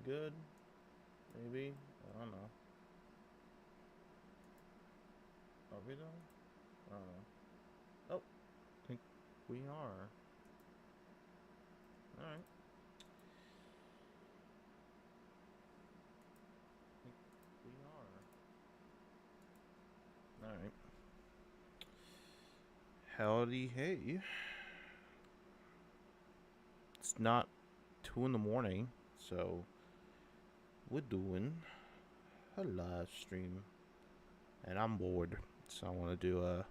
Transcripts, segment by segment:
good? Maybe? I don't know. Are we though? I don't know. Oh, I think we are. Alright. I think we are. Alright. Howdy, hey. It's not 2 in the morning, so we're doing a live stream. And I'm bored, so I want to do a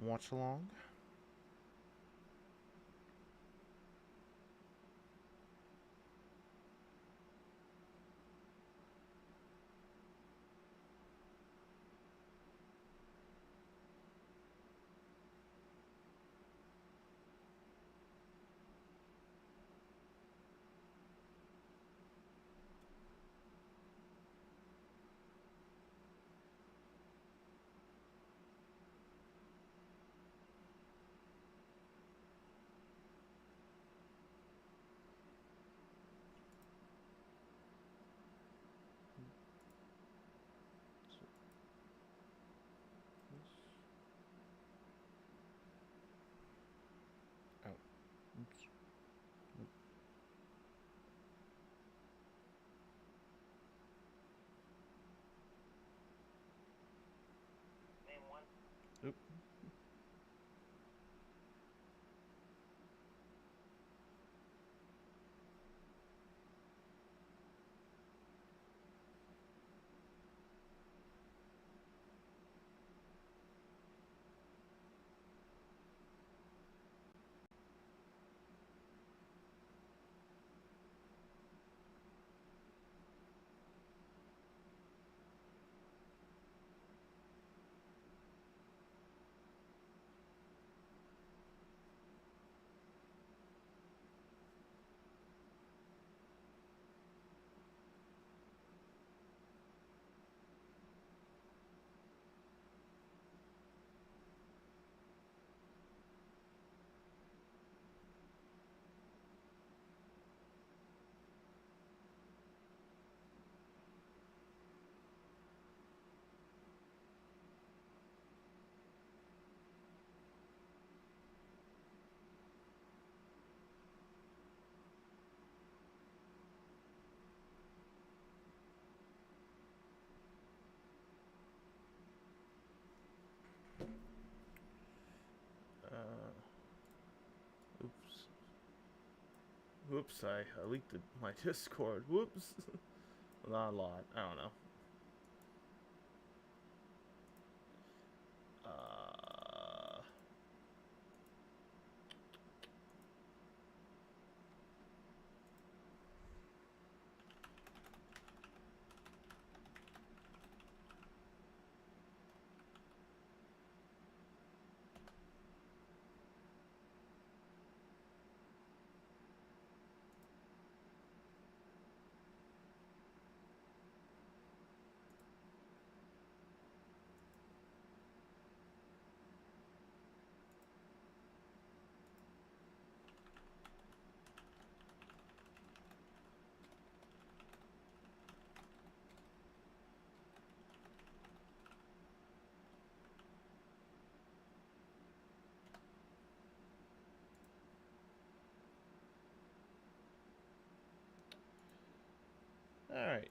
watch along. Oh, oops. Oop. Oops. Whoops, I leaked my Discord. Whoops. Not a lot. I don't know. Uh, Alright.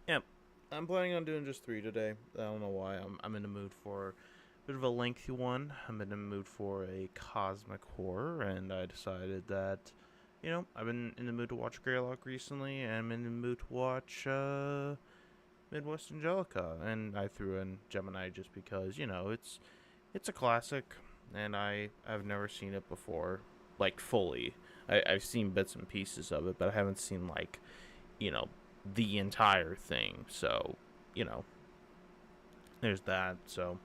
Yep. I'm planning on doing just 3 today. I don't know why. I'm in the mood for a bit of a lengthy one. I'm in the mood for a cosmic horror, and I decided that, I've been in the mood to watch Greylock recently, and I'm in the mood to watch Midwest Angelica, and I threw in Gemini just because, it's a classic, and I've never seen it before, like, fully. I've seen bits and pieces of it, but I haven't seen, like, the entire thing. So, there's that. So,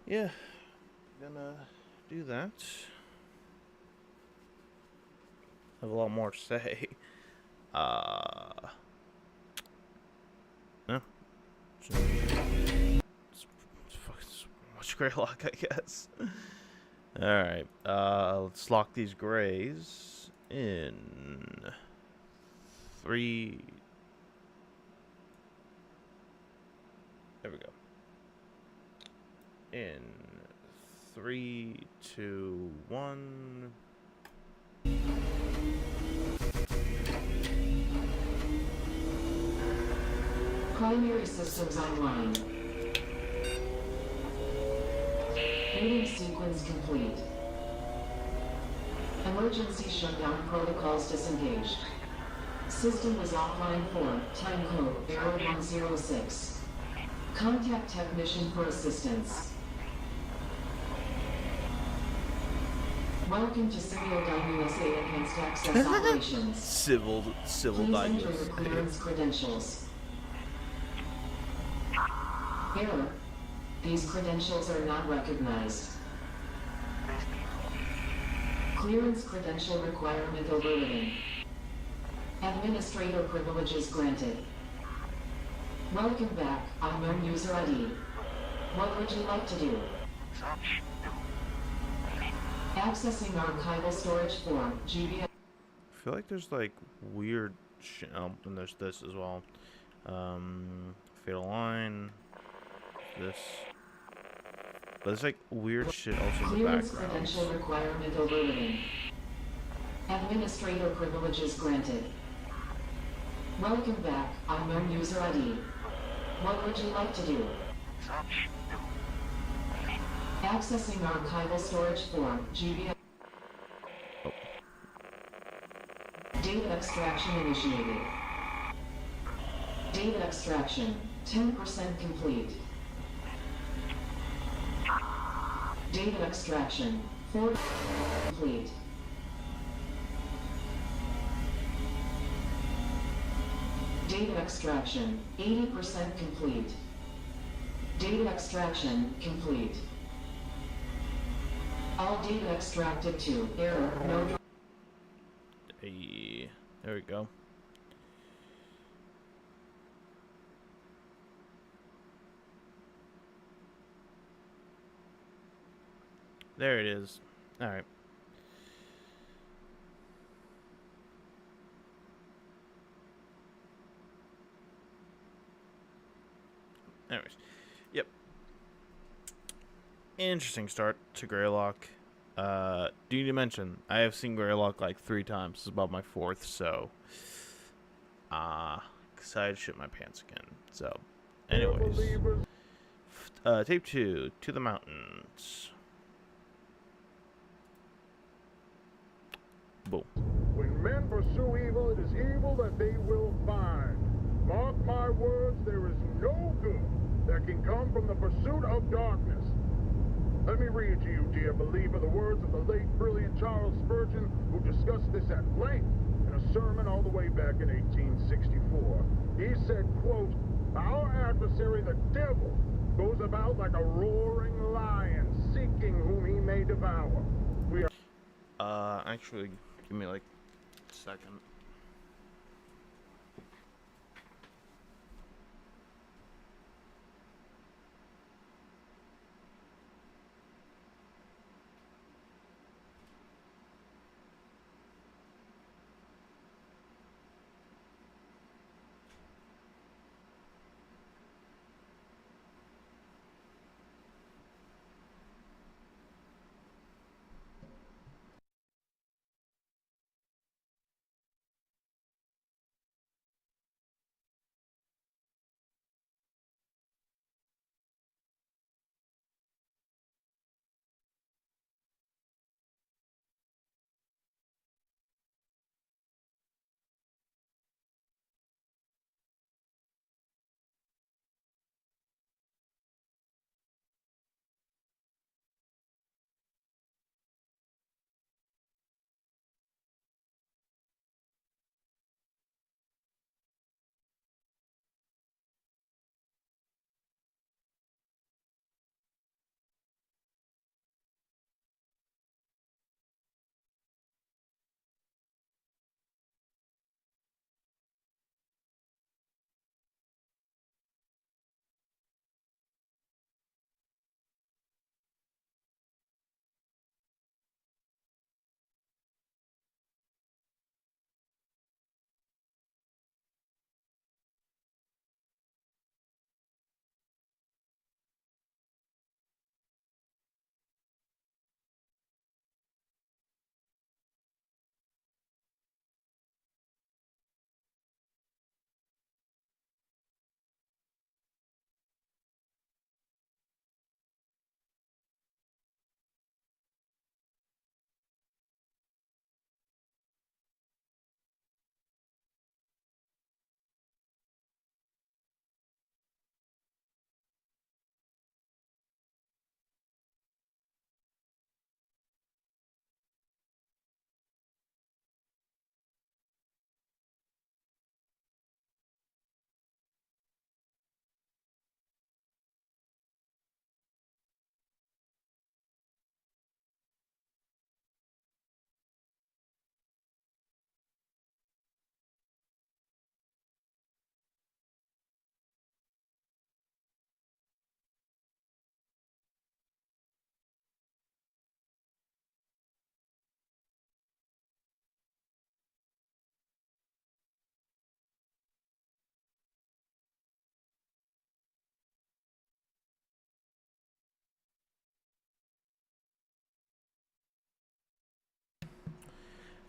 yeah, gonna do that. Have a lot more to say. Yeah. So, it's much Greylock, I guess. Alright, let's lock these grays In 3. There we go. In 3, 2, 1. Primary systems online. Mating sequence complete. Emergency shutdown protocols disengaged. System is offline for time code error 106. Contact technician for assistance. Welcome to Civil Dining SA Enhanced Access Operations. Civil Please Dining. enter your clearance credentials. Error. These credentials are not recognized. Clearance credential requirement overridden. Administrator privileges granted. Welcome back, unknown user ID. What would you like to do? Accessing archival storage form, GBS. I feel like there's like weird shit. Oh, and there's this as well. Fatal line. This. But there's like weird shit also in the Clearance background. credential requirement overridden. Administrator privileges granted. Welcome back, unknown user ID. What would you like to do? Accessing archival storage form, GBS. Oh. Data extraction initiated. Data extraction, 10% complete. Data extraction, 4% complete. Data extraction, 80% complete. Data extraction, complete. All data extracted to error, no. Hey, there we go. There it is. Alright. Anyways. Yep. Interesting start to Greylock. Do you need to mention, I have seen Greylock like 3 times. This is about my 4th, so excited to shit my pants again. So, anyways. Tape 2, To the Mountains. Boom. When men pursue evil, it is evil that they will find. Mark my words, there is no good that can come from the pursuit of darkness. Let me read to you, dear believer, the words of the late brilliant Charles Spurgeon, who discussed this at length in a sermon all the way back in 1864. He said, quote, "Our adversary, the devil, goes about like a roaring lion, seeking whom he may devour." We are... Actually, give me like a second.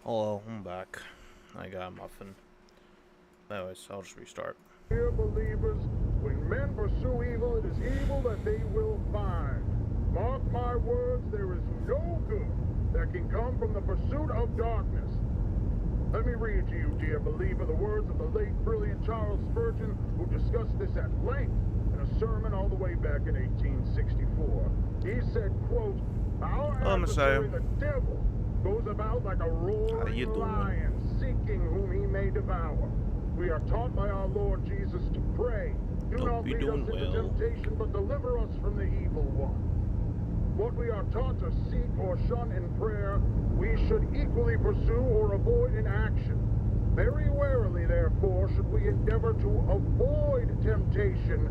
Hello, I'm back. I got a muffin. Anyways, I'll just restart. Dear believers, when men pursue evil, it is evil that they will find. Mark my words, there is no good that can come from the pursuit of darkness. Let me read to you, dear believer, the words of the late brilliant Charles Spurgeon, who discussed this at length in a sermon all the way back in 1864. He said, quote, "Our adversary, the devil, goes about like a roaring lion, seeking whom he may devour. We are taught by our Lord Jesus to pray, do not lead us into temptation, but deliver us from the evil one. What we are taught to seek or shun in prayer, we should equally pursue or avoid in action. Very warily, therefore, should we endeavor to avoid temptation,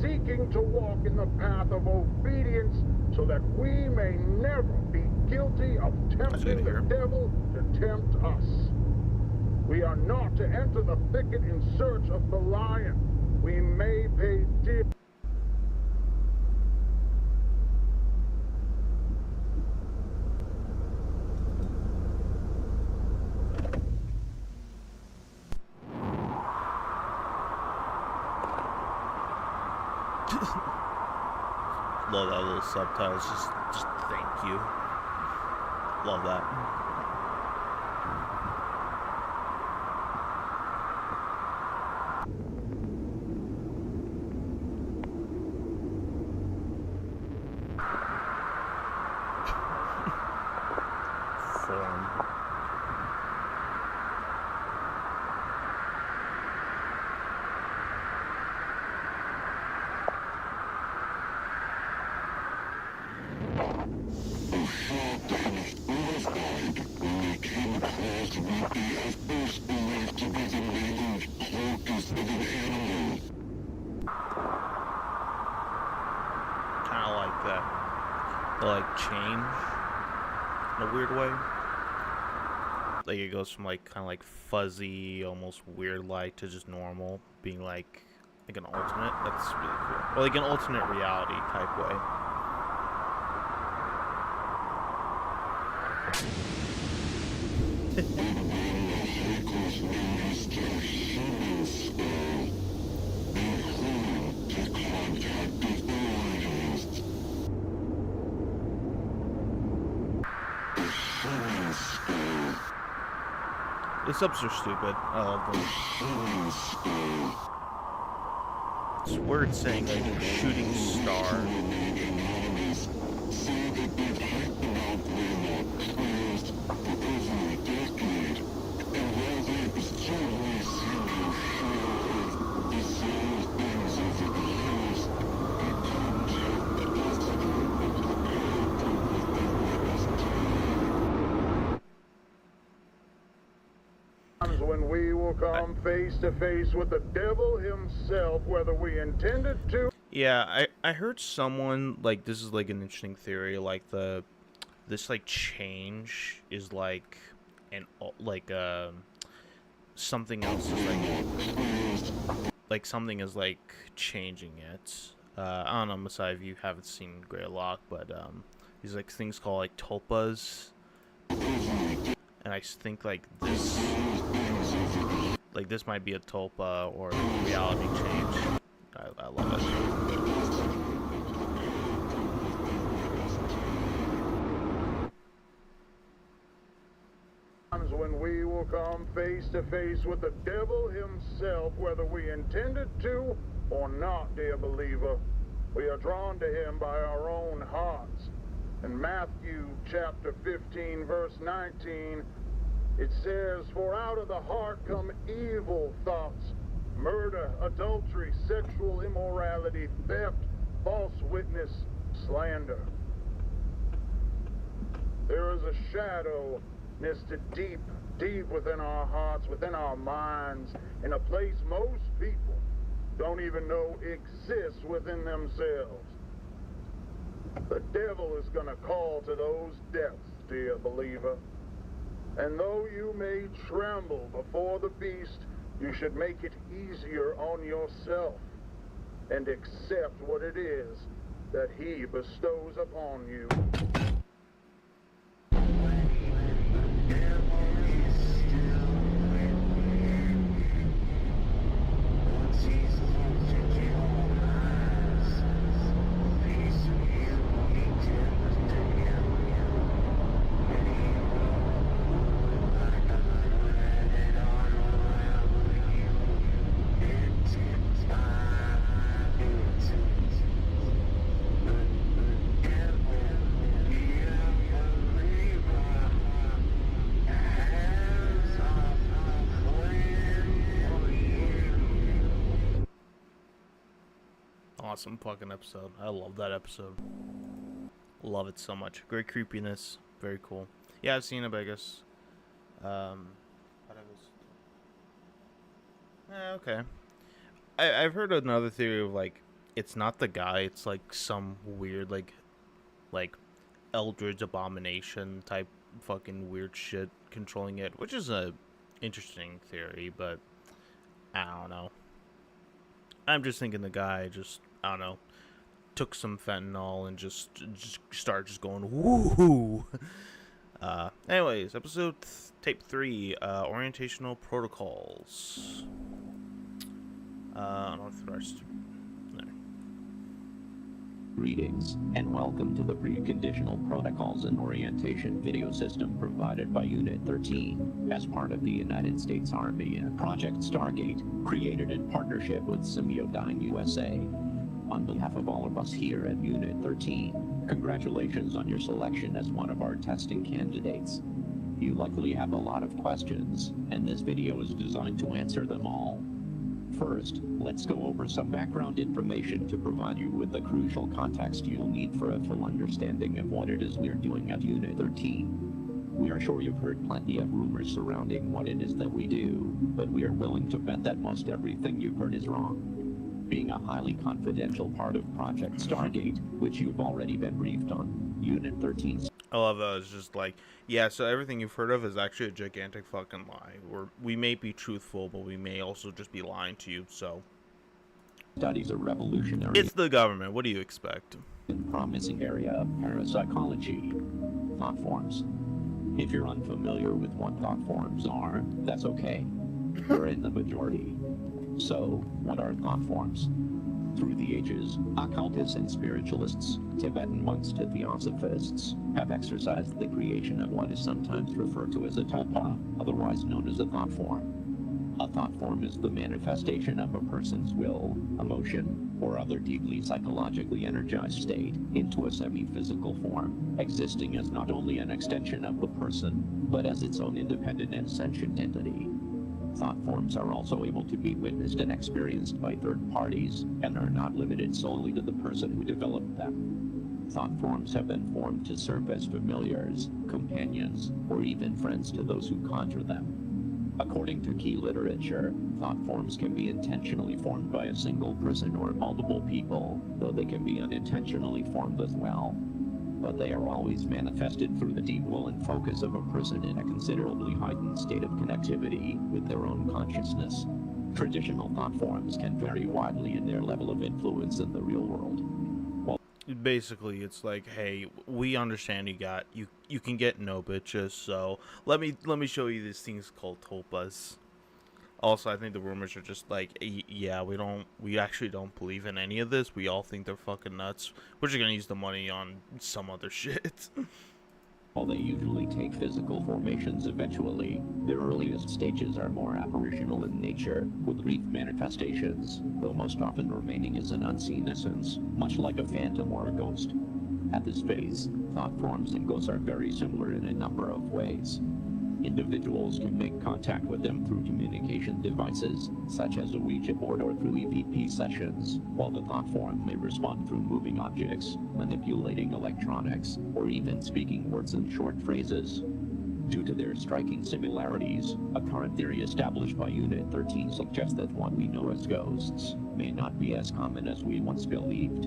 seeking to walk in the path of obedience, so that we may never be guilty of tempting the devil to tempt us. We are not to enter the thicket in search of the lion. We may pay dear." Love that little subtitles. Just thank you. Love that. Form. Kind of like that. They like change in a weird way. Like it goes from like kind of like fuzzy, almost weird light to just normal, being like an alternate. That's really cool. Or like an alternate reality type way. The subs are stupid. I love them. It's weird saying like shooting star. When we will come face to face with the devil himself, whether we intended to. Yeah, I heard someone, like, this is like an interesting theory, like this like change is like something else is like something is like changing it. I don't know, Messiah, if you haven't seen Greylock, but these like things called like tulpas, and I think like this might be a tulpa or a reality change. I love it. When we will come face to face with the devil himself, whether we intended to or not, dear believer, we are drawn to him by our own hearts. In Matthew chapter 15, verse 19, it says, "For out of the heart come evil thoughts, murder, adultery, sexual immorality, theft, false witness, slander." There is a shadow nested deep, deep within our hearts, within our minds, in a place most people don't even know exists within themselves. The devil is going to call to those depths, dear believer. And though you may tremble before the beast, you should make it easier on yourself and accept what it is that he bestows upon you. awesome fucking episode. I love that episode. Love it so much. Great creepiness. Very cool. Yeah, I've seen it, but I guess. Okay. I've heard another theory of like it's not the guy. It's like some weird like Eldritch abomination type fucking weird shit controlling it, which is a interesting theory, but I don't know. I'm just thinking the guy just, I don't know, took some fentanyl and just started just going woohoo. Anyways, tape 3, orientational protocols. Northwest. No. Greetings, and welcome to the Preconditional Protocols and Orientation video system provided by Unit 13 as part of the United States Army and Project Stargate, created in partnership with Semiodyne USA. On behalf of all of us here at Unit 13, congratulations on your selection as one of our testing candidates. You likely have a lot of questions, and this video is designed to answer them all. First, let's go over some background information to provide you with the crucial context you'll need for a full understanding of what it is we're doing at Unit 13. We are sure you've heard plenty of rumors surrounding what it is that we do, but we are willing to bet that most everything you've heard is wrong. Being a highly confidential part of Project Stargate, which you've already been briefed on, Unit 13's I love that. It's just like, yeah, so everything you've heard of is actually a gigantic fucking lie. We may be truthful, but we may also just be lying to you, so. studies a revolutionary It's the government. What do you expect? and promising area of parapsychology, thought forms. If you're unfamiliar with what thought forms are, that's okay. You're in the majority. So, what are thought forms? Through the ages, occultists and spiritualists, Tibetan monks to theosophists, have exercised the creation of what is sometimes referred to as a tulpa, otherwise known as a thought form. A thought form is the manifestation of a person's will, emotion, or other deeply psychologically energized state into a semi-physical form, existing as not only an extension of the person, but as its own independent and sentient entity. Thought forms are also able to be witnessed and experienced by third parties, and are not limited solely to the person who developed them. Thought forms have been formed to serve as familiars, companions, or even friends to those who conjure them. According to key literature, thought forms can be intentionally formed by a single person or multiple people, though they can be unintentionally formed as well. But they are always manifested through the deep will and focus of a person in a considerably heightened state of connectivity with their own consciousness. Traditional thought forms can vary widely in their level of influence in the real world. Basically, it's like, hey, we understand you can get no bitches, so let me show you these things called tulpas. Also, I think the rumors are just like, yeah, we actually don't believe in any of this. We all think they're fucking nuts. We're just gonna use the money on some other shit. While they usually take physical formations eventually, their earliest stages are more apparitional in nature, with brief manifestations, though most often remaining as an unseen essence, much like a phantom or a ghost. At this phase, thought forms and ghosts are very similar in a number of ways. Individuals can make contact with them through communication devices, such as a Ouija board or through EVP sessions, while the thought form may respond through moving objects, manipulating electronics, or even speaking words and short phrases. Due to their striking similarities, a current theory established by Unit 13 suggests that what we know as ghosts may not be as common as we once believed.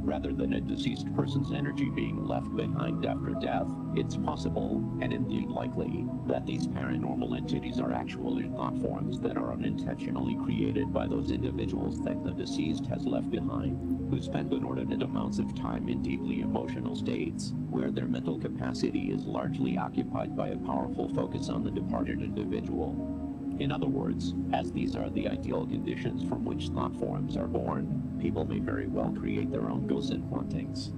Rather than a deceased person's energy being left behind after death, it's possible, and indeed likely, that these paranormal entities are actually thought forms that are unintentionally created by those individuals that the deceased has left behind, who spend inordinate amounts of time in deeply emotional states, where their mental capacity is largely occupied by a powerful focus on the departed individual. In other words, as these are the ideal conditions from which thought forms are born, people may very well create their own ghosts and hauntings.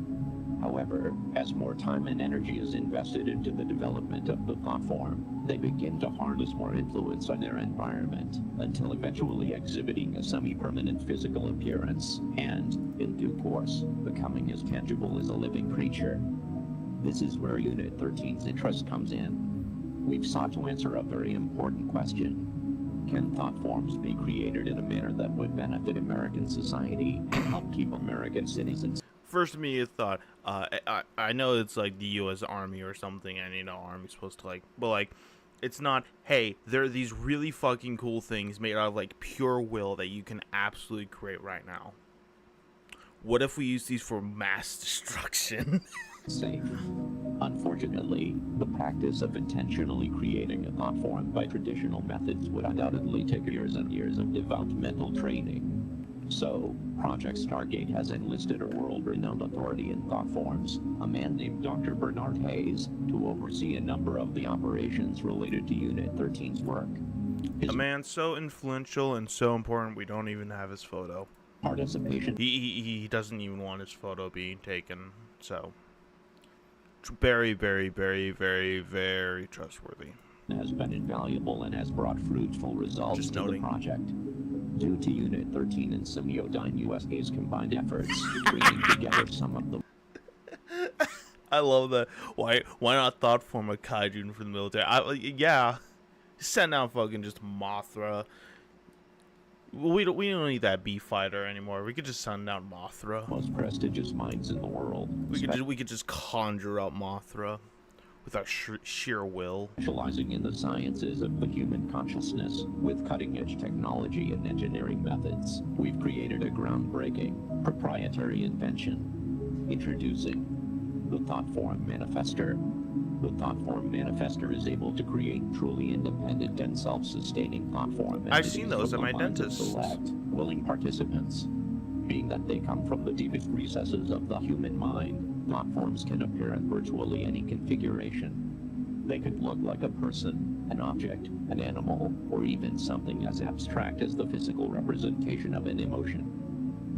However, as more time and energy is invested into the development of the thought form, they begin to harness more influence on their environment, until eventually exhibiting a semi-permanent physical appearance, and, in due course, becoming as tangible as a living creature. This is where Unit 13's interest comes in. We've sought to answer a very important question. can thought forms be created in a manner that would benefit American society and help keep American citizens? First, immediate thought. I know it's like the U.S. Army or something, and Army's supposed to but it's not. Hey, there are these really fucking cool things made out of pure will that you can absolutely create right now. What if we use these for mass destruction? Safe. Unfortunately, the practice of intentionally creating a thought form by traditional methods would undoubtedly take years and years of developmental training. So, Project Stargate has enlisted a world-renowned authority in thought forms, a man named Dr. Bernard Hayes, to oversee a number of the operations related to Unit 13's work. A man so influential and so important we don't even have his photo. Participation. He doesn't even want his photo being taken, so... Very, very, very, very, very trustworthy. Has been invaluable and has brought fruitful results to the project. Due to Unit 13 and Semiodyne USA's combined efforts, bringing together some of the... I love that. Why not thought form a kaiju for the military? Yeah. Send out fucking just Mothra. We don't need that bee fighter anymore. We could just send out Mothra. Most prestigious minds in the world. We could just conjure up Mothra with our sheer will. Specializing in the sciences of the human consciousness with cutting-edge technology and engineering methods, we've created a groundbreaking, proprietary invention. Introducing the Thought Form Manifester. The Thought Form Manifester is able to create truly independent and self-sustaining thought form. I've seen those at my dentist. Select willing participants. Being that they come from the deepest recesses of the human mind, thought forms can appear in virtually any configuration. They could look like a person, an object, an animal, or even something as abstract as the physical representation of an emotion.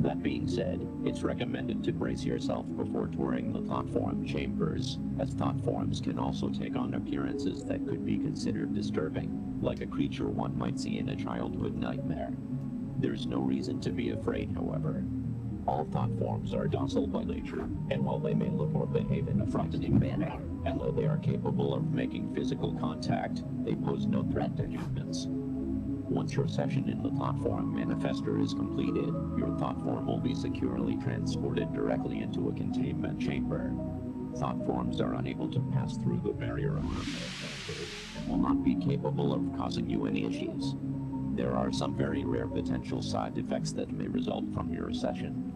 That being said, it's recommended to brace yourself before touring the thought form chambers, as thought forms can also take on appearances that could be considered disturbing, like a creature one might see in a childhood nightmare. There's no reason to be afraid, however. All thought forms are docile by nature, and while they may look or behave in a frightening manner, and though they are capable of making physical contact, they pose no threat to humans. Once your session in the Thought Form Manifester is completed, your thought form will be securely transported directly into a containment chamber. Thought forms are unable to pass through the barrier of and will not be capable of causing you any issues. There are some very rare potential side effects that may result from your session.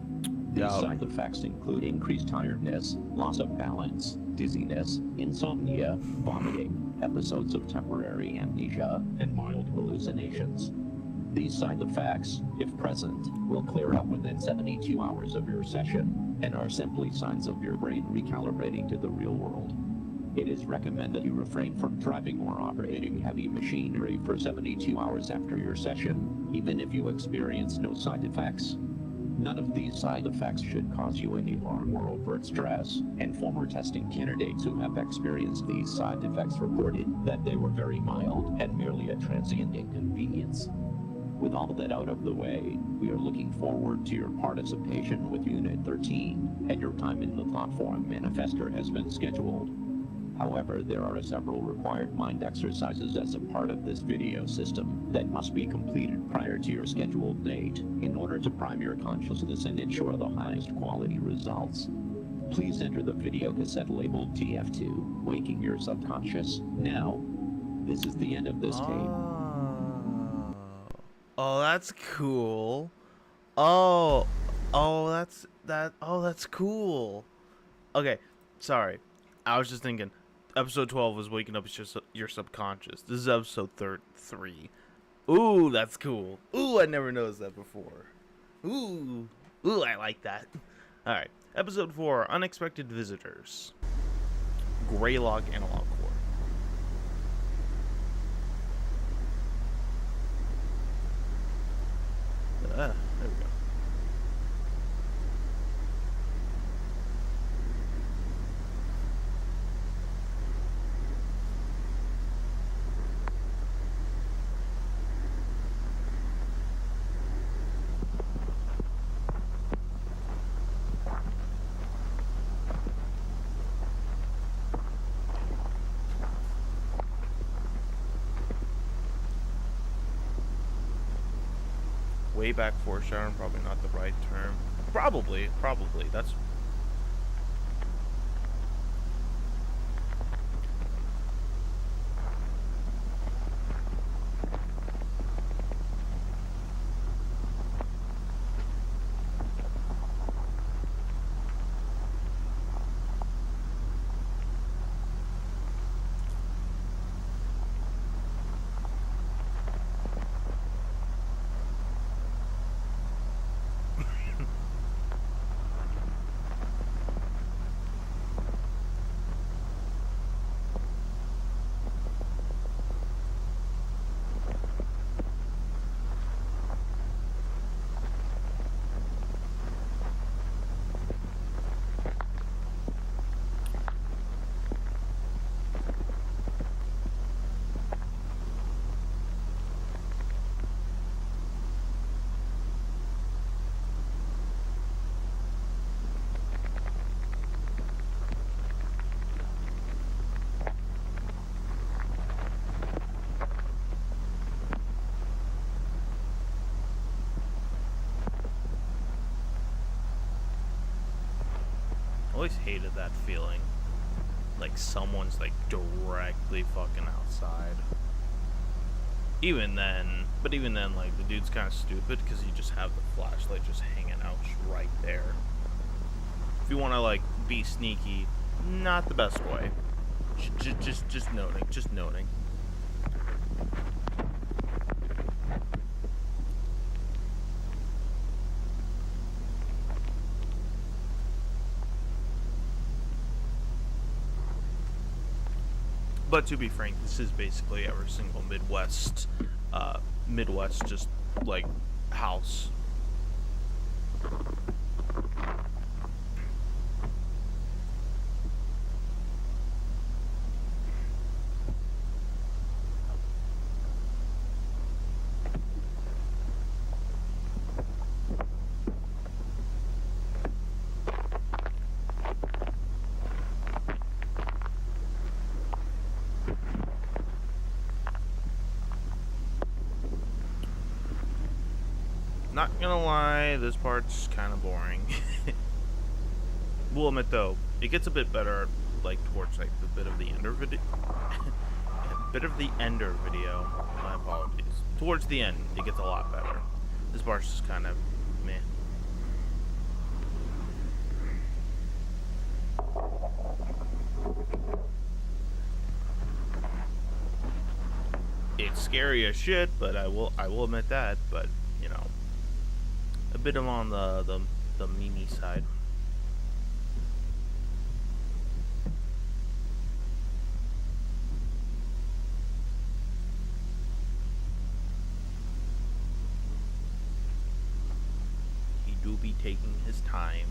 These side effects include increased tiredness, loss of balance, dizziness, insomnia, vomiting, episodes of temporary amnesia, and mild hallucinations. These side effects, if present, will clear up within 72 hours of your session, and are simply signs of your brain recalibrating to the real world. It is recommended you refrain from driving or operating heavy machinery for 72 hours after your session, even if you experience no side effects. None of these side effects should cause you any harm or overt stress, and former testing candidates who have experienced these side effects reported that they were very mild and merely a transient inconvenience. With all that out of the way, we are looking forward to your participation with Unit 13, and your time in the Thought Form Manifester has been scheduled. However, there are several required mind exercises as a part of this video system that must be completed prior to your scheduled date in order to prime your consciousness and ensure the highest quality results. Please enter the video cassette labeled TF2, Waking Your Subconscious, now. This is the end of this tape. Oh, that's cool. That's cool. Okay, sorry. I was just thinking, episode 12 was waking up your subconscious. This is episode 3. Ooh, that's cool. Ooh, I never noticed that before. Ooh, I like that. All right, episode 4, Unexpected Visitors. Greylock Analog Core. There we go. payback foreshadowing, probably not the right term. Probably. That's always hated that feeling. Like someone's like directly fucking outside. Even then, like the dude's kind of stupid because you just have the flashlight just hanging out right there. If you want to like be sneaky, not the best way. Just noting. But to be frank, this is basically every single Midwest just like house. Not gonna lie, this part's kind of boring. We'll admit though, it gets a bit better, like towards like the bit of the ender video. My apologies. Towards the end, it gets a lot better. This part's just kind of meh. It's scary as shit, but I will admit that. But you know, a bit of on the meme side. He do be taking his time.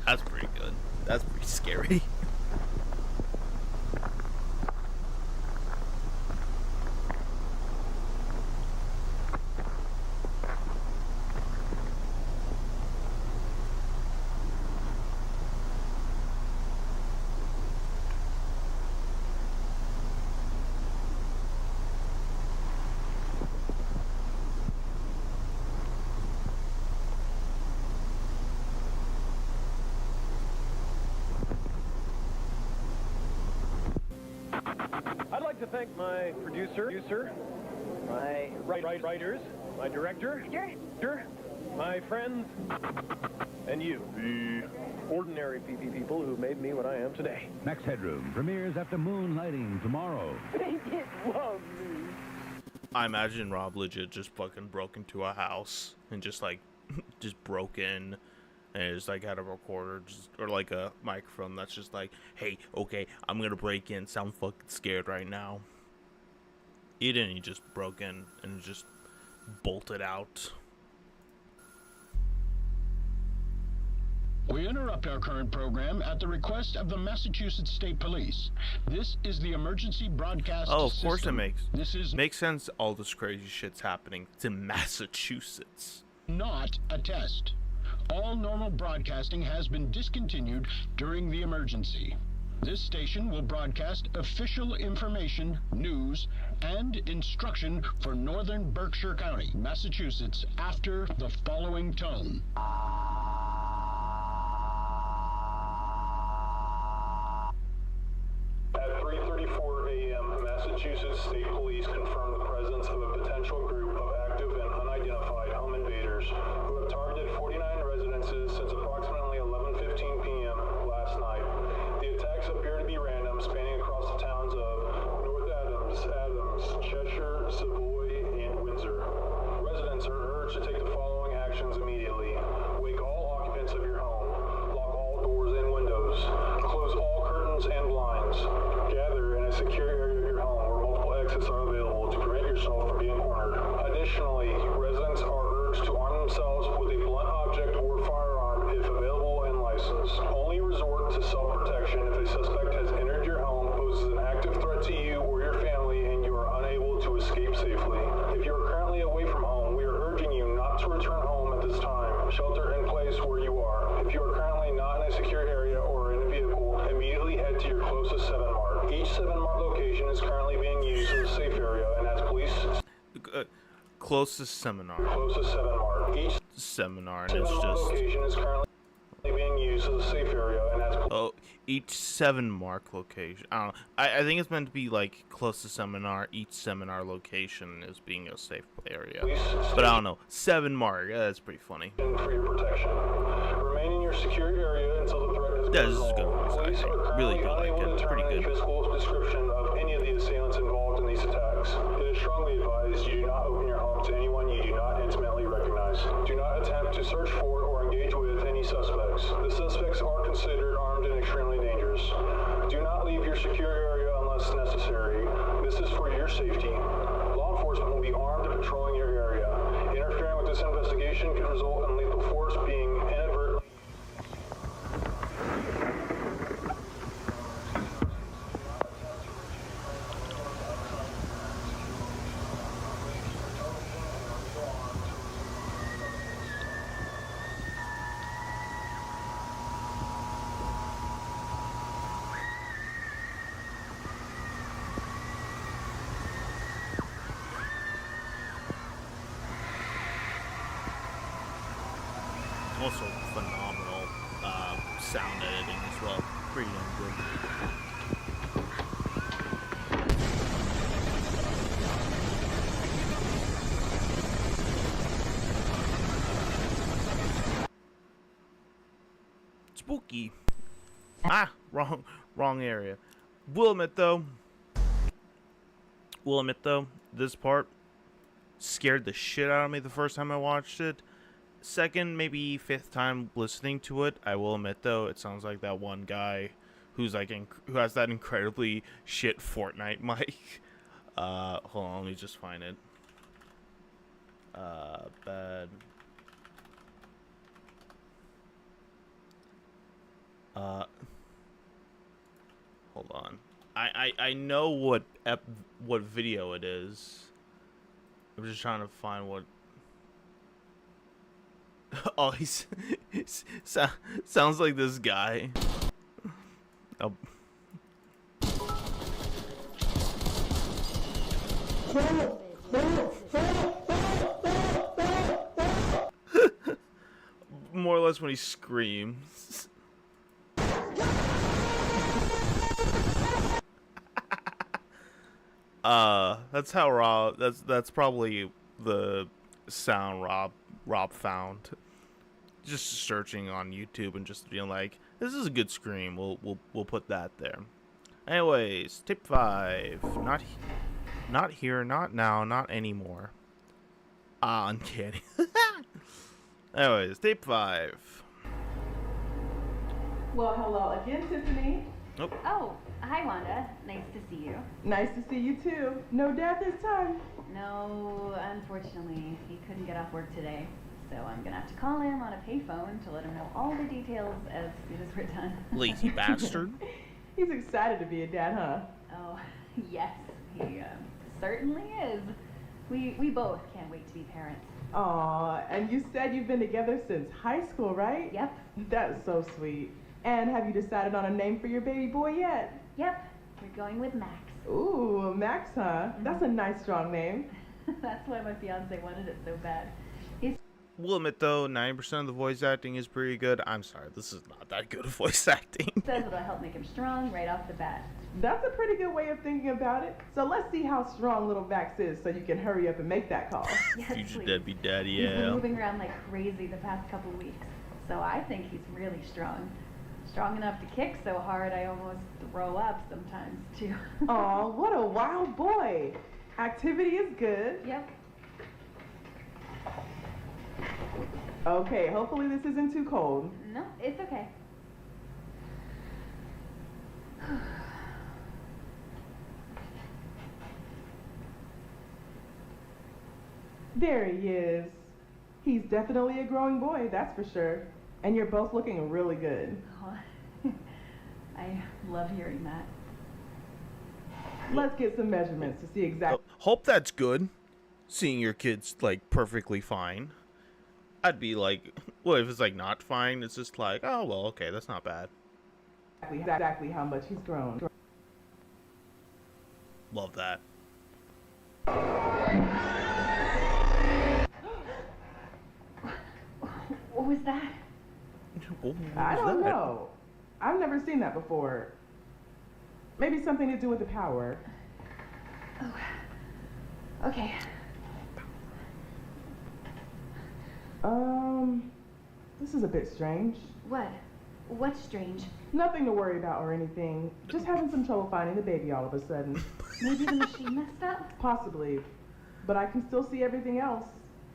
That's pretty good. That's pretty scary. I'd like to thank my producer, my writers, my director, my friends, and you, the ordinary people who made me what I am today. Max Headroom premieres after moonlighting tomorrow. They did love me. I imagine Rob legit just fucking broke into a house and just like just broke in and just like had a recorder or like a microphone that's just like, hey, okay, I'm gonna break in, sound fucking scared right now. He didn't, he just broke in and just bolted out. We interrupt our current program at the request of the Massachusetts State Police. This is the emergency broadcast Oh, of course system. it This is makes sense. All this crazy shit's happening to Massachusetts. not a test. All normal broadcasting has been discontinued during the emergency. This station will broadcast official information, news, and instruction for northern Berkshire County, Massachusetts, after the following tone. At 3:34 a.m., Massachusetts State Police confirmed the presence of a potential group of active and unidentified home invaders who have targeted 49 residences since approximately 11:15 p.m. last night. The attacks appear to be random, spanning across the towns of North Adams, Cheshire, Savoy, and Windsor. Residents are urged to take the following actions immediately. Wake all occupants of your home. Lock all doors and windows. Close all curtains and blinds. Gather in a secure area of your home where multiple exits are available to prevent yourself from being cornered. Additionally, residents are urged to arm themselves with a blunt object or firearm if available and licensed. Only resort to self-protection if a suspect has entered your home, poses an active threat to you or your family, and you are unable to escape safely. If you are currently away from home, we are urging you not to return home at this time. Shelter in place where you are. If you are currently not in a secure area or in a vehicle, immediately head to your closest 7-Mart. Each 7-Mart location is currently being used as a safe area, and as police... Closest seminar. Closest 7-Mart. Each Seminar, and it's 7-Mart just... location is currently being used as a safe area, and as Oh, each 7-mark location. I don't know. I think it's meant to be like close to seminar. Each seminar location is being a safe area. But I don't know. 7-mark. That's pretty funny. for your protection. Remain in your secure area until the threat has been Yeah, this is resolved. good. Police are Really currently do like unable it. to It's pretty determine the good. physical description of any of the assailants involved in these attacks. It is strongly advised you do not open your home to anyone you do not intimately recognize. Do not attempt to search for or engage with any suspects. The suspects are considered armed and extremely dangerous. Do not leave your secure area unless necessary. This is for your safety. Law enforcement will be armed and patrolling your area. Interfering with this investigation could result in lethal force being inadvertently. Also phenomenal sound editing as well. Pretty damn good. Spooky. Ah, wrong area. Will admit though, this part scared the shit out of me the first time I watched it. Second, maybe fifth time listening to it, I will admit though, it sounds like that one guy who's like who has that incredibly shit Fortnite mic. Hold on, let me just find it. Bad. Hold on. I know what video it is. I'm just trying to find what. Oh, sounds like this guy. Oh. More or less when he screams. That's how Rob. That's probably the sound Rob found. Just searching on YouTube and just being like, this is a good scream. We'll put that there. Anyways, tip 5. Not here, not now, not anymore. Uncanny. Anyways, tip 5. Well, hello again, Tiffany. Nope. Oh, hi, Wanda. Nice to see you. Nice to see you too. No dad this time. No, unfortunately, he couldn't get off work today. so I'm gonna have to call him on a payphone to let him know all the details as soon as we're done. Lazy bastard. He's excited to be a dad, huh? Oh, yes, he certainly is. We both can't wait to be parents. Aw, and you said you've been together since high school, right? Yep. That's so sweet. And have you decided on a name for your baby boy yet? Yep, we're going with Max. Ooh, Max, huh? That's a nice, strong name. That's why my fiance wanted it so bad. We'll admit though, 90% of the voice acting is pretty good. I'm sorry, this is not that good of voice acting. Says it'll help make him strong right off the bat. That's a pretty good way of thinking about it. So let's see how strong little Max is so you can hurry up and make that call. Yes, Future please. deadbeat daddy, He's been yeah. moving around like crazy the past couple weeks, so I think he's really strong. Strong enough to kick so hard I almost throw up sometimes, too. Aw, what a wild boy. Activity is good. Yep. Okay, hopefully this isn't too cold. No, it's okay. There he is. He's definitely a growing boy, that's for sure. And you're both looking really good. Oh, I love hearing that. Let's get some measurements to see exactly. Hope that's good. Seeing your kids like perfectly fine. I'd be like, well, if it's like not fine, it's just like, oh well, okay, that's not bad. Exactly how much he's grown. Love that. What was that? What I was don't that? know. I've never seen that before. Maybe something to do with the power. Oh, okay. This is a bit strange. What? What's strange? Nothing to worry about or anything. Just having some trouble finding the baby all of a sudden. Maybe the machine messed up? Possibly. But I can still see everything else.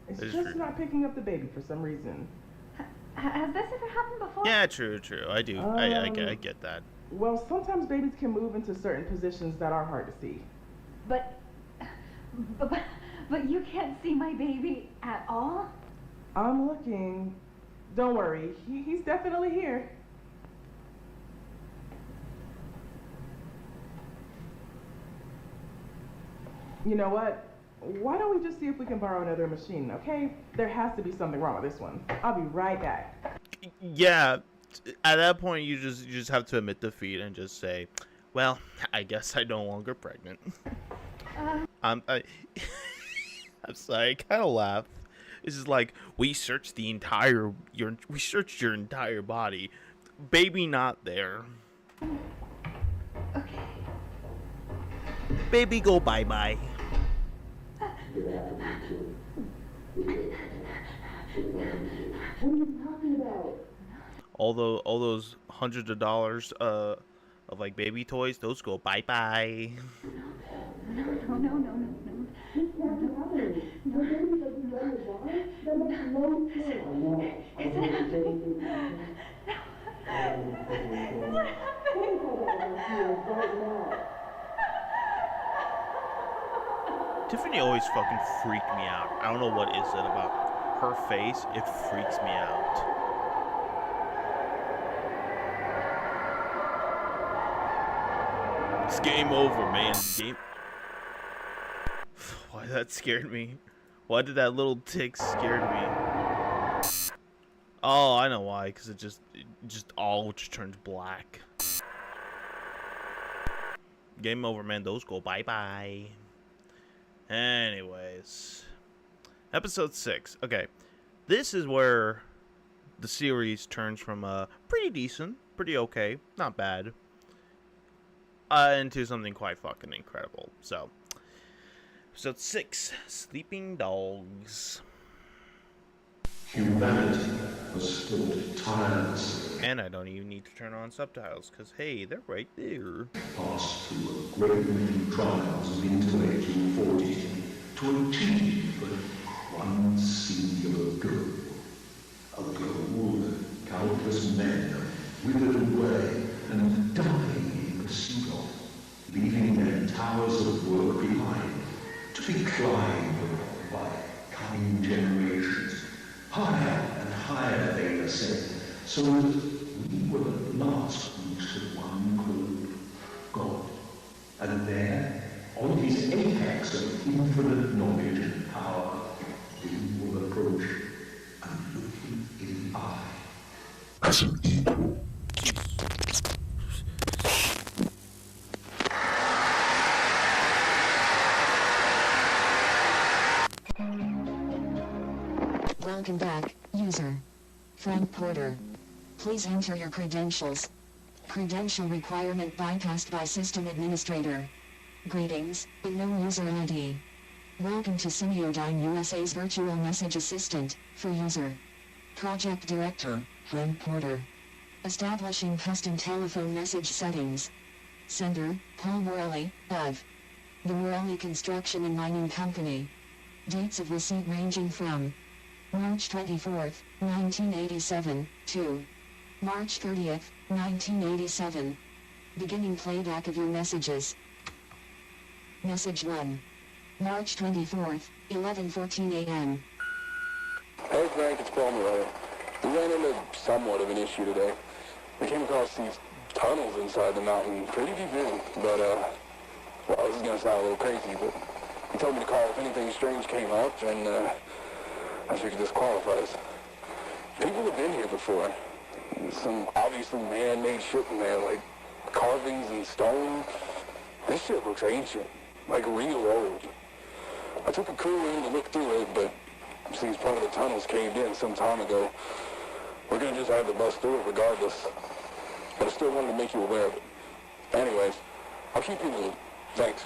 It's That is just true. not picking up the baby for some reason. Has this ever happened before? Yeah, true. I do. I get that. Well, sometimes babies can move into certain positions that are hard to see. But you can't see my baby at all? I'm looking. Don't worry. He's definitely here. You know what? Why don't we just see if we can borrow another machine, okay? There has to be something wrong with this one. I'll be right back. Yeah, at that point you just have to admit defeat and just say, well, I guess I'm no longer pregnant. I'm sorry, I kind of laugh. It's just like we searched your entire body, baby not there. Okay. Baby go bye bye. All those hundreds of dollars of like baby toys, those go bye bye. No. Tiffany always fucking freaked me out. I don't know what is it about her face. It freaks me out. It's game over, man. Game. Why that scared me? Why did that little tick scare me? Oh, I know why. Because it just all just turns black. Game over, man. Those go bye bye. Anyways, episode 6. Okay, this is where the series turns from pretty decent, pretty okay, not bad, into something quite fucking incredible. So, episode 6, Sleeping Dogs. Humanity was fought tirelessly. And I don't even need to turn on subtitles, because hey, they're right there. Passed through a great many trials into 1840 to achieve but one singular goal. A goal countless men withered away and dying in pursuit of, leaving their towers of work behind, to be climbed upon by coming generations, high said, so that we will at last reach the one called God. And there, on his apex of infinite knowledge and power, we will approach and look him in the eye. As an equal. Welcome back, user. Frank Porter. Please enter your credentials. Credential requirement bypassed by system administrator. Greetings, unknown user ID. Welcome to Semiodyne USA's virtual message assistant, for user. Project Director, Frank Porter. Establishing custom telephone message settings. Sender, Paul Worley, of the Worley Construction and Mining Company. Dates of receipt ranging from March 24th, 1987, to March 30th, 1987. Beginning playback of your messages. Message 1. March 24th, 11:14 a.m. Hey Frank, it's Paul Murray. We ran into somewhat of an issue today. We came across these tunnels inside the mountain, pretty deep in, but well, this is going to sound a little crazy, but he told me to call if anything strange came up, and I figured this qualifies. People have been here before. Some obviously man-made shit in there, like carvings and stone. This shit looks ancient, like real old. I took a crew in to look through it, but since part of the tunnels caved in some time ago, we're gonna just have to bust through it regardless. But I still wanted to make you aware of it. Anyways, I'll keep you in the loop. Thanks.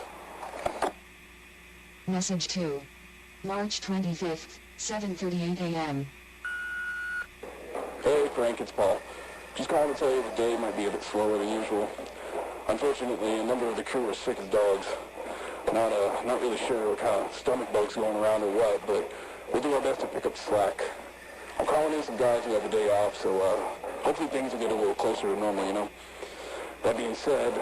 Message 2. March 25th, 7:38 a.m. Hey Frank, it's Paul. Just calling to tell you the day might be a bit slower than usual. Unfortunately, a number of the crew are sick as dogs. Not really sure what kind of stomach bugs going around or what, but we'll do our best to pick up the slack. I'm calling in some guys who have a day off, so hopefully things will get a little closer to normal, you know. That being said,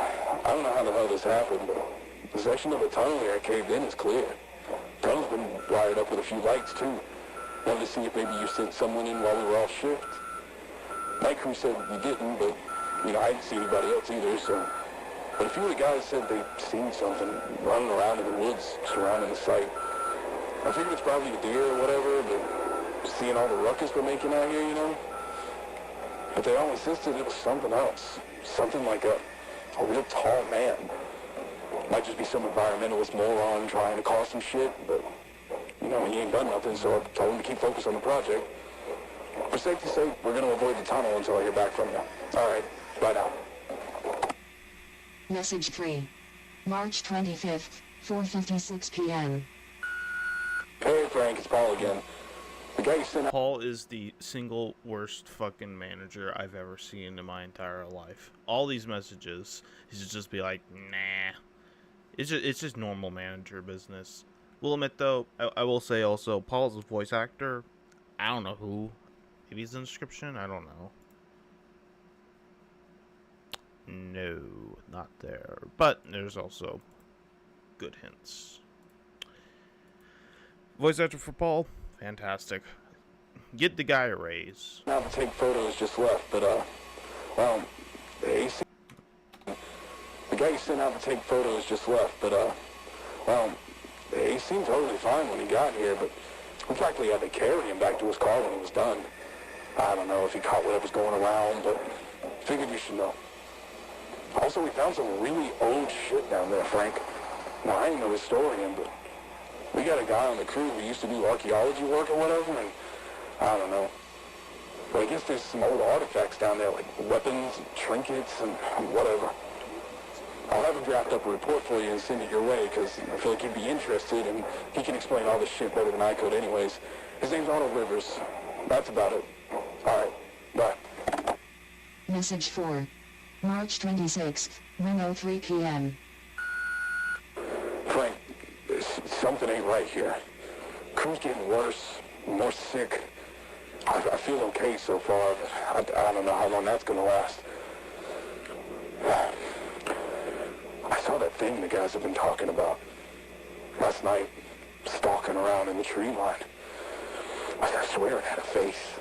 I don't know how the hell this happened, but the section of the tunnel here caved in is clear. The tunnel's been wired up with a few lights, too. Wanted to see if maybe you sent someone in while we were off shift. Night crew said you didn't, but, I didn't see anybody else either, so... But a few of the guys said they'd seen something running around in the woods surrounding the site. I figured it's probably a deer or whatever, but seeing all the ruckus we're making out here, But they all insisted it was something else. Something like a real tall man. Might just be some environmentalist moron trying to cause some shit, but, he ain't done nothing, so I told him to keep focused on the project. For safety's sake, we're going to avoid the tunnel until I hear back from you. All right, bye now. Message 3. March 25th, 4:56 p.m. Hey Frank, it's Paul again. The guy you sent out... Paul is the single worst fucking manager I've ever seen in my entire life. All these messages, he should just be like, nah. It's just normal manager business. Will admit though, I will say also, Paul's a voice actor. I don't know who. Maybe he's in the description? I don't know. No, not there. But there's also good hints. Voice actor for Paul, fantastic. Get the guy a raise. Now to take photos just left, but the guy you sent out to take photos just left, but he seemed totally fine when he got here, but we practically had to carry him back to his car when he was done. I don't know if he caught whatever's going around, but figured you should know. Also, we found some really old shit down there, Frank. Now, I ain't no historian, but we got a guy on the crew who used to do archaeology work or whatever, and I don't know. But I guess there's some old artifacts down there, like weapons, and trinkets, and whatever. I'll have him draft up a report for you and send it your way, because I feel like he'd be interested, and he can explain all this shit better than I could anyways. His name's Arnold Rivers. That's about it. All right, bye. Message 4. March 26th, 1:03 p.m. Frank, something ain't right here. Crew's getting worse, more sick. I feel okay so far, but I don't know how long that's gonna last. I saw that thing the guys have been talking about last night, stalking around in the tree line. I swear it had a face.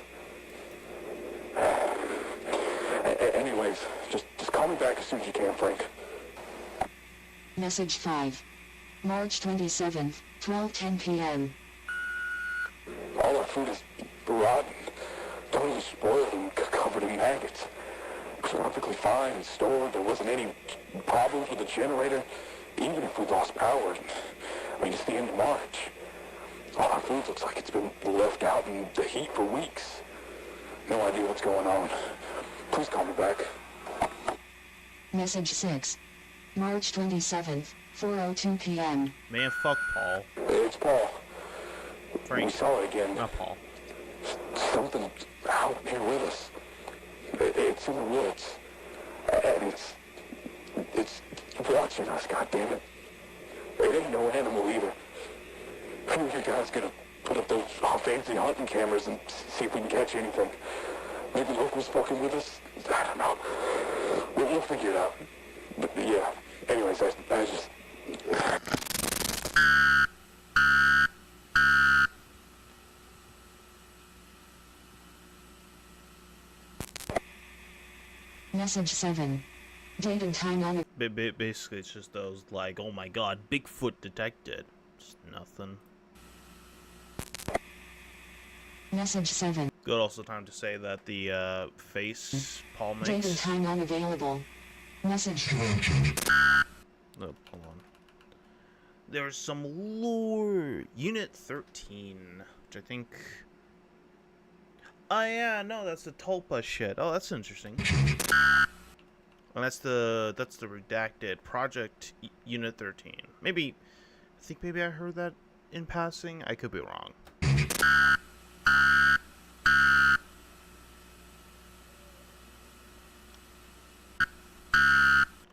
guys. Just call me back as soon as you can, Frank. Message 5. March 27th, 12:10 p.m. All our food is rotten, totally spoiled and covered in maggots. It was perfectly fine and stored. There wasn't any problems with the generator, even if we lost power. I mean, it's the end of March. All our food looks like it's been left out in the heat for weeks. No idea what's going on. Please call me back. Message 6. March 27th, 4:02 p.m. Man, fuck Paul. It's Paul. Frank. We saw it again. Not Paul. Something out here with us. It's in the woods. And it's watching us, goddammit. It ain't no animal either. Who are you guys gonna put up those fancy hunting cameras and see if we can catch anything? Maybe locals fucking with us? I don't know. We'll figure it out. But yeah. Anyways, I just... Message 7. Date and time on it. Basically, it's just those, like, oh my god, Bigfoot detected. Just nothing. Message 7. Good also time to say that the face Paul makes... Date and time unavailable. Message. Oh, hold on. There's some lore. Unit 13, which I think... Oh yeah, no, that's the Tulpa shit. Oh, that's interesting. And that's the redacted Project Unit 13. Maybe, I think maybe I heard that in passing. I could be wrong.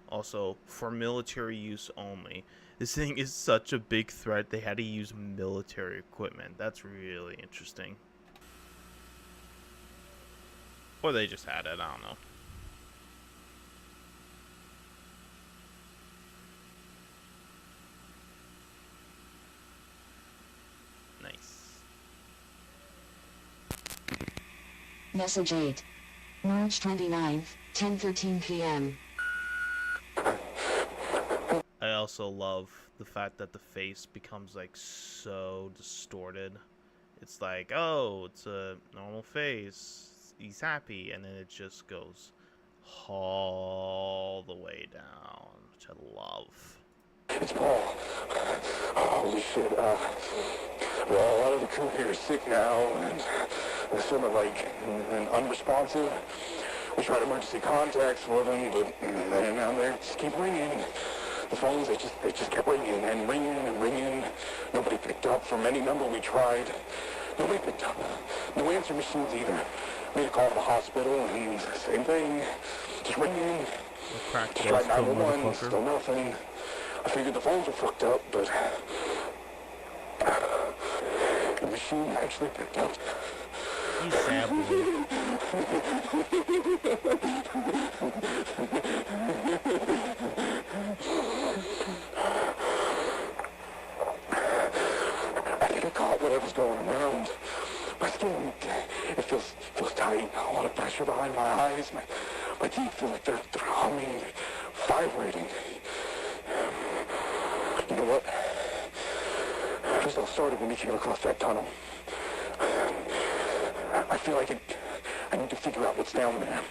Also, for military use only. This thing is such a big threat, they had to use military equipment. That's really interesting. Or they just had it, I don't know. Nice. Message 8. March 29th, 10:13 p.m. I also love the fact that the face becomes like so distorted. It's like, oh, it's a normal face. He's happy, and then it just goes all the way down, which I love. It's Paul. Holy shit, well, a lot of the crew here is sick now, and they're sort of like unresponsive. We tried emergency contacts for them, but they just keep ringing. The phones, they just kept ringing and ringing and ringing. Nobody picked up from any number we tried. Nobody picked up. No answer machines either. Made a call to the hospital, and same thing. Just ringing. Just tried 911, still nothing. I figured the phones were fucked up, but the machine actually picked up. You sad boy. I think I caught whatever's going around. My skin, it feels tight. A lot of pressure behind my eyes. My teeth feel like they're humming, vibrating. You know what? This all started when we came across that tunnel. I feel like I need to figure out what's down there.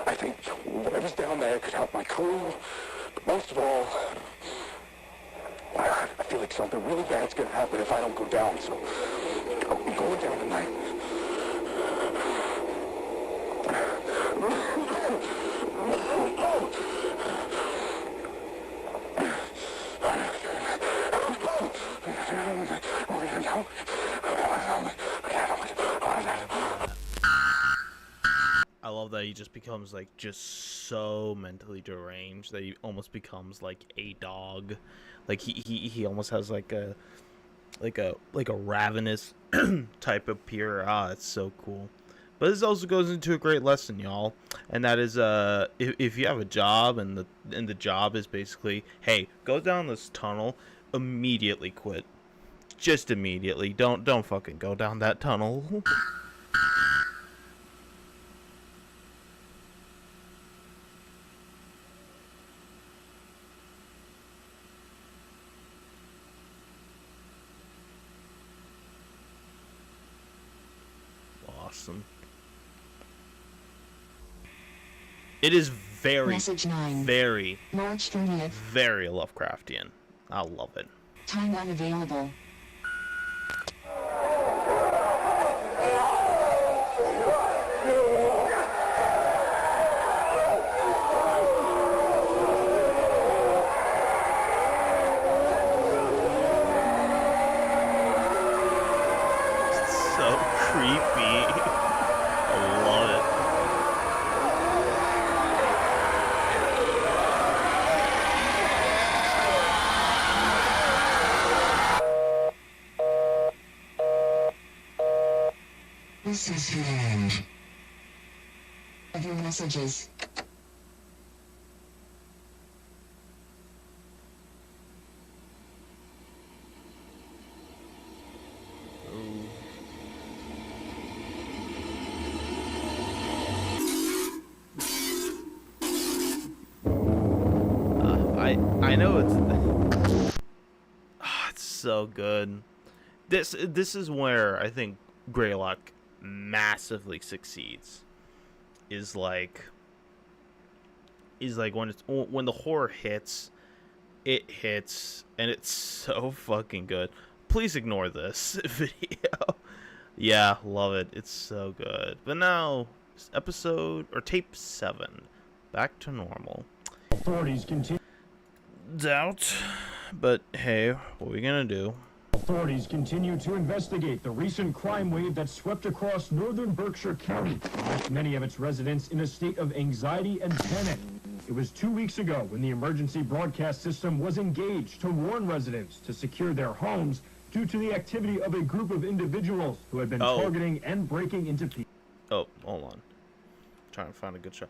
I think whatever's down there could help my crew. But most of all, I feel like something really bad's gonna happen if I don't go down. So I'm going down tonight. I love that he just becomes like just so mentally deranged that he almost becomes like a dog. Like he almost has like a ravenous type of pure. It's so cool. But this also goes into a great lesson, y'all, and that is if you have a job and the job is basically, hey, go down this tunnel, immediately quit. Just immediately. Don't fucking go down that tunnel. awesome. It is very, Message 9. very, March 30th. very Lovecraftian. I love it. Time unavailable. So creepy. I love it. This is the end of your messages. I know it's so good. This is where I think Greylock massively succeeds. Is like when the horror hits, it hits, and it's so fucking good. Please ignore this video. Yeah, love it. It's so good. But now, tape 7, back to normal. Authorities continue. Doubt, but hey, what are we gonna do? Authorities continue to investigate the recent crime wave that swept across northern Berkshire County, left many of its residents in a state of anxiety and panic. It was 2 weeks ago when the emergency broadcast system was engaged to warn residents to secure their homes due to the activity of a group of individuals who had been targeting and breaking into people. Oh, hold on. Trying to find a good shot.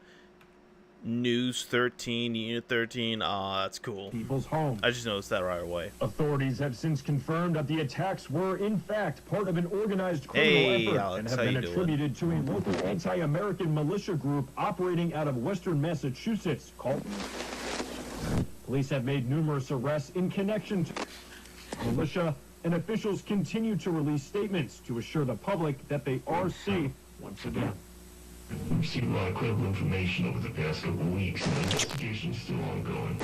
News 13, Unit 13. Ah, that's cool. People's homes. I just noticed that right away. Authorities have since confirmed that the attacks were, in fact, part of an organized criminal effort Alex, and have been attributed to a local anti-American militia group operating out of western Massachusetts called... Police have made numerous arrests in connection to militia, and officials continue to release statements to assure the public that they are safe once again. We've seen a lot of credible information over the past couple of weeks, and the investigation's still ongoing.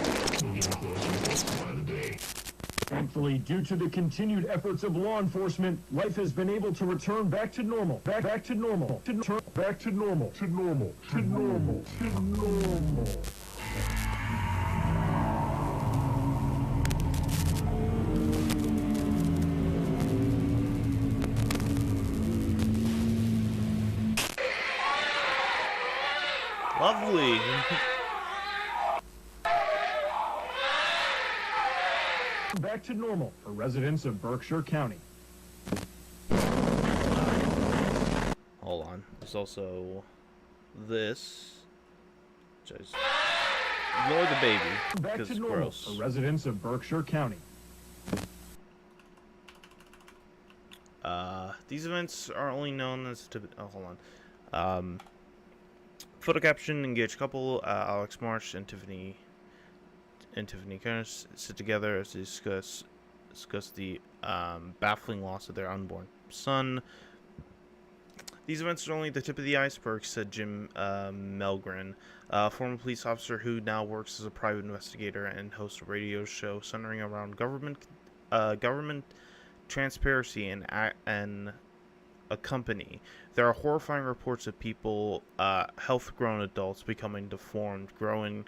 We'll get closer by the day. Thankfully, due to the continued efforts of law enforcement, life has been able to return back to normal. Back to normal. Back to normal. To normal. To normal. To normal. Lovely. Back to normal for residents of Berkshire County. Hold on. There's also this. Just ignore the baby because it's gross. For residents of Berkshire County. These events are only known as hold on. Photo caption: engaged couple Alex Marsh and Tiffany Curtis sit together as they discuss the baffling loss of their unborn son. These events are only the tip of the iceberg, said Jim Melgren, a former police officer who now works as a private investigator and hosts a radio show centering around government transparency and a company. There are horrifying reports of people, health-grown adults becoming deformed, growing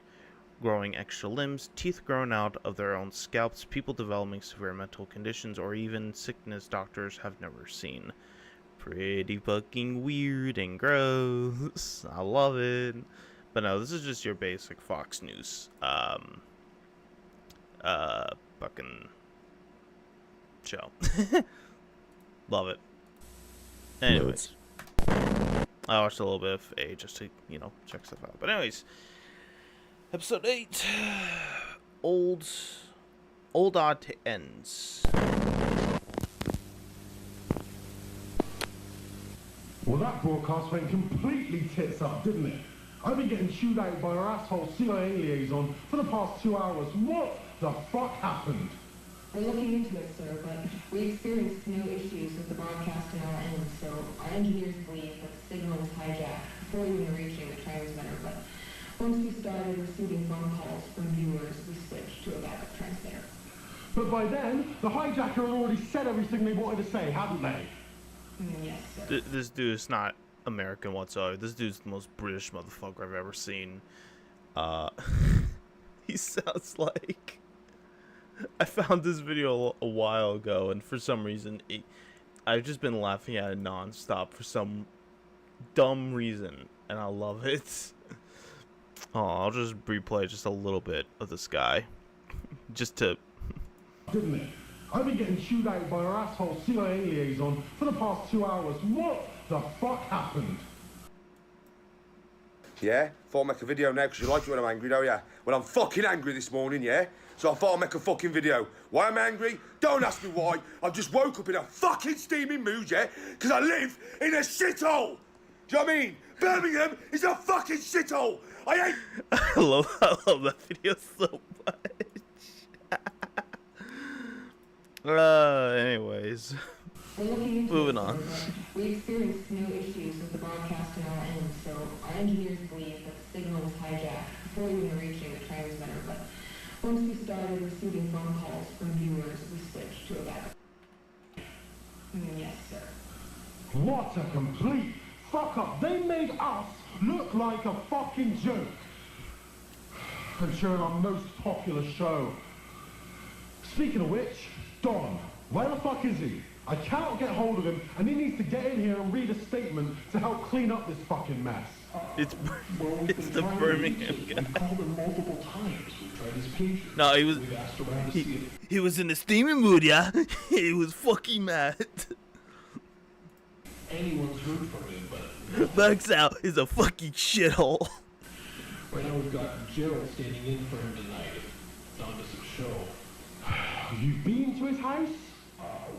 extra limbs, teeth grown out of their own scalps, people developing severe mental conditions, or even sickness doctors have never seen. Pretty fucking weird and gross. I love it. But no, this is just your basic Fox News fucking show. Love it. Anyways, I watched a little bit of A just to, check stuff out. But anyways, episode 8, Old Odd Ends. Well, that broadcast went completely tits up, didn't it? I've been getting chewed out by our asshole CIA liaison for the past 2 hours. What the fuck happened? We're looking into it, sir, but we experienced no issues with the broadcast on our end, so our engineers believe signal was hijacked before even reaching the transmitter, but once we started receiving phone calls from viewers, we switched to a backup transmitter. But by then, the hijacker had already said everything they wanted to say, hadn't they? Yes, sir. This dude is not American whatsoever. This dude's the most British motherfucker I've ever seen. He sounds like... I found this video a while ago, and for some reason, I've just been laughing at it non-stop for some dumb reason, and I love it. Oh, I'll just replay just a little bit of this guy. Just to... Didn't it? I've been getting chewed out by our asshole CIA liaison for the past 2 hours. What the fuck happened? Yeah? Thought I'd make a video now because you like it when I'm angry, don't ya? Well, I'm fucking angry this morning, yeah? So I thought I'd make a fucking video. Why I'm angry? Don't ask me why. I just woke up in a fucking steaming mood, yeah? Because I live in a shithole! Do you know what I mean? Birmingham is a fucking shithole! I hate... I love that video so much. Anyways. Moving on. We experienced no issues with the broadcast on our end, so our engineers believe that the signal was hijacked before even reaching the transmitter, but once we started receiving phone calls from viewers, we switched to a backup. Yes, sir. What a complete fuck up. They made us look like a fucking joke. And showing our most popular show. Speaking of which, Don, where the fuck is he? I cannot get hold of him, and he needs to get in here and read a statement to help clean up this fucking mess. It's the Birmingham guy. We've called him multiple times. We've tried his patience. No, We've asked around to see if... he was in a steaming mood, yeah? He was fucking mad. Anyone's heard from him, but... Bugs out is a fucking shithole. Right now we've got Gerald standing in for him tonight. It's on to some show. You've been to his house?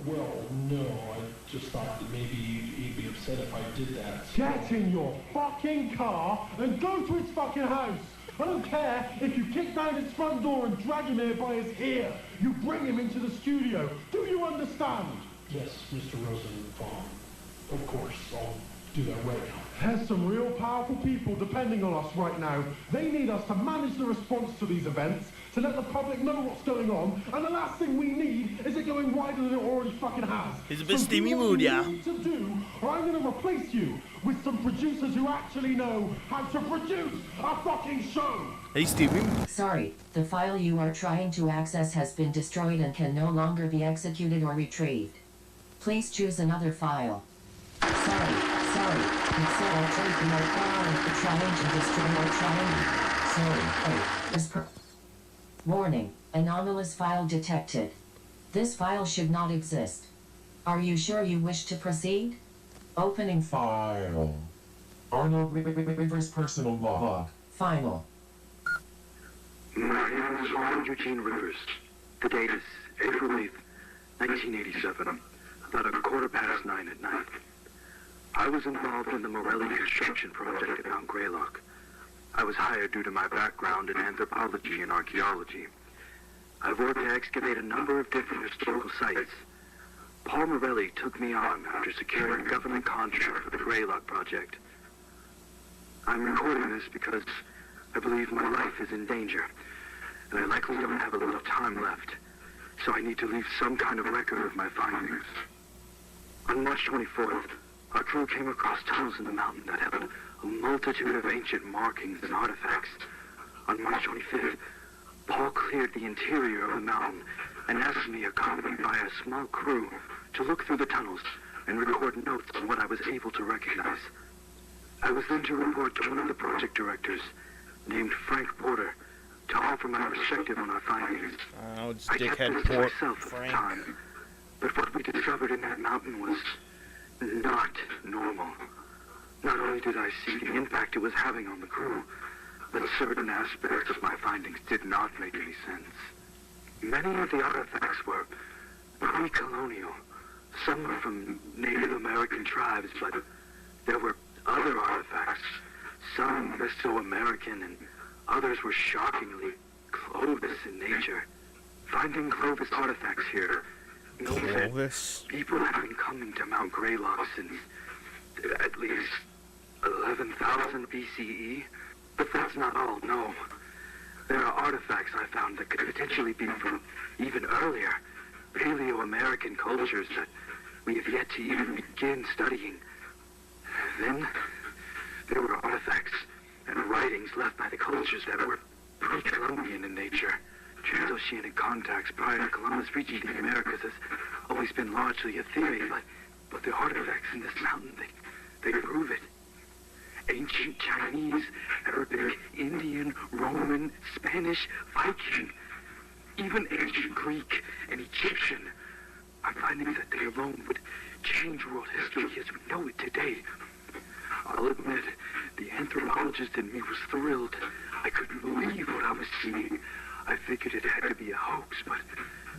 Well, no. I just thought that maybe he'd be upset if I did that. Get in your fucking car and go to his fucking house. I don't care if you kick down his front door and drag him here by his ear. You bring him into the studio. Do you understand? Yes, Mr. Rosenbaum. Of course, I'll do that right now. There's some real powerful people depending on us right now. They need us to manage the response to these events, to let the public know what's going on, and the last thing we need is it going wider than it already fucking has. He's a bit steamy mood, yeah. To do, or I'm going to replace you with some producers who actually know how to produce a fucking show. Hey, Stevie. Sorry, the file you are trying to access has been destroyed and can no longer be executed or retrieved. Please choose another file. Sorry. It said I'll take the file if you're trying to destroy or trying. Sorry. Warning. Anomalous file detected. This file should not exist. Are you sure you wish to proceed? Opening file. Arnold Rivers personal log. Final. My name is Arnold Eugene Rivers. The date is April 8th, 1987, about 9:15 at night. I was involved in the Morelli construction project at Mount Greylock. I was hired due to my background in anthropology and archaeology. I've worked to excavate a number of different historical sites. Paul Morelli took me on after securing a government contract for the Greylock project. I'm recording this because I believe my life is in danger, and I likely don't have a lot of time left, so I need to leave some kind of record of my findings. On March 24th, our crew came across tunnels in the mountain that had a multitude of ancient markings and artifacts. On March 25th, Paul cleared the interior of the mountain and asked me, accompanied by a small crew, to look through the tunnels and record notes on what I was able to recognize. I was then to report to one of the project directors, named Frank Porter, to offer my perspective on our findings. I kept this to myself at the time, but what we discovered in that mountain was not normal. Not only did I see the impact it was having on the crew, but certain aspects of my findings did not make any sense. Many of the artifacts were pre-colonial. Some were from Native American tribes, but there were other artifacts. Some Mesoamerican and others were shockingly Clovis in nature. Finding Clovis artifacts here means that people have been coming to Mount Greylock since at least 11,000 BCE? But that's not all, no. There are artifacts I found that could potentially be from even earlier, Paleo-American cultures that we have yet to even begin studying. Then, there were artifacts and writings left by the cultures that were pre-Columbian in nature. Transoceanic contacts prior to Columbus reaching the Americas has always been largely a theory, but the artifacts in this mountain, they prove it. Ancient Chinese, Arabic, Indian, Roman, Spanish, Viking, even ancient Greek and Egyptian are findings that they alone would change world history as we know it today. I'll admit, the anthropologist in me was thrilled. I couldn't believe what I was seeing. I figured it had to be a hoax, but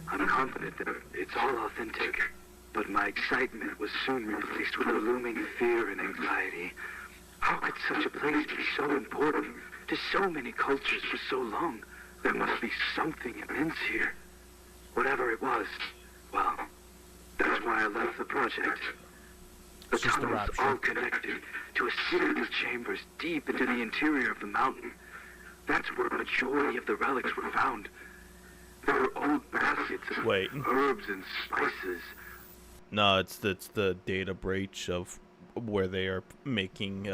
I'm confident that it's all authentic. But my excitement was soon replaced with a looming fear and anxiety. How could such a place be so important to so many cultures for so long? There must be something immense here. Whatever it was, well, that's why I left the project. The tunnels all connected to a series of chambers deep into the interior of the mountain. That's where a majority of the relics were found. There were old baskets of herbs and spices. No, it's the data breach of where they are making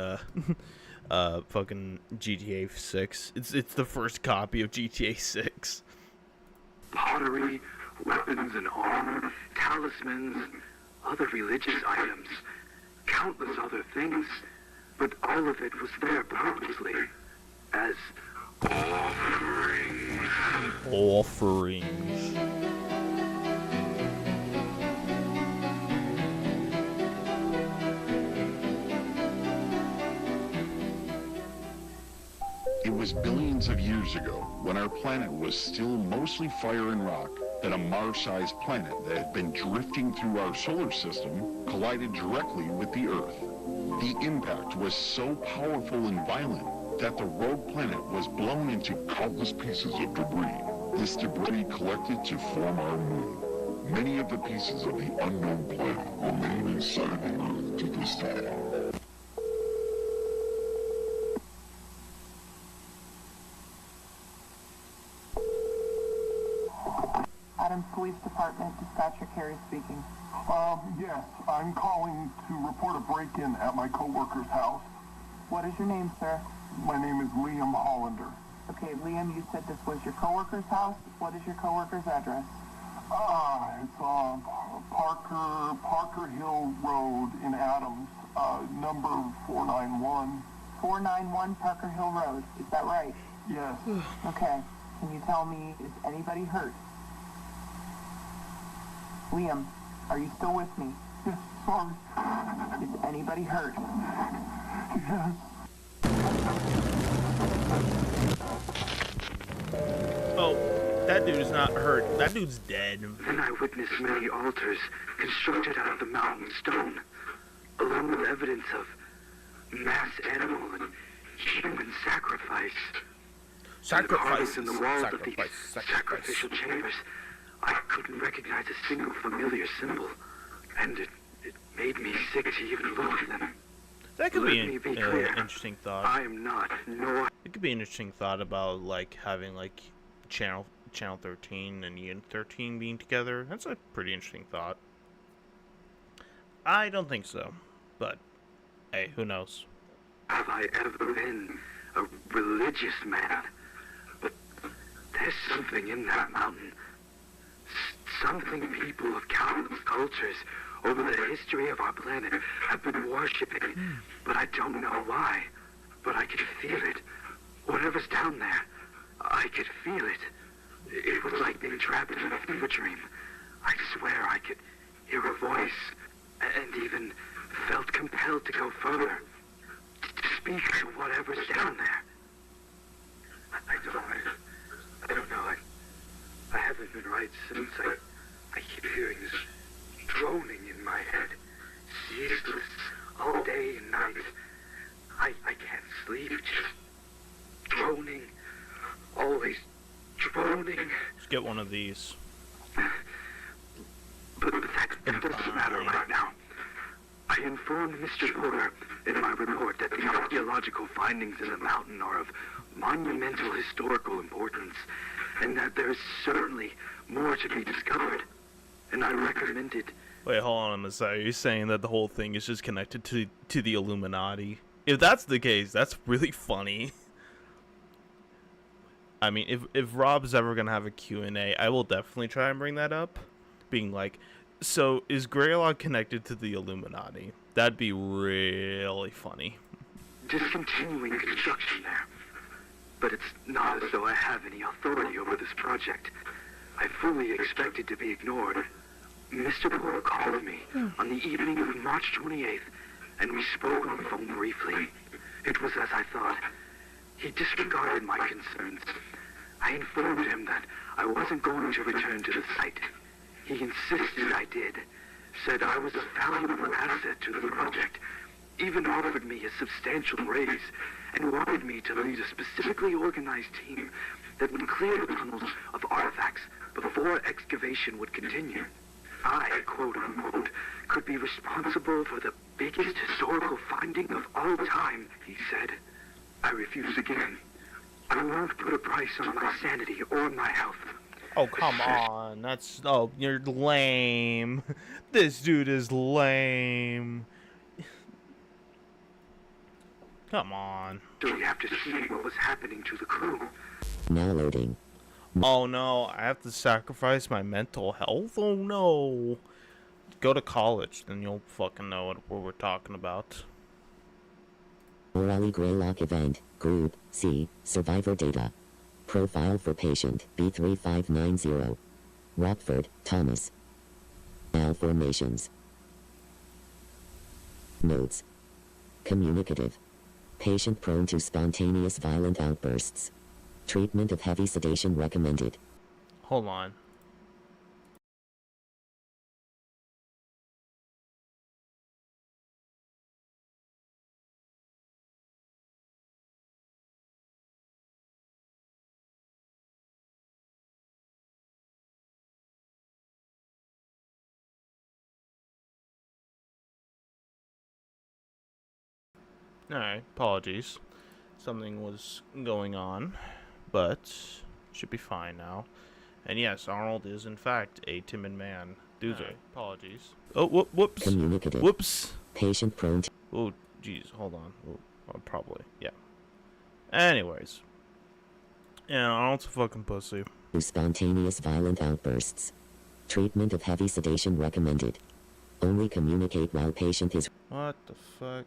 fucking GTA 6. It's the first copy of GTA 6. Pottery, weapons and armor, talismans, other religious items, countless other things, but all of it was there purposely as offerings. Offerings. It was billions of years ago, when our planet was still mostly fire and rock, that a Mars-sized planet that had been drifting through our solar system collided directly with the Earth. The impact was so powerful and violent that the rogue planet was blown into countless pieces of debris. This debris collected to form our moon. Many of the pieces of the unknown planet remain inside the Earth to this day. Adams Police Department, Dispatcher Carey speaking. Yes, I'm calling to report a break-in at my coworker's house. What is your name, sir? My name is Liam Hollander. Okay, Liam, you said this was your coworker's house. What is your coworker's address? It's Parker Hill Road in Adams, number 491. 491 Parker Hill Road, is that right? Yes. Okay, can you tell me, is anybody hurt? Liam, are you still with me? Yes, sorry. Is anybody hurt? Yes. Oh, that dude is not hurt. That dude's dead. Then I witnessed many altars constructed out of the mountain stone, along with evidence of mass animal and human sacrifice. And the carvings in the walls of these sacrificial chambers, I couldn't recognize a single familiar symbol, and it made me sick to even look at them. That could be an interesting thought. I am not, nor... It could be an interesting thought about, like, having, like, Channel 13 and Unit 13 being together. That's a pretty interesting thought. I don't think so, but, hey, who knows? Have I ever been a religious man? But there's something in that mountain. Something people of countless cultures over the history of our planet have been worshipping, but I don't know why. But I could feel it. Whatever's down there, I could feel it. It was like being trapped in a fever dream. I swear I could hear a voice, and even felt compelled to go further, to speak to whatever's down there. I don't know. I haven't been right since. I keep hearing this droning in my head, ceaseless, all day and night. I can't sleep, just droning, always droning. Just get one of these. But that doesn't matter right now. I informed Mr. Porter in my report that the archaeological findings in the mountain are of monumental historical importance, and that there is certainly more to be discovered. And I recommended... Wait, hold on a second. Are you saying that the whole thing is just connected to the Illuminati? If that's the case, that's really funny. I mean, if Rob's ever gonna have a Q&A, I will definitely try and bring that up. Being like, so is Greylock connected to the Illuminati? That'd be really funny. Discontinuing construction there. But it's not as though I have any authority over this project. I fully expected to be ignored. Mr. Porter called me on the evening of March 28th, and we spoke on the phone briefly. It was as I thought. He disregarded my concerns. I informed him that I wasn't going to return to the site. He insisted I did, said I was a valuable asset to the project, even offered me a substantial raise, and wanted me to lead a specifically organized team that would clear the tunnels of artifacts before excavation would continue. I, quote unquote, could be responsible for the biggest historical finding of all time, he said. I refused again. I won't put a price on my sanity or my health. Oh, come on. That's... Oh, you're lame. This dude is lame. Come on. Do we have to see what was happening to the crew? Now loading. Oh no, I have to sacrifice my mental health? Oh no. Go to college, then you'll fucking know what we're talking about. Morale Greylock event, Group C, Survivor data. Profile for patient B3590. Rockford, Thomas. Malformations. Notes. Communicative. Patient prone to spontaneous violent outbursts. Treatment of heavy sedation recommended. Hold on. Alright, apologies. Something was going on, but should be fine now. And yes, Arnold is in fact a timid man. Right, apologies. Oh, whoops. Communicative. Whoops. Patient prone to... Oh, jeez, hold on. Probably, yeah. Anyways. Yeah, Arnold's a fucking pussy. Spontaneous violent outbursts. Treatment of heavy sedation recommended. Only communicate while patient is... What the fuck?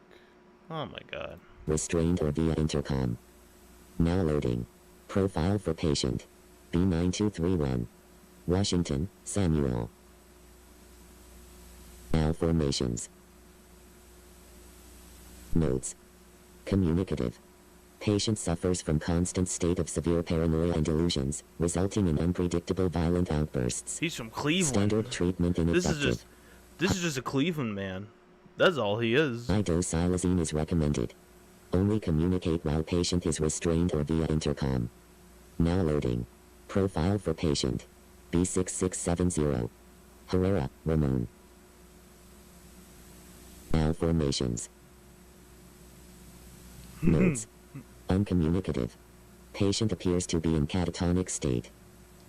Oh my god. Restrained or via intercom. Now loading. Profile for patient. B9231. Washington, Samuel. Malformations. Notes. Communicative. Patient suffers from constant state of severe paranoia and delusions, resulting in unpredictable violent outbursts. He's from Cleveland. Standard treatment ineffective. This is just a Cleveland man. That's all he is. Idosilazine is recommended. Only communicate while patient is restrained or via intercom. Now loading. Profile for patient. B6670. Herrera, Ramon. Malformations. Notes. Uncommunicative. Patient appears to be in catatonic state.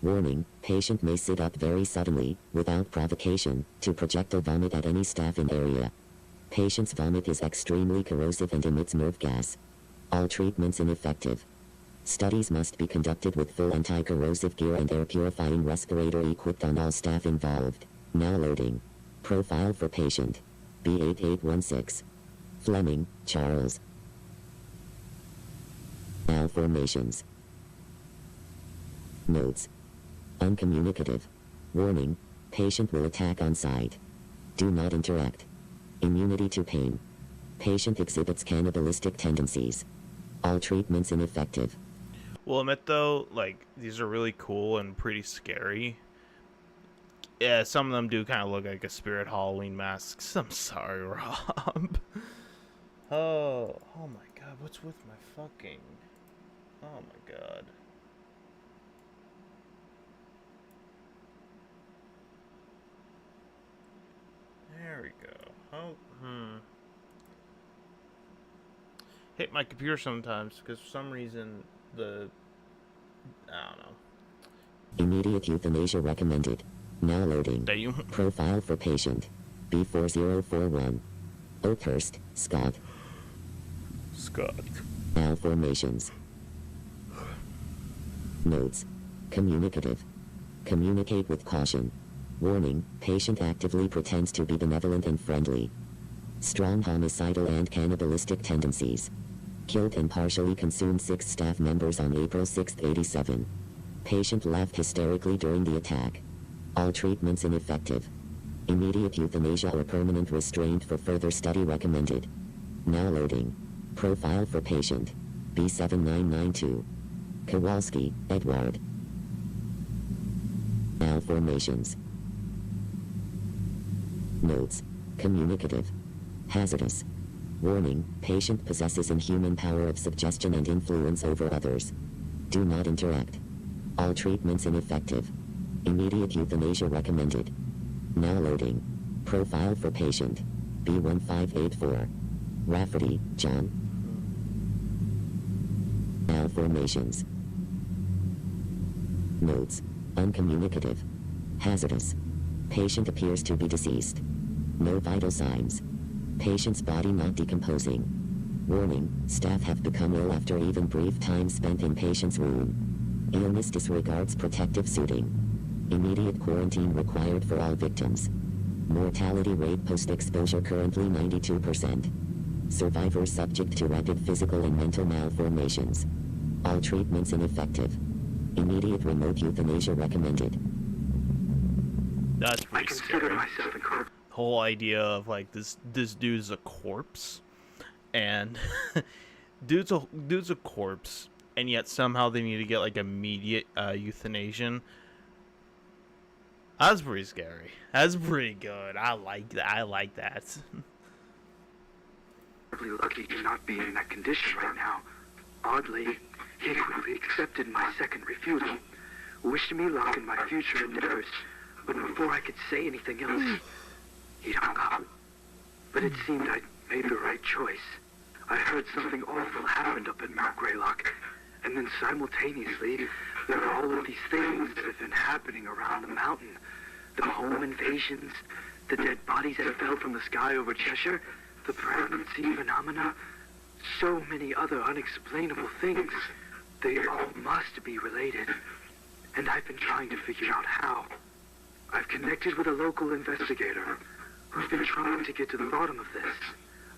Warning, patient may sit up very suddenly, without provocation, to projectile vomit at any staff in area. Patient's vomit is extremely corrosive and emits nerve gas. All treatments ineffective. Studies must be conducted with full anti-corrosive gear and air purifying respirator equipped on all staff involved. Now loading. Profile for patient. B8816. Fleming, Charles. Malformations. Notes. Uncommunicative. Warning, patient will attack on sight. Do not interact. Immunity to pain. Patient exhibits cannibalistic tendencies. All treatments ineffective. We'll admit though, like, these are really cool and pretty scary. Yeah, some of them do kind of look like a Spirit Halloween masks. I'm sorry, Rob. Oh my god, what's with my fucking... Oh my god. There we go. Oh, hit my computer sometimes because for some reason I don't know. Immediate euthanasia recommended. Now loading. Profile for patient. B4041. Oakhurst, Scott. Malformations. Notes. Communicative. Communicate with caution. Warning, patient actively pretends to be benevolent and friendly. Strong homicidal and cannibalistic tendencies. Killed and partially consumed 6 staff members on April 6, 87. Patient laughed hysterically during the attack. All treatments ineffective. Immediate euthanasia or permanent restraint for further study recommended. Now loading. Profile for patient. B7992. Kowalski, Edward. Malformations. Notes. Communicative. Hazardous. Warning, patient possesses inhuman power of suggestion and influence over others. Do not interact. All treatments ineffective. Immediate euthanasia recommended. Now loading. Profile for patient. B1584. Rafferty, John. Malformations. Notes. Uncommunicative. Hazardous. Patient appears to be deceased. No vital signs. Patient's body not decomposing. Warning, staff have become ill after even brief time spent in patient's room. Illness disregards protective suiting. Immediate quarantine required for all victims. Mortality rate post-exposure currently 92%. Survivors subject to rapid physical and mental malformations. All treatments ineffective. Immediate remote euthanasia recommended. That's pretty scary. Whole idea of like this dude's a corpse, and dude's a corpse, and yet somehow they need to get like immediate euthanasia. That's pretty scary. That's pretty good. I like that. I like that. Incredibly lucky to not be in that condition right now. Oddly, he quickly accepted my second refusal, wished me luck in my future endeavors, but before I could say anything else, he'd hung up. But it seemed I'd made the right choice. I heard something awful happened up at Mount Greylock, and then simultaneously, there were all of these things that have been happening around the mountain. The home invasions, the dead bodies that fell from the sky over Cheshire, the pregnancy phenomena, so many other unexplainable things. They all must be related, and I've been trying to figure out how. I've connected with a local investigator who's been trying to get to the bottom of this.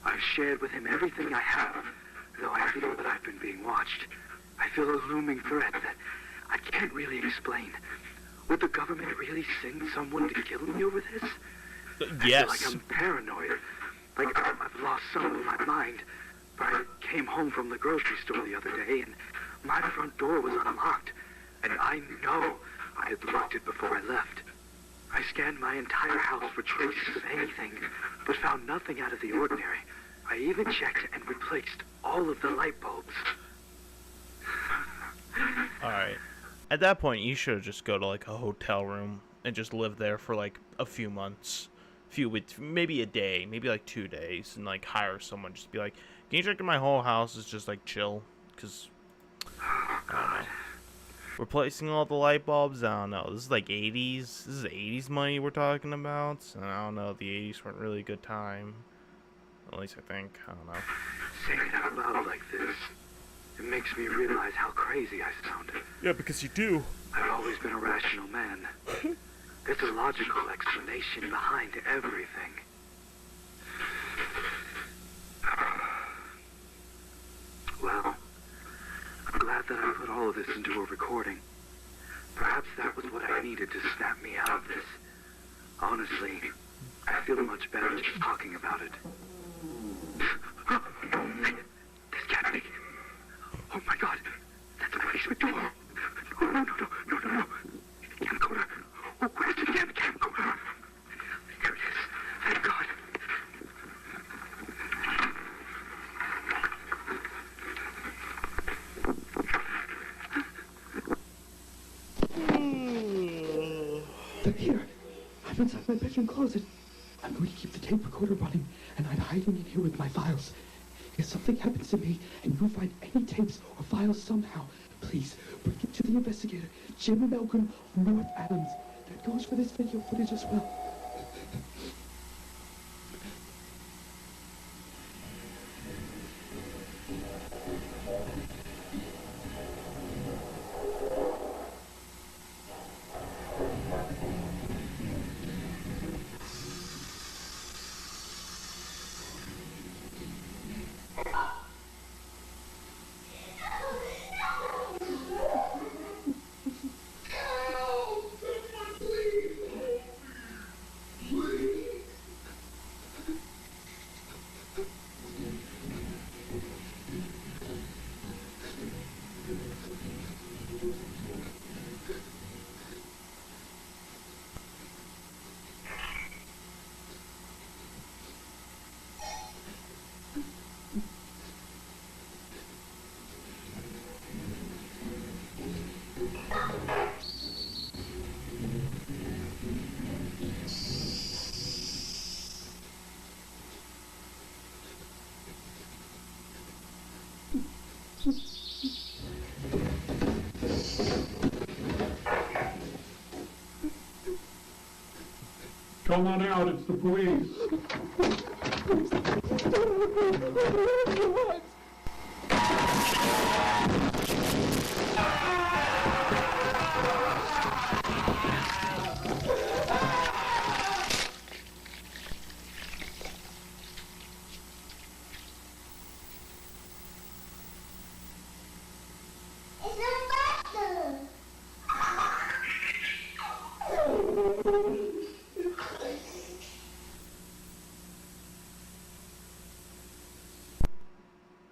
I've shared with him everything I have, though I feel that I've been being watched. I feel a looming threat that I can't really explain. Would the government really send someone to kill me over this? Yes. I feel like I'm paranoid. Like I've lost some of my mind. But I came home from the grocery store the other day, and my front door was unlocked. And I know I had locked it before I left. I scanned my entire house for traces of anything, but found nothing out of the ordinary. I even checked and replaced all of the light bulbs. Alright. At that point, you should just go to like a hotel room and just live there for like a few months. Few weeks, maybe a day, maybe like 2 days, and like hire someone. Just be like, can you check in my whole house? It's just like chill. Because, I don't know. Replacing all the light bulbs? I don't know. This is like 80s. This is 80s money we're talking about. And I don't know. The 80s weren't really a good time. At least I think. I don't know. Saying it out loud like this, it makes me realize how crazy I sound. Yeah, because you do. I've always been a rational man. There's a logical explanation behind everything. Well, I'm glad that I put all of this into a recording. Perhaps that was what I needed to snap me out of this. Honestly, I feel much better just talking about it. There's Kathy. Oh my God, that's my basement door. No. Camcorder. Oh, where's the damn camcorder? There it is. Thank God. They're here. I'm inside my bedroom closet. I'm going to keep the tape recorder running, and I'm hiding in here with my files. If something happens to me and you find any tapes or files somehow, please bring it to the investigator, Jim Malcolm of North Adams. That goes for this video footage as well. Come on out, it's the police.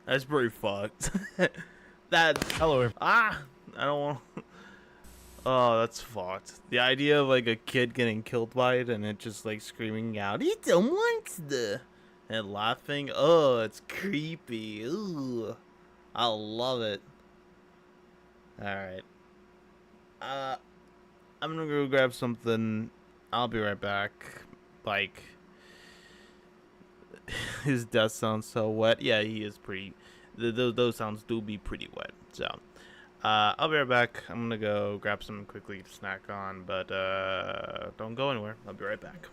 That's pretty fucked. That's hello. I don't want. Oh, that's fucked. The idea of like a kid getting killed by it and it just like screaming out, "It's a monster!" and laughing. Oh, it's creepy. Ooh, I love it. All right. I'm gonna go grab something. I'll be right back. Like. His death sounds so wet. Yeah, he is pretty. Those sounds do be pretty wet. So, I'll be right back. I'm gonna go grab something quickly to snack on, but don't go anywhere. I'll be right back.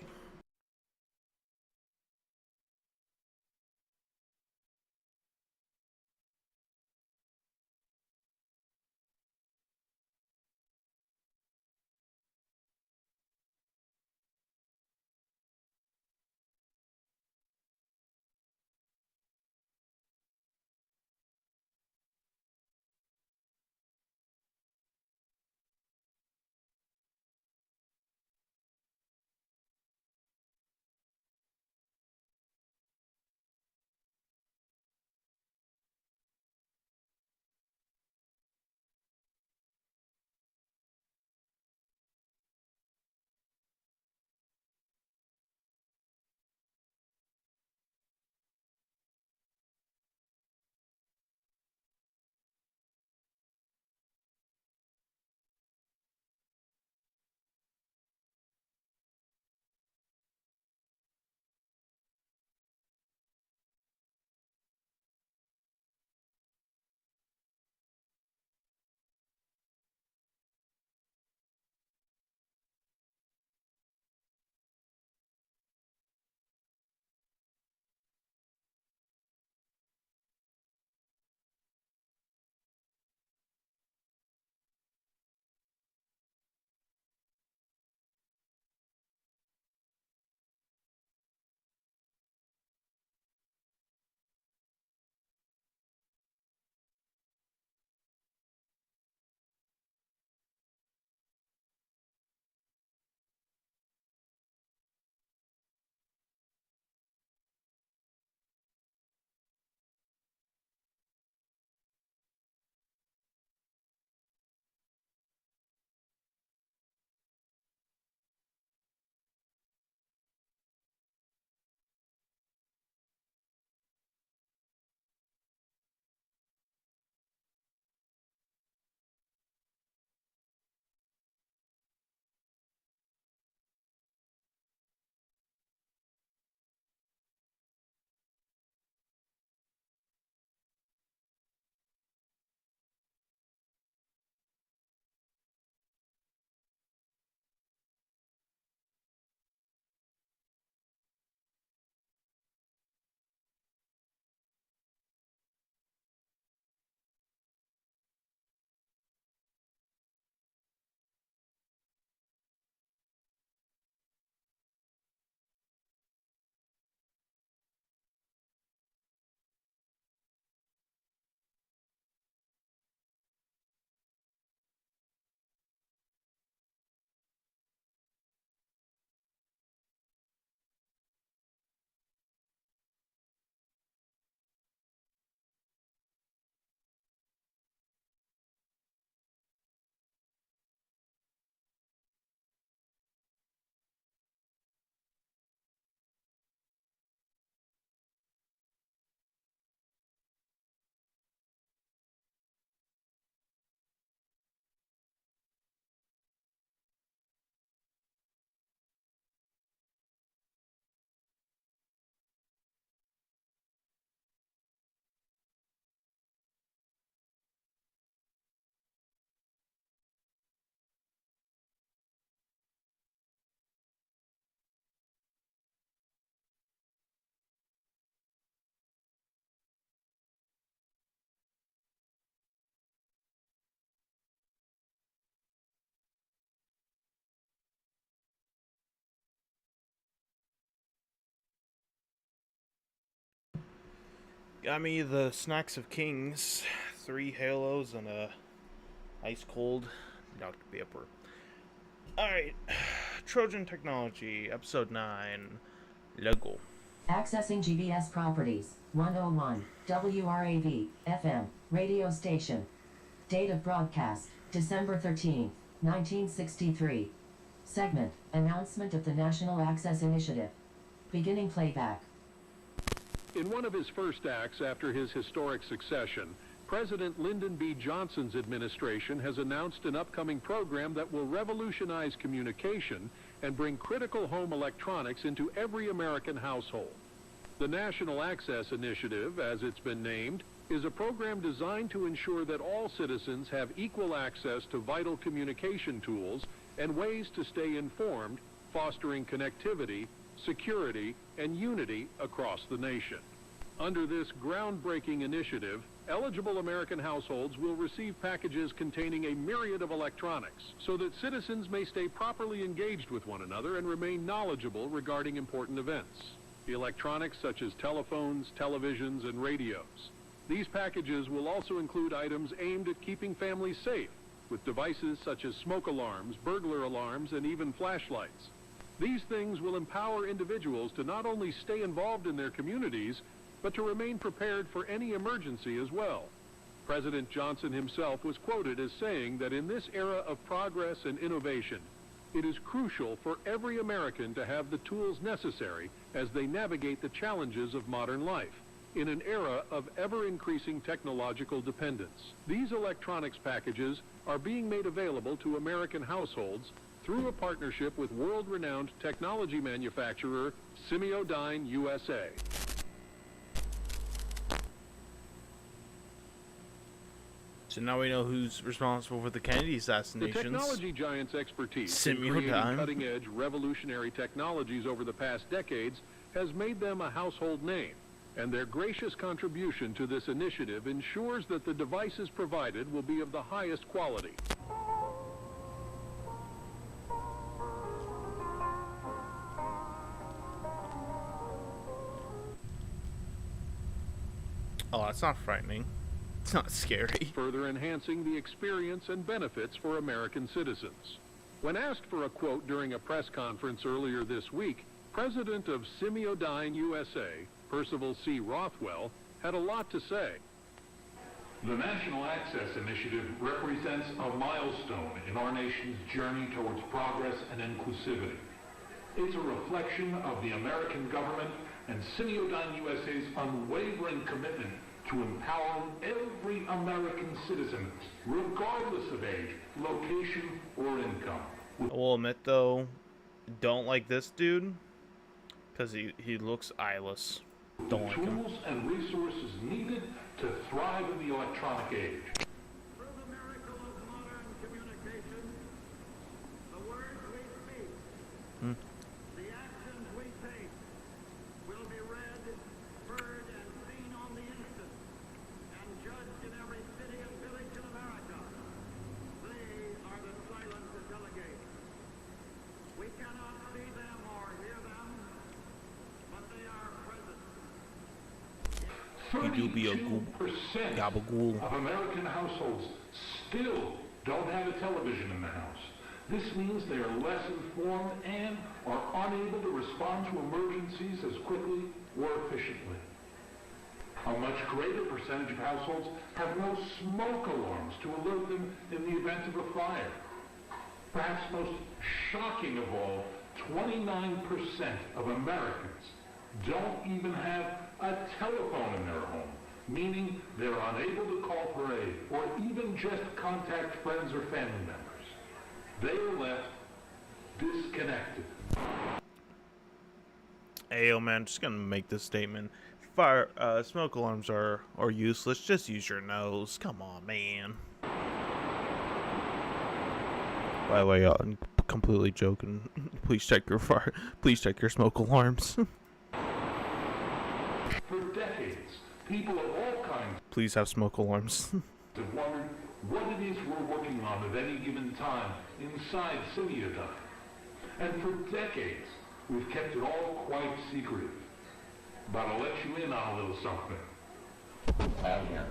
Got me the Snacks of Kings, 3 Halos and a ice cold Dr. Pepper. Alright, Trojan Technology, Episode 9, Logo. Accessing GBS properties, 101, WRAV, FM, radio station. Date of broadcast, December 13, 1963. Segment, announcement of the National Access Initiative. Beginning playback. In one of his first acts after his historic succession, President Lyndon B. Johnson's administration has announced an upcoming program that will revolutionize communication and bring critical home electronics into every American household. The National Access Initiative, as it's been named, is a program designed to ensure that all citizens have equal access to vital communication tools and ways to stay informed, fostering connectivity, security, and unity across the nation. Under this groundbreaking initiative, eligible American households will receive packages containing a myriad of electronics so that citizens may stay properly engaged with one another and remain knowledgeable regarding important events. The electronics such as telephones, televisions, and radios. These packages will also include items aimed at keeping families safe, with devices such as smoke alarms, burglar alarms, and even flashlights. These things will empower individuals to not only stay involved in their communities, but to remain prepared for any emergency as well. President Johnson himself was quoted as saying that in this era of progress and innovation, it is crucial for every American to have the tools necessary as they navigate the challenges of modern life in an era of ever-increasing technological dependence. These electronics packages are being made available to American households through a partnership with world-renowned technology manufacturer Semiodyne USA. So now we know who's responsible for the Kennedy assassinations. The technology giant's expertise in creating cutting-edge, revolutionary technologies over the past decades has made them a household name, and their gracious contribution to this initiative ensures that the devices provided will be of the highest quality. Oh, that's not frightening. It's not scary. Further enhancing the experience and benefits for American citizens. When asked for a quote during a press conference earlier this week, President of Semiodyne USA, Percival C. Rothwell, had a lot to say. The National Access Initiative represents a milestone in our nation's journey towards progress and inclusivity. It's a reflection of the American government and Semiodyne USA's unwavering commitment to empowering every American citizen, regardless of age, location, or income. I will admit, though, don't like this dude, because he looks eyeless. Don't like him. Tools and resources needed to thrive in the electronic age. He do be a gabagool. Of American households still don't have a television in the house. This means they are less informed and are unable to respond to emergencies as quickly or efficiently. A much greater percentage of households have no smoke alarms to alert them in the event of a fire. Perhaps most shocking of all, 29% of Americans don't even have a telephone in their home, meaning they're unable to call for aid or even just contact friends or family members. They are left disconnected. Hey, yo, man, just gonna make this statement. Smoke alarms are useless. Just use your nose. Come on, man. By the way, I'm completely joking. Please check your smoke alarms. For decades, people of all kinds Please have smoke alarms. have wondered what it is we're working on at any given time inside Semiodyne. And for decades, we've kept it all quite secretive. But I'll let you in on a little something. I'm here.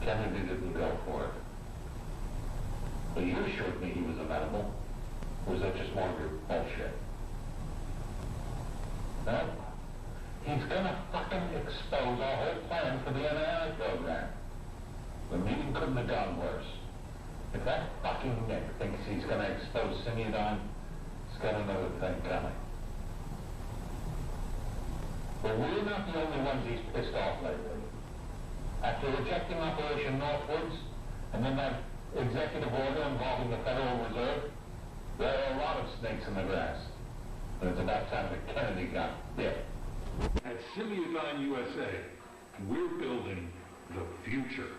Kennedy didn't go for it. But you assured me he was amenable. Or was that just more of your bullshit? No? He's gonna fucking expose our whole plan for the NII program. The meeting couldn't have gone worse. If that fucking Nick thinks he's gonna expose Simeodine, he's got another thing coming. But we're not the only ones he's pissed off lately. After rejecting Operation Northwoods, and then that executive order involving the Federal Reserve, there are a lot of snakes in the grass. And it's about time that Kennedy got bit. At Simeodine USA, we're building the future.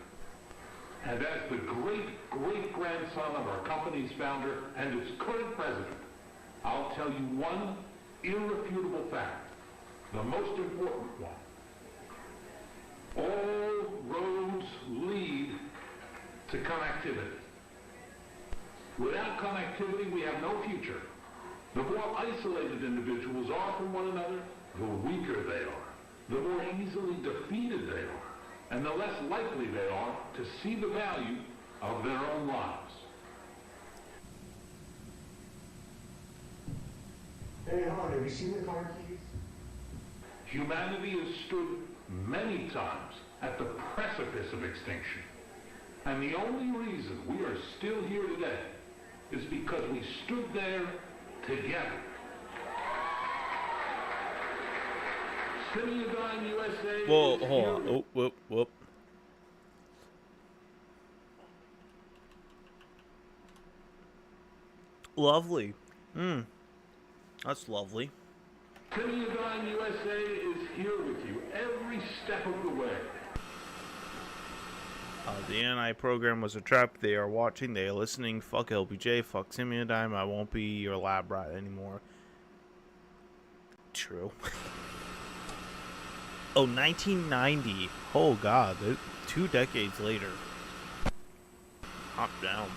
And as the great-great-grandson of our company's founder and its current president, I'll tell you one irrefutable fact, the most important one. All roads lead to connectivity. Without connectivity, we have no future. The more isolated individuals are from one another, the weaker they are, the more easily defeated they are, and the less likely they are to see the value of their own lives. Hey, hon, have you seen the car keys? Humanity has stood many times at the precipice of extinction. And the only reason we are still here today is because we stood there together. Simeodine USA. Whoa, hold on. Oh, whoop, whoop. Lovely. That's lovely. Simeodine USA is here with you every step of the way. The NI program was a trap. They are watching. They are listening. Fuck LBJ. Fuck Simeodine. I won't be your lab rat anymore. True. Oh, 1990. Oh, God. 2 decades later. Hop down.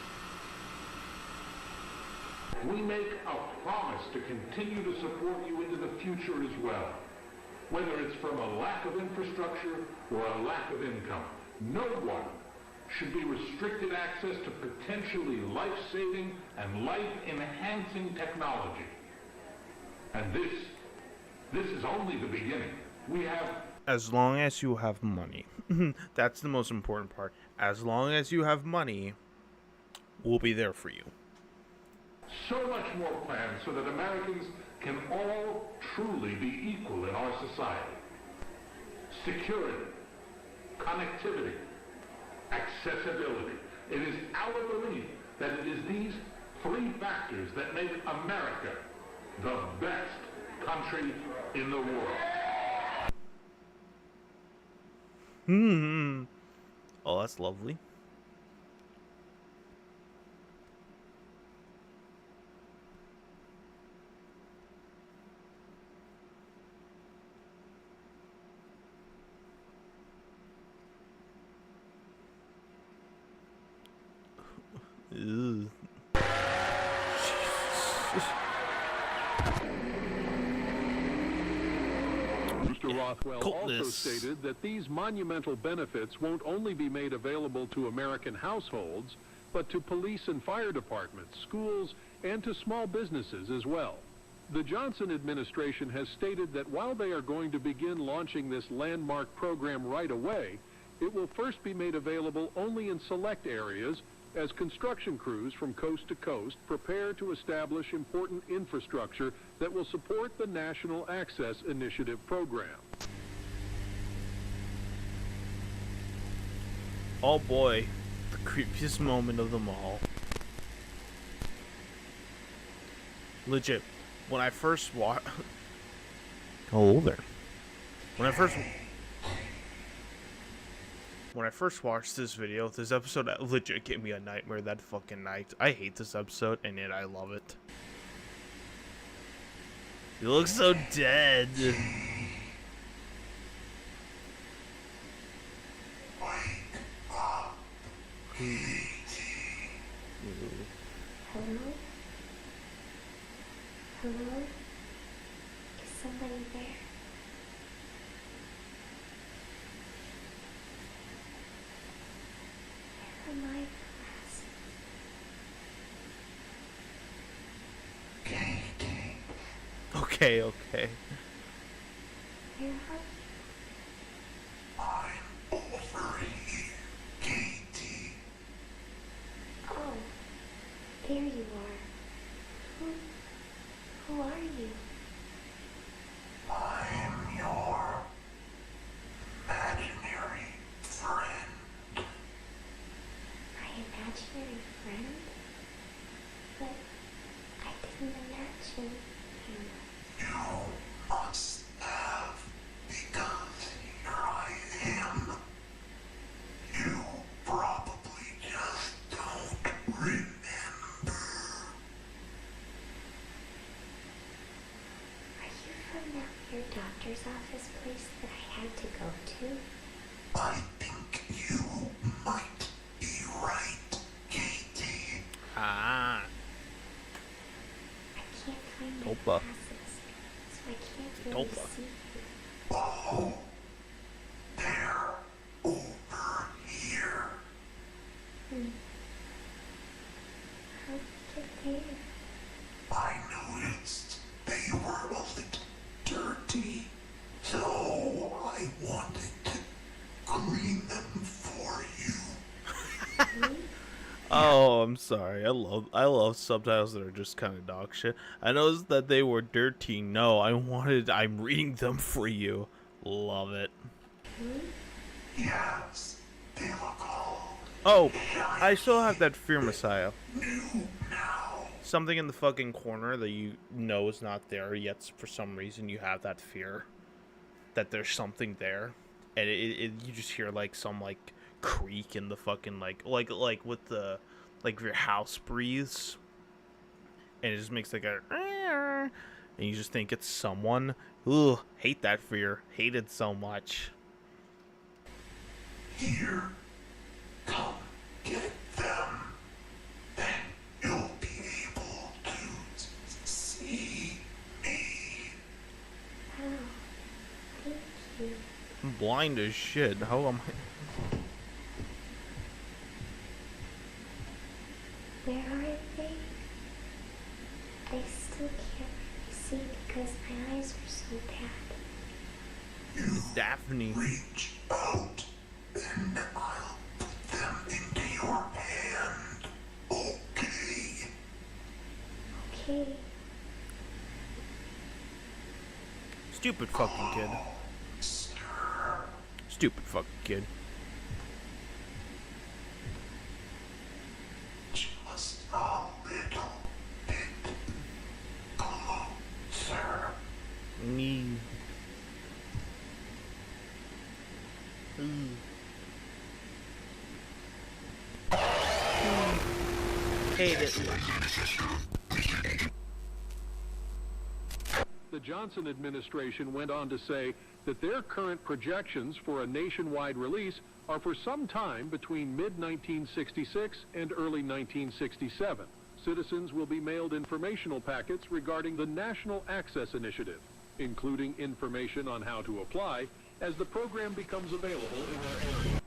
We make a promise to continue to support you into the future as well. Whether it's from a lack of infrastructure or a lack of income, no one should be restricted access to potentially life-saving and life-enhancing technology. And this is only the beginning. We have... As long as you have money. That's the most important part. As long as you have money, we'll be there for you. So much more planned so that Americans can all truly be equal in our society. Security, connectivity, accessibility. It is our belief that it is these 3 factors that make America the best country in the world. Oh, that's lovely. Mr. Rothwell also stated that these monumental benefits won't only be made available to American households, but to police and fire departments, schools, and to small businesses as well. The Johnson administration has stated that while they are going to begin launching this landmark program right away, it will first be made available only in select areas as construction crews from coast to coast prepare to establish important infrastructure that will support the National Access Initiative program. Oh boy, the creepiest moment of them all. Legit, when I first watched... Hello there. When I first watched this video, this episode legit gave me a nightmare that fucking night. I hate this episode, and yet I love it. You look so dead. Hello? Hello? Is somebody there? Okay, okay. Where are you? I'm over here, Katie. Oh, there you are. Who are you? I'm your imaginary friend. My imaginary friend? But I didn't imagine you. You must have, because here I am. You probably just don't remember. Are you from that weird doctor's office place that I had to go to? I think you might be right, Katie. Ah. I can't find my Dopa. glasses, so I can't really Dopa. see you. Oh, they're over here. How did you get there? I noticed they were a little dirty, so I wanted to clean them for you. Oh, I'm sorry. I love subtitles that are just kind of dog shit. I noticed that they were dirty. No, I'm reading them for you. Love it. Yes, they look all Oh, I still have that Fear Messiah. new now. Something in the fucking corner that you know is not there, yet for some reason you have that fear that there's something there, and you just hear like some like creak in the fucking like with the like your house breathes, and it just makes like a, and you just think it's someone. Ugh, hate that fear. Hate it so much. Here, come get them. Then you'll be able to see me. Oh, thank you. I'm blind as shit. How am I? Where are they? I still can't really see because my eyes are so bad. Daphne. Reach out, and I'll put them into your hand. Okay. Okay. Stupid fucking kid. Stupid fucking kid. Just a little bit closer. Me. Hate it. The Johnson administration went on to say that their current projections for a nationwide release are for some time between mid-1966 and early 1967. Citizens will be mailed informational packets regarding the National Access Initiative, including information on how to apply as the program becomes available in their area.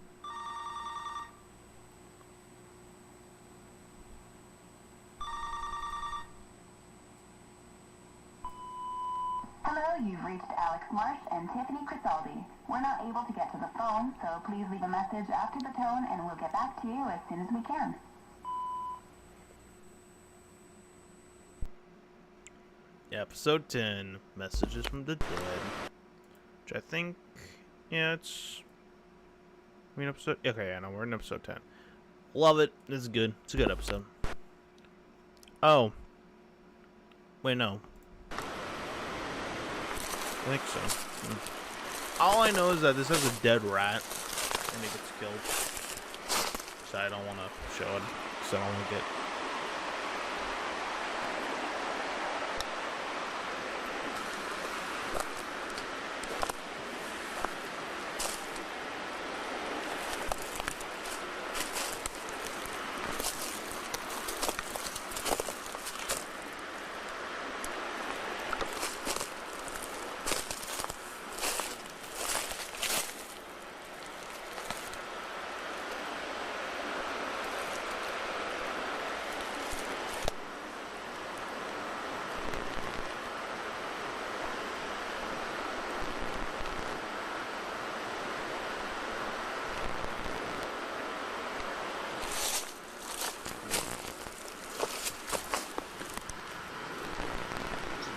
Hello, you've reached Alex Marsh and Tiffany Crisaldi. We're not able to get to the phone, so please leave a message after the tone and we'll get back to you as soon as we can. Episode 10, Messages from the Dead. Which I think, yeah, episode, okay, yeah, no, we're in episode 10. Love it, it's good, it's a good episode. Oh. Wait, no. I think so. All I know is that this has a dead rat, and it gets killed. So I don't want to show it, so I don't want to get...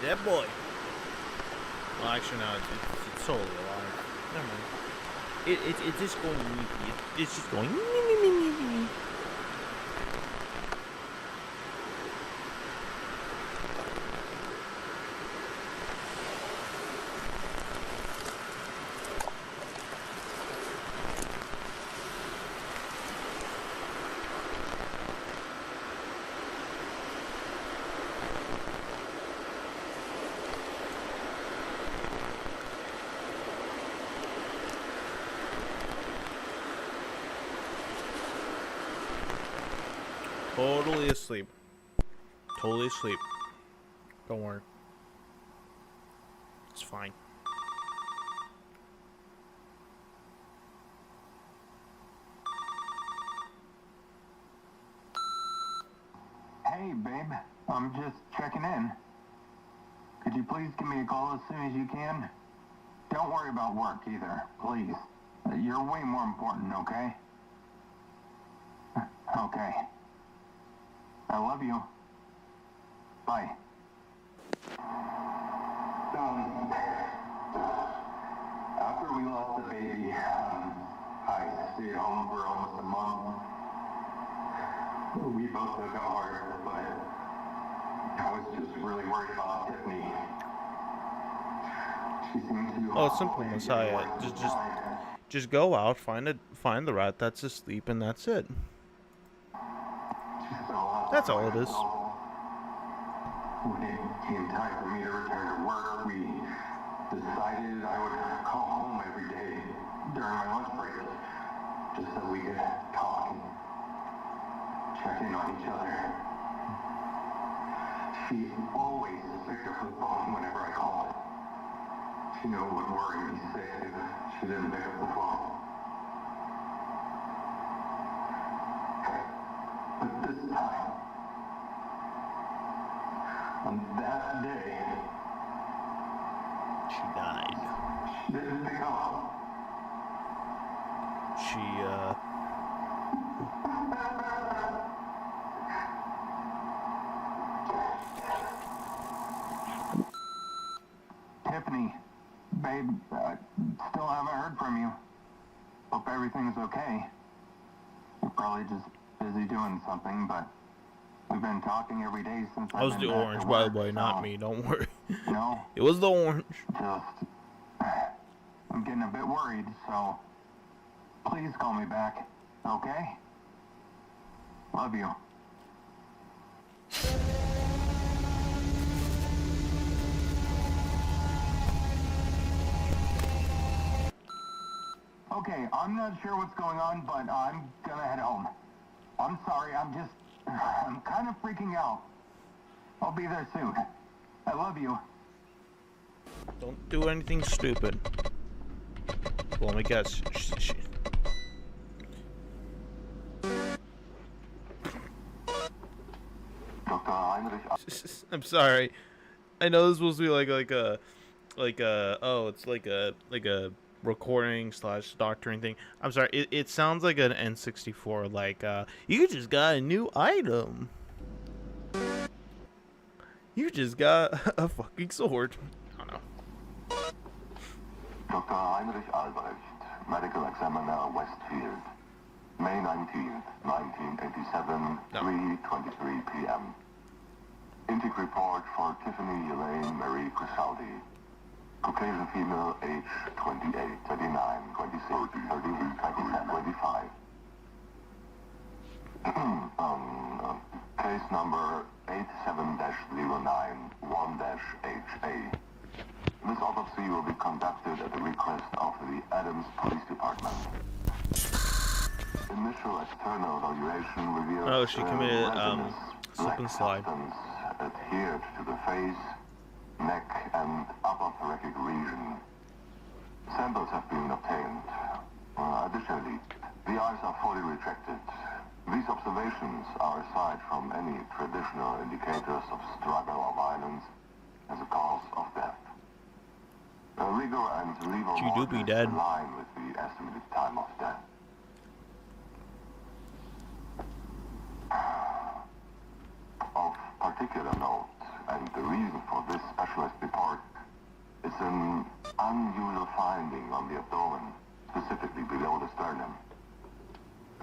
Dead boy. Well, actually, no, it's totally alive. Never mind. It's just going. It's just going. Totally asleep. Totally asleep. Don't worry. It's fine. Hey, babe. I'm just checking in. Could you please give me a call as soon as you can? Don't worry about work either, please. You're way more important, okay? Okay. I love you. Bye. After we lost the baby, I stayed home for almost a month. We both took it hard, but I was just really worried about Tiffany. She seemed to. Oh, it's simple, Messiah. Just go out, find the rat that's asleep, and that's it. That's all it is. When it came time for me to return to work, we decided I would call home every day during my lunch break, just so we could talk and check in on each other. She always picked up the phone whenever I called. She knew it would worry me sick if she didn't pick up the phone. But this time, on that day, she died. She didn't pick up. Tiffany, babe, still haven't heard from you. Hope everything's okay. You're probably just busy doing something, but we've been talking every day since I was I've the been back orange, to by work, the way, not me. Don't worry. No. It was the orange. I'm getting a bit worried, so please call me back, okay? Love you. Okay, I'm not sure what's going on, but I'm gonna head home. I'm sorry, I'm kind of freaking out. I'll be there soon. I love you. Don't do anything stupid. Well, let me guess. I'm sorry. I know this is supposed to be like a it's like a recording / doctoring thing. I'm sorry. It sounds like an N64. Like you just got a new item. You just got a fucking sword. I don't know. Dr. Heinrich Albrecht, Medical Examiner, Westfield, May 19th, 1987, 3:23 p.m. Intake report for Tiffany Elaine Marie Crisaldi. Caucasian female, age 28, 29, 26, 30, 27, 25. Case number 87-09-1-HA. This autopsy will be conducted at the request of the Adams Police Department. Initial external evaluation reveals oh, she committed slip and slide. Adhered to the face, neck, and upper thoracic region. Samples have been obtained. Additionally, the eyes are fully retracted. These observations are aside from any traditional indicators of struggle or violence as a cause of death. Rigor and cerebral mortis align with the estimated time of death. Of particular note, and the reason for this specialist report is an unusual finding on the abdomen, specifically below the sternum.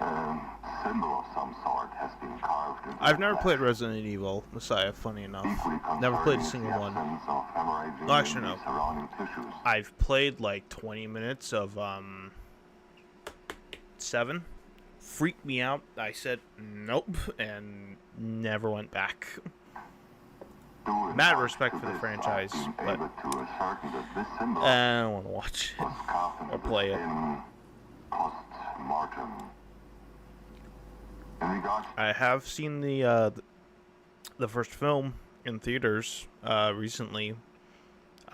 A symbol of some sort has been carved into I've the never flesh. played Resident Evil Messiah, funny enough. Equally Never played a concerning is single the one. absence of hemorrhaging Oh, actually, in no. the surrounding tissues. I've played like 20 minutes of 7. Freaked me out. I said nope and never went back. Mad respect for the franchise, but I don't want to watch it or play it. I have seen the first film in theaters recently.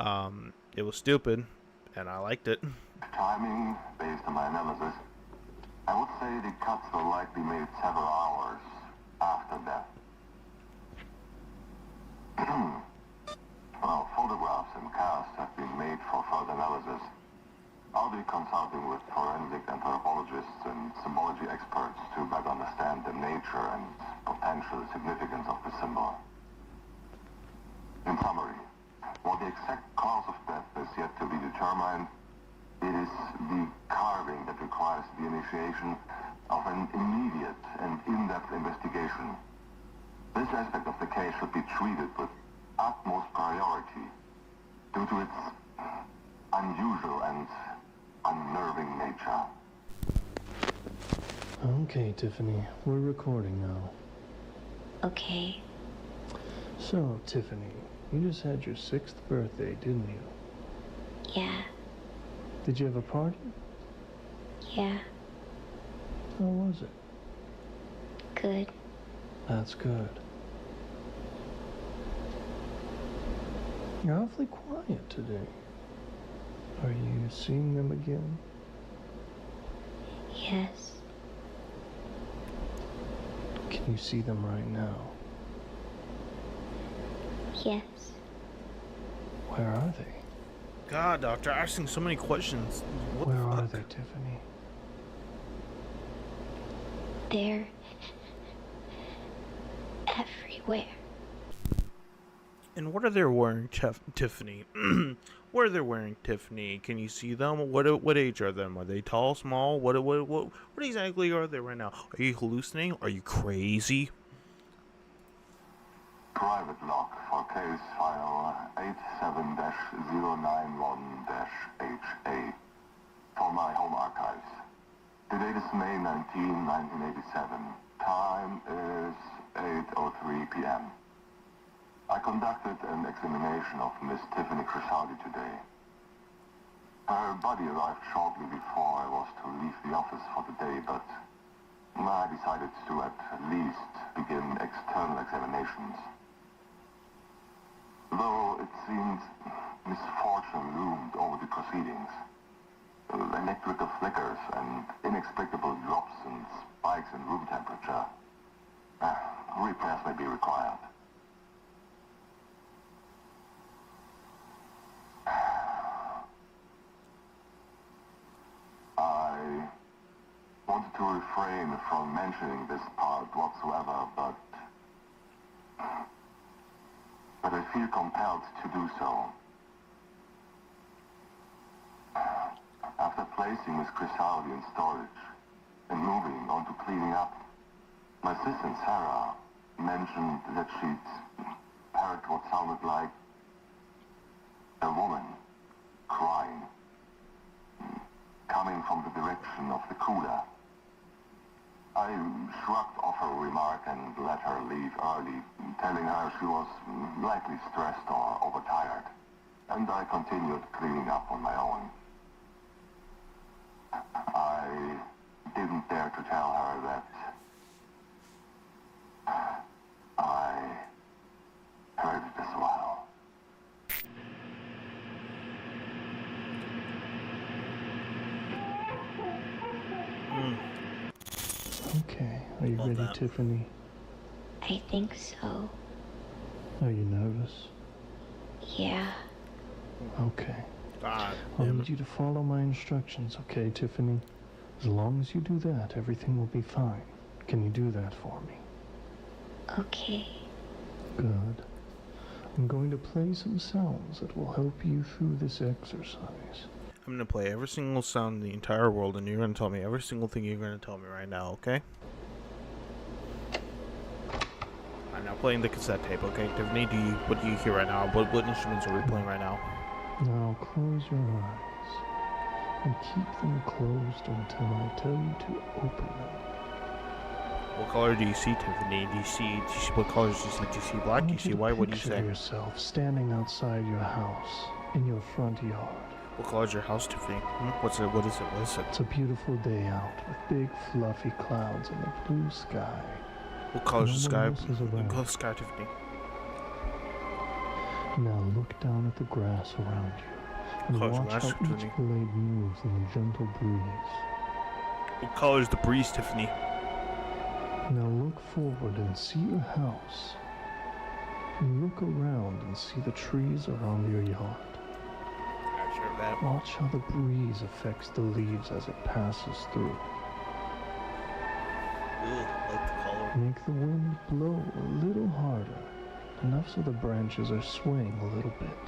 It was stupid, and I liked it. Timing, based on my analysis, I would say the cuts were likely made several hours after death. Well, photographs and casts have been made for further analysis. I'll be consulting with forensic anthropologists and symbology experts to better understand the nature and potential significance of the symbol. In summary, while the exact cause of death is yet to be determined, it is the carving that requires the initiation of an immediate and in-depth investigation. This aspect of the case should be treated with utmost priority due to its unusual and unnerving nature. Okay, Tiffany, we're recording now. Okay. So, Tiffany, you just had your 6th birthday, didn't you? Yeah. Did you have a party? Yeah. How was it? Good. That's good. You're awfully quiet today. Are you seeing them again? Yes. Can you see them right now? Yes. Where are they? God, Doctor, asking so many questions. What Where the are fuck? they, Tiffany? They're everywhere. And what are they wearing, Tiffany? What are they wearing, Tiffany? Can you see them? What age are them? Are they tall, small? What exactly are they right now? Are you hallucinating? Are you crazy? Private lock for case file 87-091-HA for my home archives. The date is May 19, 1987. Time is 8:03 p.m. I conducted an examination of Miss Tiffany Crisaldi today. Her body arrived shortly before I was to leave the office for the day, but I decided to at least begin external examinations. Though it seemed misfortune loomed over the proceedings, electrical flickers and inexplicable drops and spikes in room temperature, repairs may be required. I wanted to refrain from mentioning this part whatsoever, but I feel compelled to do so. After placing Miss Crisaldi in storage and moving on to cleaning up, my assistant Sarah mentioned that she'd heard what sounded like a woman crying, coming from the direction of the cooler. I shrugged off her remark and let her leave early, telling her she was likely stressed or overtired, and I continued cleaning up on my own. I didn't dare to tell her that I heard it as well. Okay, are you ready, Tiffany? I think so. Are you nervous? Yeah. Okay. God. I'll need you to follow my instructions, okay, Tiffany? As long as you do that, everything will be fine. Can you do that for me? Okay. Good. I'm going to play some sounds that will help you through this exercise. I'm gonna play every single sound in the entire world, and you're gonna tell me every single thing you're gonna tell me right now, okay? I'm now playing the cassette tape, okay? Tiffany, what do you hear right now? What instruments are we playing right now? Now close your eyes and keep them closed until I tell you to open them. What color do you see, Tiffany? Do you see what colors do you see? Do you see black? Do you see white? What do you say? Picture yourself standing outside your house in your front yard. What color is your house, Tiffany? What is it? It's a beautiful day out with big fluffy clouds and a blue sky. What color is the sky? What color sky, Tiffany? Now look down at the grass around you and watch how each blade moves in a gentle breeze. What color is the breeze, Tiffany? Now look forward and see your house. And look around and see the trees around your yard. Watch how the breeze affects the leaves as it passes through. Ooh, I like the color. Make the wind blow a little harder, enough so the branches are swaying a little bit.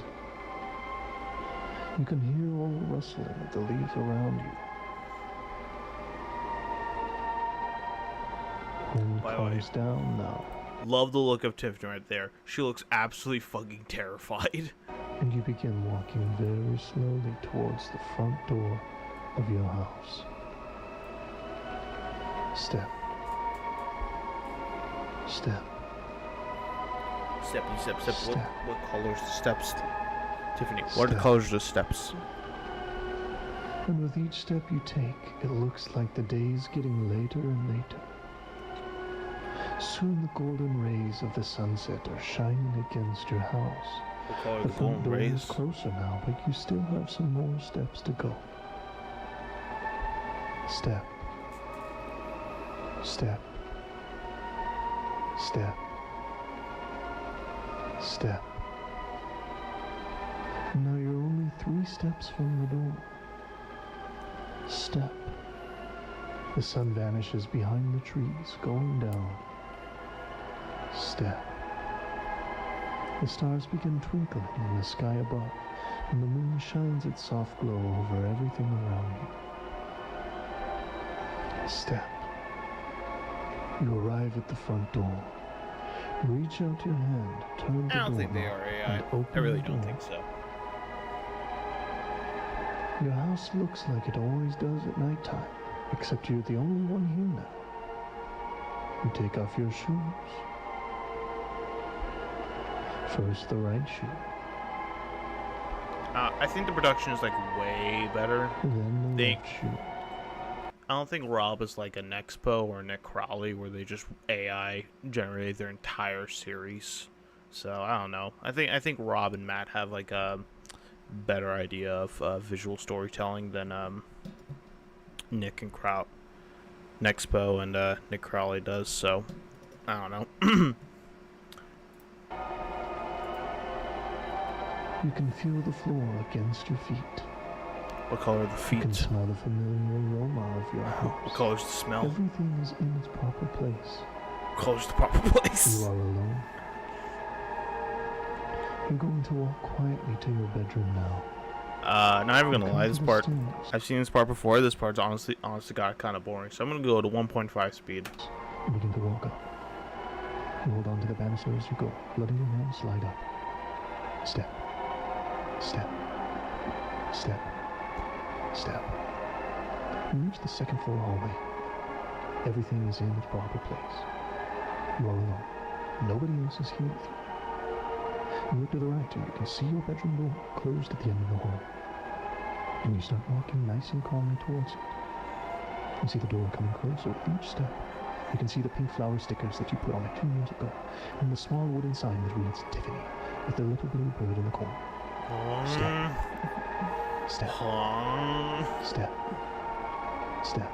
You can hear all the rustling of the leaves around you. Wind calms down now. Love the look of Tiffany right there. She looks absolutely fucking terrified. And you begin walking very slowly towards the front door of your house. Step. Step. Steppy step. Step. What colors the steps? Tiffany, what are the colors of the steps? And with each step you take, it looks like the day's getting later and later. Soon the golden rays of the sunset are shining against your house. The front door is closer now, but you still have some more steps to go. Step. Step. Step. Step. Now you're only 3 steps from the door. Step. The sun vanishes behind the trees, going down. Step. The stars begin twinkling in the sky above, and the moon shines its soft glow over everything around you. Step. You arrive at the front door. Reach out your hand, turn the door. I don't think they are AI. I really don't think so. Your house looks like it always does at nighttime, except you're the only one here now. You take off your shoes. First the right shoe. I think the production is like way better. Then the left shoe. I don't think Rob is like a Nexpo or Nick Crowley where they just AI generate their entire series. So I don't know. I think Rob and Matt have like a better idea of visual storytelling than Nexpo and Nick Crowley does. So I don't know. You can feel the floor against your feet. What color are the feet? You can smell the familiar aroma of your house. What color is the smell? Everything is in its proper place. What color is the proper place? You are alone. You're going to walk quietly to your bedroom now. Not even gonna lie, this part, I've seen this part before. This part's honestly got kind of boring. So I'm gonna go to 1.5 speed. You begin to walk up. You hold on to the banister as you go, letting your hand slide up. Step. Step. Step. Step. You reach the second floor hallway. Everything is in its proper place. You are alone. Nobody else is here with you. You look to the right and you can see your bedroom door closed at the end of the hall. And you start walking nice and calmly towards it. You see the door coming closer with each step. You can see the pink flower stickers that you put on it 2 years ago, and the small wooden sign that reads Tiffany, with the little blue bird in the corner. Step. Step. Step. Step.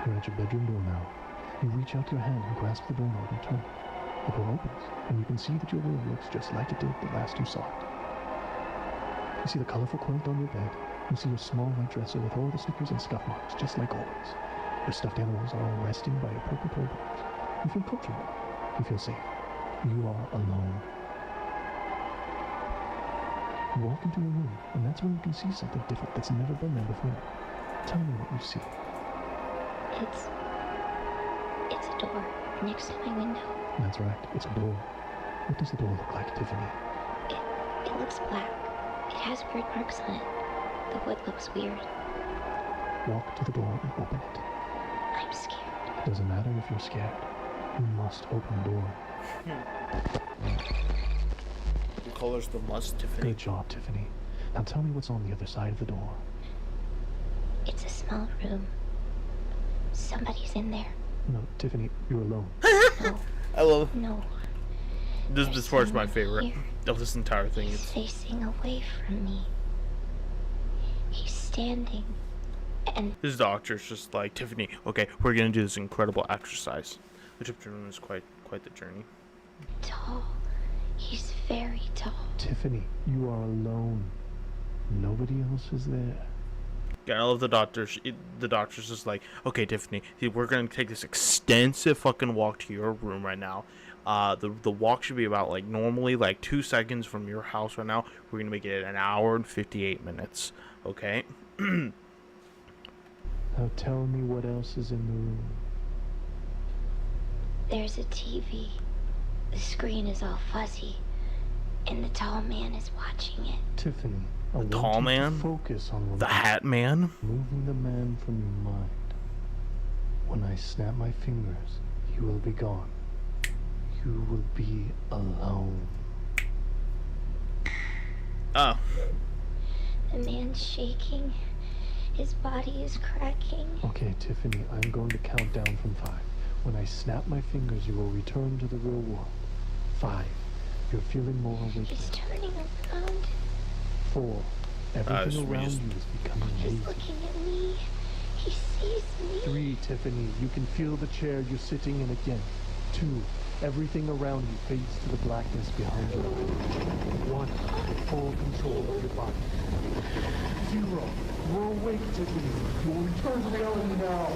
You're at your bedroom door now. You reach out your hand and grasp the doorknob and turn. The door opens, and you can see that your room looks just like it did the last you saw it. You see the colorful quilt on your bed. You see your small white dresser with all the stickers and scuff marks, just like always. Your stuffed animals are all resting by your purple toy box. You feel comfortable. You feel safe. You are alone. You walk into a room, and that's when you can see something different that's never been there before. Tell me what you see. It's a door next to my window. That's right, it's a door. What does the door look like, Tiffany? It looks black. It has weird marks on it. The wood looks weird. Walk to the door and open it. I'm scared. It doesn't matter if you're scared. You must open the door. You call us the must, Tiffany. Good job, Tiffany. Now tell me what's on the other side of the door. It's a small room. Somebody's in there. No, Tiffany, you're alone. No. I love it. No. This part's my favorite of this entire thing. He's facing away from me. He's standing. And his doctor's just like, Tiffany, okay, we're gonna do this incredible exercise. The trip to the room is quite the journey. Tall. He's very tall. Tiffany, you are alone. Nobody else is there. Yeah, I love the doctor. The doctor's just like, okay, Tiffany, we're gonna take this extensive fucking walk to your room right now. The walk should be about like normally like 2 seconds from your house right now. We're gonna make it an hour and 58 minutes. Okay. Now tell me what else is in the room. There's a TV. The screen is all fuzzy, and the tall man is watching it. Tiffany, I the want tall you man, to focus on the hat man, moving the man from your mind. When I snap my fingers, you will be gone. You will be alone. Oh. The man's shaking. His body is cracking. Okay, Tiffany, I'm going to count down from 5. When I snap my fingers, you will return to the real world. 5. You're feeling more awake. He's turning around. 4. Everything around you is becoming He's hazy. looking at me. He sees me. 3. Tiffany, you can feel the chair you're sitting in again. 2. Everything around you fades to the blackness behind you. 1. Full control of your body. 0. You're awake, Tiffany. You will return to reality now.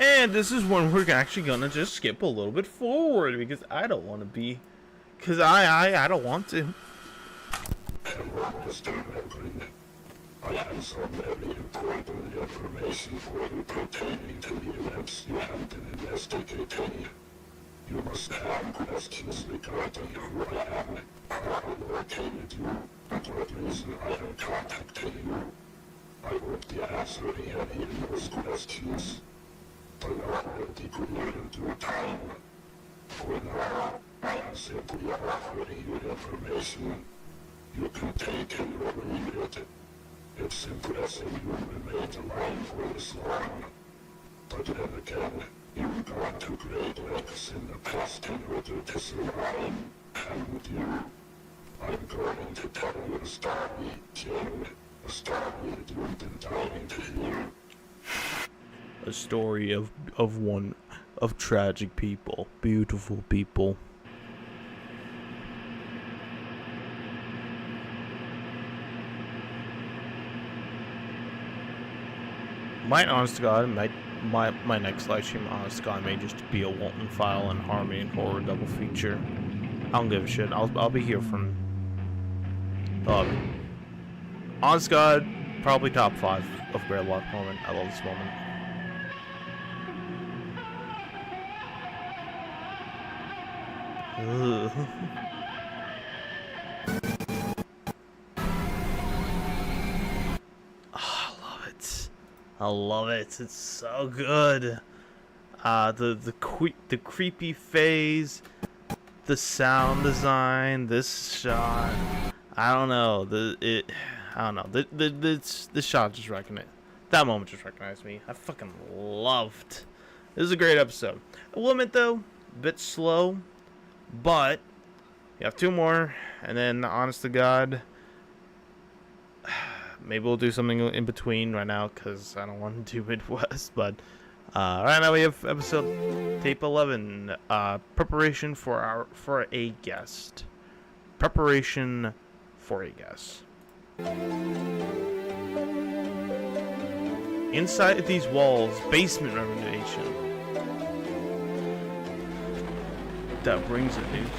And this is when we're actually gonna just skip a little bit forward because I don't want to be, because I don't want to. Mr. Reverend, I have some very important information for you pertaining to the events you have been investigating. You must have questions regarding who I am, how I located you, and what reason I am contacting you. I won't be answering any of those questions. But I will debrief in due time. For now, I am simply offering you information. You can take it or leave it. It's impressive you remained alive for this long. But then again, you've gone to great lengths in the past in order to survive, haven't you? I'm going to tell you a story, Jim. A story that you've been dying to hear. A story of tragic people, beautiful people. Honest to God, my next live stream, honest to God, may just be a Walton File and Harmony and Horror double feature. I don't give a shit. I'll be here from. Honest to God, probably top 5 of Greylock moment. I love this moment. Ugh. I love it. It's so good. The creepy phase, the sound design, this shot. I don't know. I don't know. This shot just recognized. That moment just recognized me. I fucking loved. This is a great episode. I will admit though, a bit slow, but you have 2 more, and then honest to God. Maybe we'll do something in between right now because I don't want to do Midwest. But right now we have episode tape 11. Preparation for a guest. Preparation for a guest. Inside these walls, basement renovation. That brings it, dude.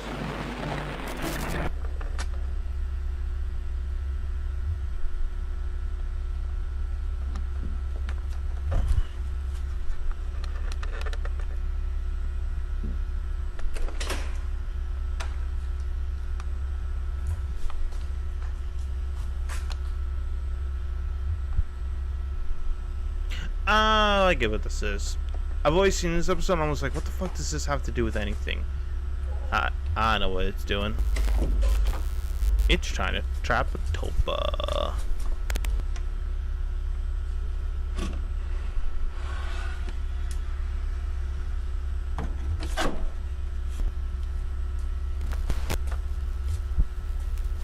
I get what this is. I've always seen this episode and I was like, what the fuck does this have to do with anything? I know what it's doing. It's trying to trap a tulpa.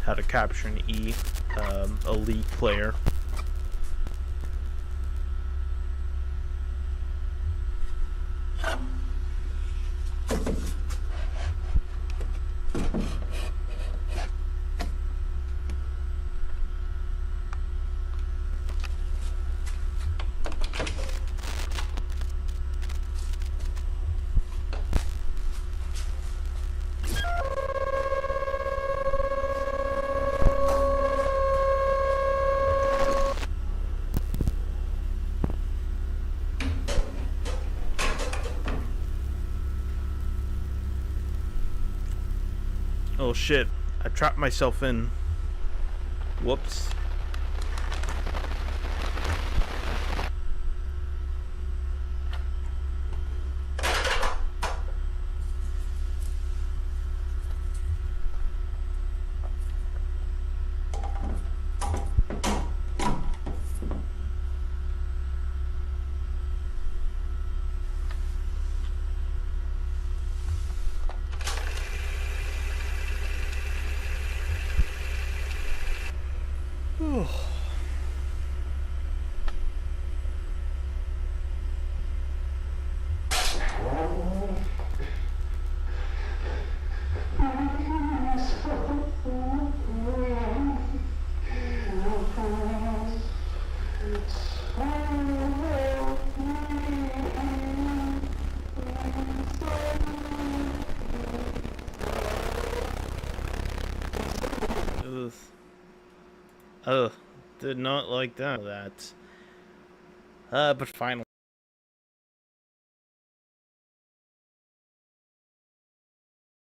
How to capture an elite player. Oh shit, I trapped myself in. Whoops. Ugh, did not like that. But finally.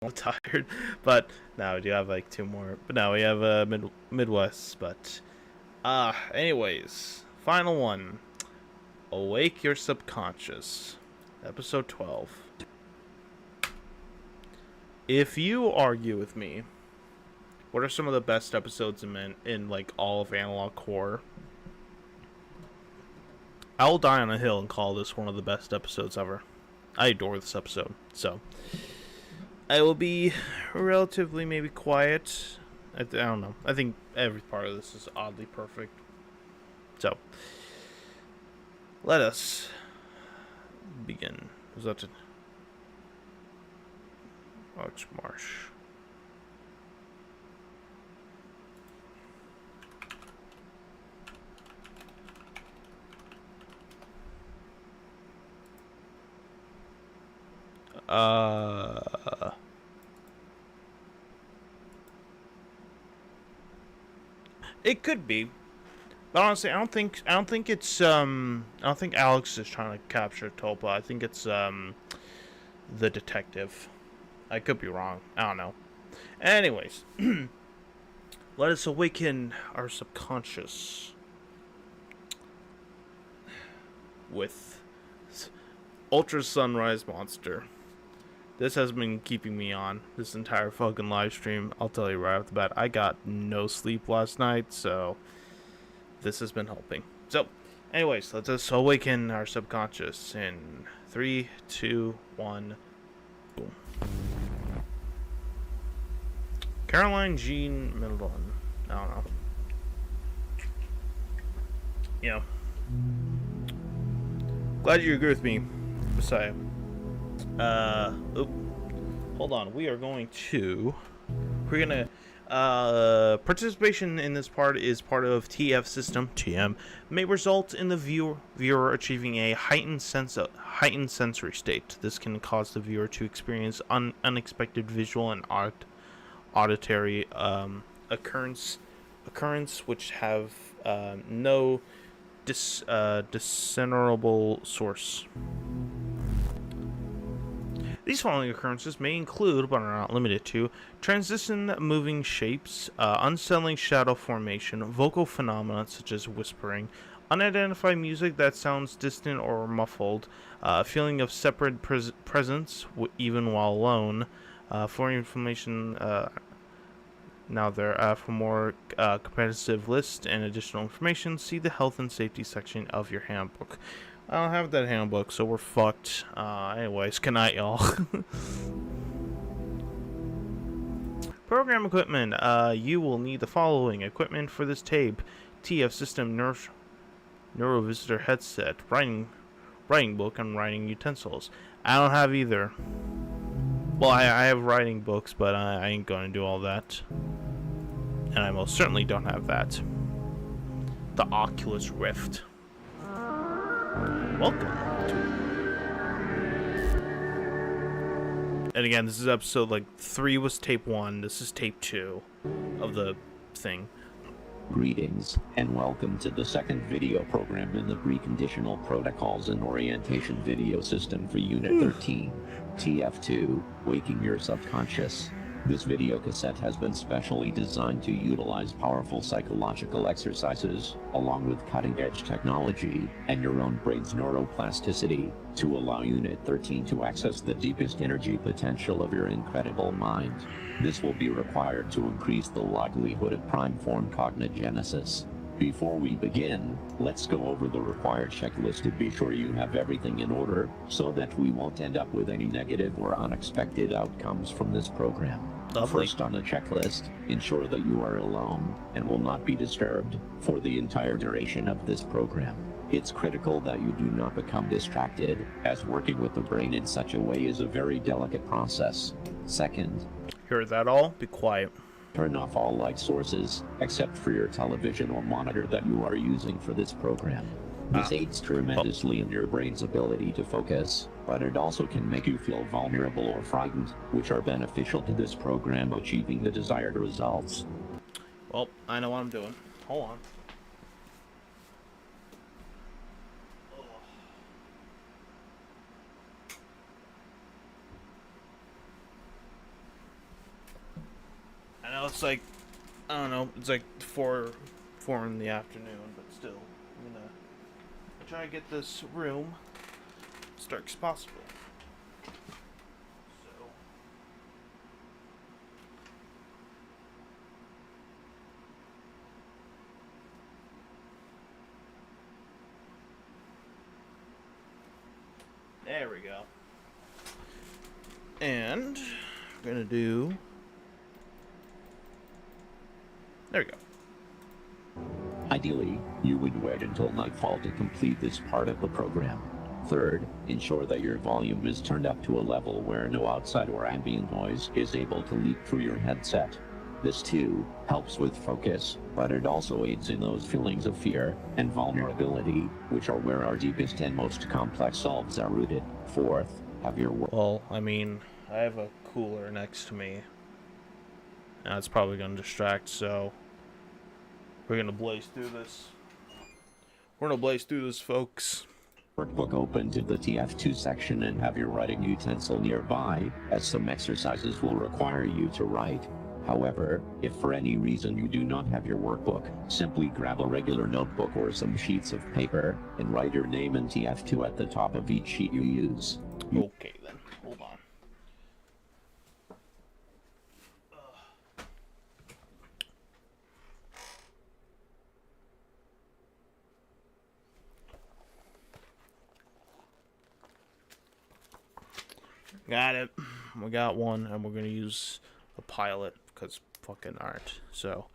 I'm tired, but now we do have like 2 more. But now we have Midwest. But anyways, final one. Awake Your Subconscious, episode 12. If you argue with me, what are some of the best episodes in like all of Analog Horror? I'll die on a hill and call this one of the best episodes ever. I adore this episode, so I will be relatively maybe quiet. I don't know. I think every part of this is oddly perfect. So let us begin. Was that it? Ox Marsh. It could be, but honestly, I don't think it's I don't think Alex is trying to capture Tulpa. I think it's the detective. I could be wrong. I don't know. Anyways, let us awaken our subconscious with Ultra Sunrise Monster. This has been keeping me on this entire fucking live stream. I'll tell you right off the bat, I got no sleep last night, so this has been helping. So, anyways, let us awaken our subconscious in 3, 2, 1, boom. Caroline Jean Middleton. I don't know. Yeah. Glad you agree with me, Messiah. Hold on. We're gonna Participation in this part is part of TF system (TM) may result in the viewer achieving a heightened sensory state. This can cause the viewer to experience unexpected visual and auditory occurrence which have no discernible source. These following occurrences may include, but are not limited to, transition moving shapes, unsettling shadow formation, vocal phenomena such as whispering, unidentified music that sounds distant or muffled, feeling of separate presence even while alone. For information, for more comprehensive list and additional information, see the health and safety section of your handbook. I don't have that handbook, so we're fucked. Anyways, good night, y'all. Program equipment. You will need the following equipment for this tape: TF system, neurovisitor headset, writing book, and writing utensils. I don't have either. Well, I have writing books, but I ain't gonna do all that. And I most certainly don't have that. The Oculus Rift. Welcome. And again, this is episode 3 was tape 1. This is tape 2 of the thing. Greetings, and welcome to the second video program in the Preconditional Protocols and Orientation video system for Unit 13, TF2, Waking Your Subconscious. This video cassette has been specially designed to utilize powerful psychological exercises, along with cutting-edge technology, and your own brain's neuroplasticity, to allow Unit 13 to access the deepest energy potential of your incredible mind. This will be required to increase the likelihood of prime-form cognigenesis. Before we begin, let's go over the required checklist to be sure you have everything in order, so that we won't end up with any negative or unexpected outcomes from this program. Lovely. First on the checklist, ensure that you are alone and will not be disturbed for the entire duration of this program. It's critical that you do not become distracted, as working with the brain in such a way is a very delicate process. Second, hear that all? Be quiet. Turn off all light sources, except for your television or monitor that you are using for this program. This aids tremendously in your brain's ability to focus, but it also can make you feel vulnerable or frightened, which are beneficial to this program achieving the desired results. Well, I know what I'm doing. Hold on. I know it's I don't know, it's 4 in the afternoon, but still, I'm gonna try to get this room as dark as possible. So, there we go. And we're gonna do. There we go. Ideally, you would wait until nightfall to complete this part of the program. Third, ensure that your volume is turned up to a level where no outside or ambient noise is able to leak through your headset. This too helps with focus, but it also aids in those feelings of fear and vulnerability, which are where our deepest and most complex selves are rooted. Fourth, have your work. Well, I mean, I have a cooler next to me. And it's probably going to distract, so we're going to blaze through this. We're going to blaze through this, folks. Workbook open to the TF2 section and have your writing utensil nearby, as some exercises will require you to write. However, if for any reason you do not have your workbook, simply grab a regular notebook or some sheets of paper and write your name and TF2 at the top of each sheet you use. Okay then, hold on. Got it. We got one, and we're gonna use a pilot because fucking art. So.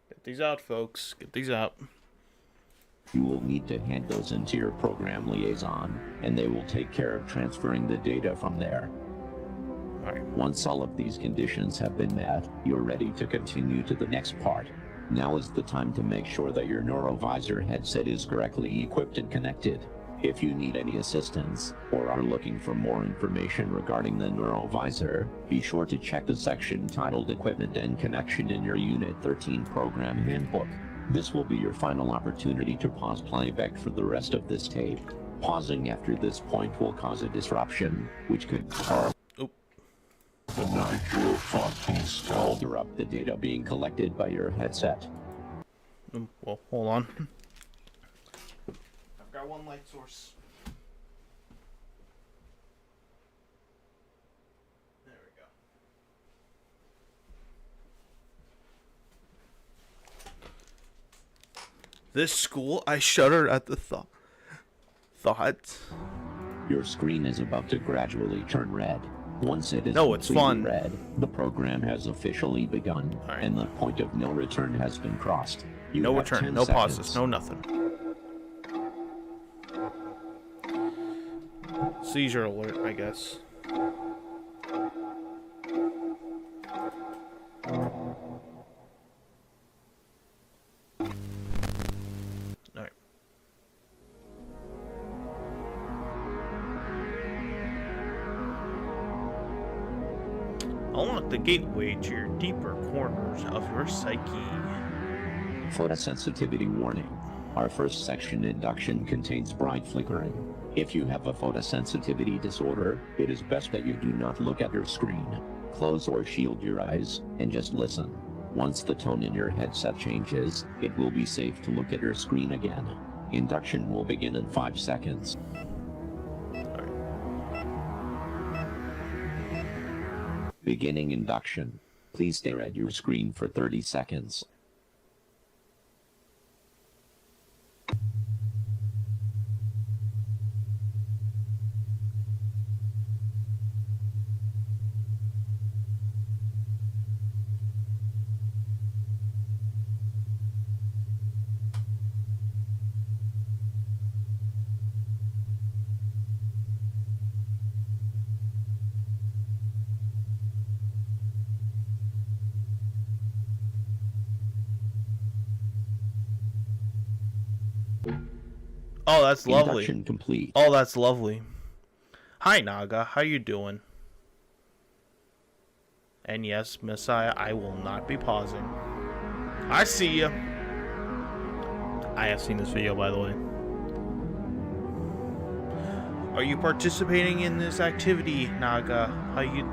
Get these out, folks. Get these out. You will need to hand those into your program liaison, and they will take care of transferring the data from there. Once all of these conditions have been met, you're ready to continue to the next part. Now is the time to make sure that your neurovisor headset is correctly equipped and connected. If you need any assistance, or are looking for more information regarding the neurovisor, be sure to check the section titled Equipment and Connection in your Unit 13 Program Handbook. This will be your final opportunity to pause playback for the rest of this tape. Pausing after this point will cause a disruption, which could interrupt the data being collected by your headset. Well, hold on. I've got one light source. There we go. This school, I shudder at the thought. Your screen is about to gradually turn red. Once it is it's fun. red, the program has officially begun, and the point of no return has been crossed. You No have return, 10 no seconds. pauses, no nothing. Seizure alert, I guess. Alright. Unlock the gateway to your deeper corners of your psyche. Photosensitivity warning. Our first section, induction, contains bright flickering. If you have a photosensitivity disorder, it is best that you do not look at your screen. Close or shield your eyes, and just listen. Once the tone in your headset changes, it will be safe to look at your screen again. Induction will begin in 5 seconds. Beginning induction. Please stare at your screen for 30 seconds. Oh, that's lovely. Induction complete. Oh, that's lovely. Hi, Naga. How you doing? And yes, Messiah, I will not be pausing. I see you. I have seen this video, by the way. Are you participating in this activity, Naga? How you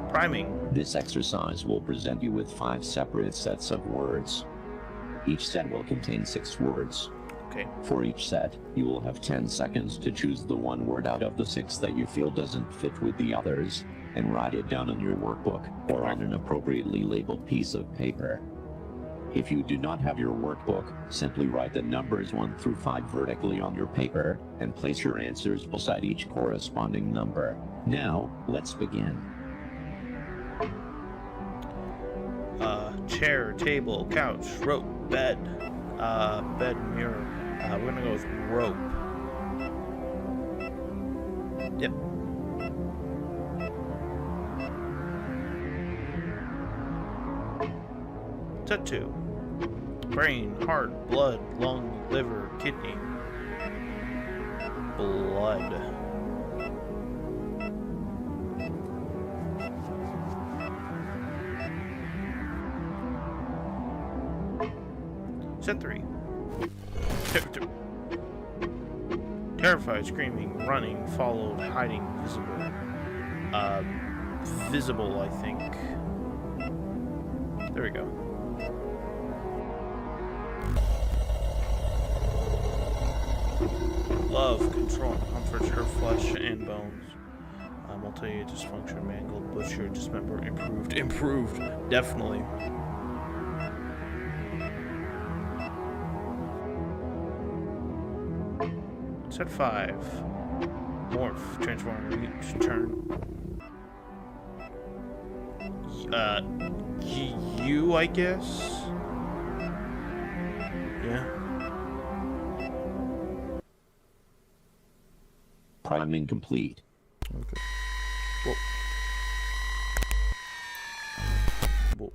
priming? This exercise will present you with 5 separate sets of words. Each set will contain 6 words. Okay. For each set, you will have 10 seconds to choose the one word out of the 6 that you feel doesn't fit with the others, and write it down in your workbook or on an appropriately labeled piece of paper. If you do not have your workbook, simply write the numbers 1 through 5 vertically on your paper, and place your answers beside each corresponding number. Now, let's begin. Chair, table, couch, rope, bed, bed, mirror. We're gonna go with rope. Yep. Tattoo. Brain, heart, blood, lung, liver, kidney. Blood. Set 3. Terrified, screaming, running, followed, hiding, visible. Visible, I think. There we go. Love, control, comforts her flesh and bones. Multi dysfunction, mangled, butchered, dismembered, improved, definitely. Set 5. Morph, transform, reach, turn. You, I guess? Yeah. Priming complete. Okay. Whoa. Whoa.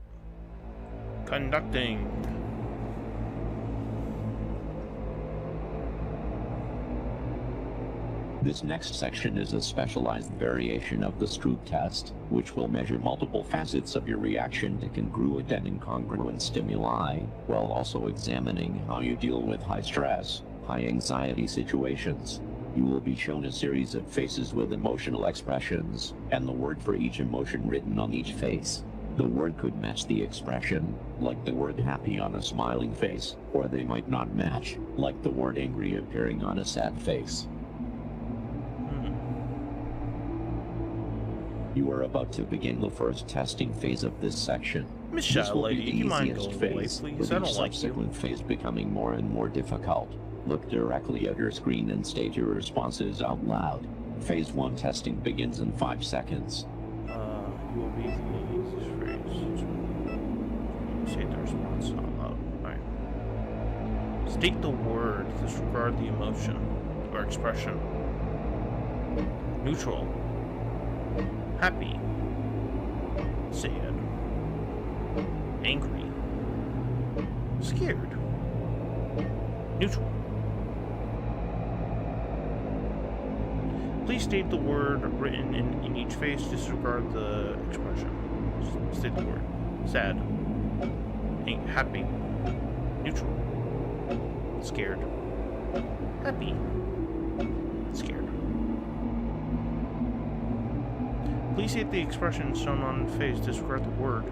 Conducting. This next section is a specialized variation of the Stroop test, which will measure multiple facets of your reaction to congruent and incongruent stimuli, while also examining how you deal with high stress, high anxiety situations. You will be shown a series of faces with emotional expressions, and the word for each emotion written on each face. The word could match the expression, like the word happy on a smiling face, or they might not match, like the word angry appearing on a sad face. You are about to begin the first testing phase of this section. Miss This Shadow will Lady, be do you the mind easiest going away, phase, please? with I each don't like you. subsequent phase becoming more and more difficult. Look directly at your screen and state your responses out loud. Phase 1 testing begins in 5 seconds. You will be the easiest phrase. State the response out loud. Alright. State the word. Disregard the emotion or expression. Neutral. Happy. Sad. Angry. Scared. Neutral. Please state the word written in each face. Disregard the expression. Just state the word. Sad. Happy. Neutral. Scared. Happy. Scared. Please state the expression shown on the face. Disregard the word.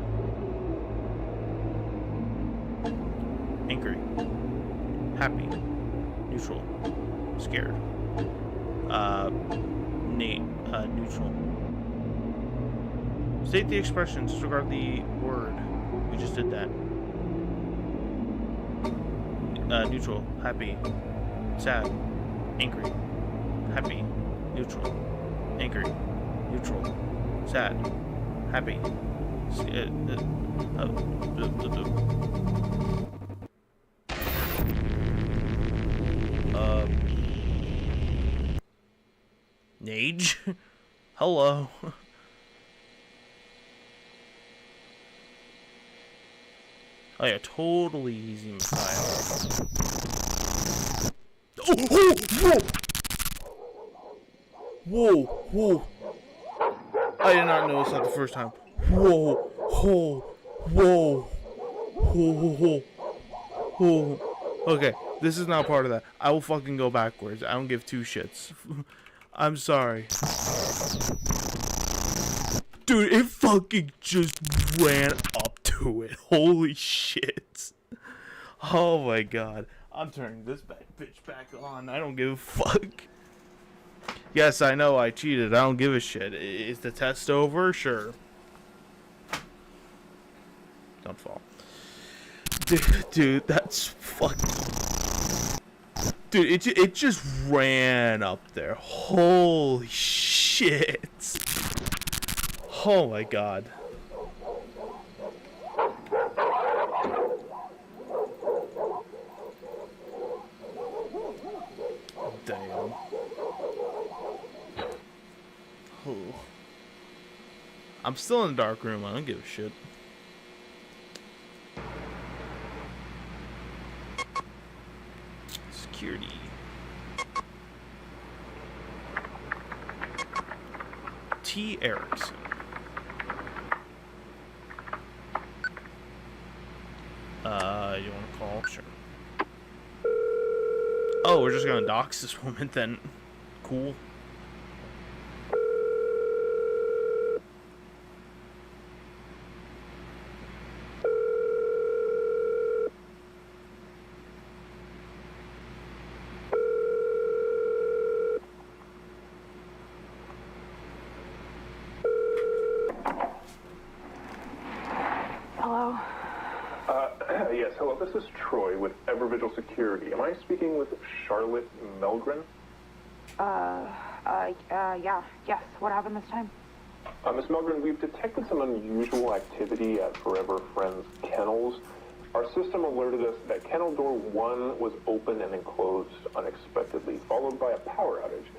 Angry. Happy. Neutral. Scared. Neutral. State the expression. Disregard the word. We just did that. Neutral. Happy. Sad. Angry. Happy. Neutral. Angry. Neutral. Sad. Happy. Nage? Hello. Oh yeah, totally easy Messiah. Oh, whoa! Whoa! I did not notice that the first time. Whoa! Whoa! Okay, this is not part of that. I will fucking go backwards. I don't give two shits. I'm sorry. Dude, it fucking just ran up to it. Holy shit. Oh my god. I'm turning this bitch back on. I don't give a fuck. Yes, I know I cheated. I don't give a shit. Is the test over? Sure. Don't fall. Dude, that's fucking... Dude, it just ran up there. Holy shit. Oh my god. Damn. Oh. I'm still in the dark room. I don't give a shit. Security. T. Erickson. You want to call? Sure. Oh, we're just gonna dox this woman then. Cool. Hello? Yes, hello, this is Troy with Evervigil Security. Am I speaking with Charlotte Melgren? Yeah, yes. What happened this time? Miss Melgren, we've detected some unusual activity at Forever Friends Kennels. Our system alerted us that kennel door 1 was open and then closed unexpectedly, followed by a power outage.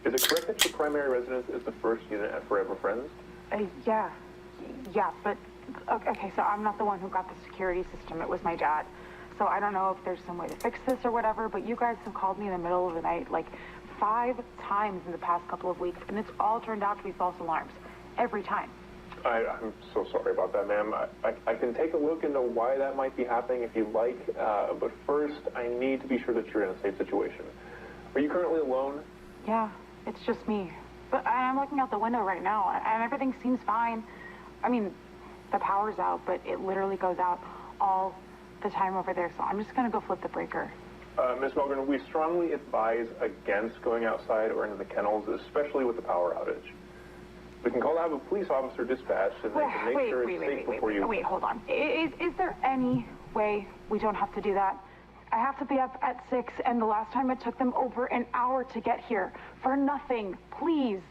Is it correct that your primary residence is the first unit at Forever Friends? Yeah, but okay, so I'm not the one who got the security system. It was my dad. So I don't know if there's some way to fix this or whatever, but you guys have called me in the middle of the night like 5 times in the past couple of weeks, and it's all turned out to be false alarms. Every time. I'm so sorry about that, ma'am. I can take a look into why that might be happening if you'd like, but first I need to be sure that you're in a safe situation. Are you currently alone? Yeah, it's just me. But I'm looking out the window right now, and everything seems fine. I mean, the power's out, but it literally goes out all the time over there, so I'm just gonna go flip the breaker. Miss Milgren, we strongly advise against going outside or into the kennels, especially with the power outage. We can call to have a police officer dispatched, and they can make sure it's safe before you... Wait, hold on. Is there any way we don't have to do that? I have to be up at 6, and the last time it took them over an hour to get here. For nothing. Please.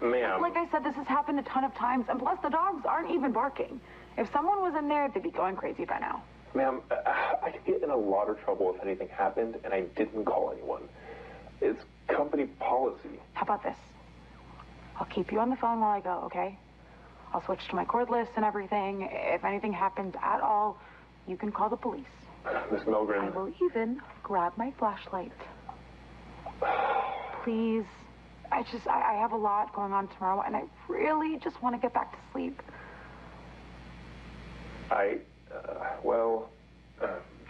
Ma'am. Like I said, this has happened a ton of times, and plus the dogs aren't even barking. If someone was in there, they'd be going crazy by now. Ma'am, I could get in a lot of trouble if anything happened and I didn't call anyone. It's company policy. How about this? I'll keep you on the phone while I go, okay? I'll switch to my cordless and everything. If anything happens at all, you can call the police. Miss Milgren. I will even grab my flashlight. Please. I have a lot going on tomorrow, and I really just want to get back to sleep.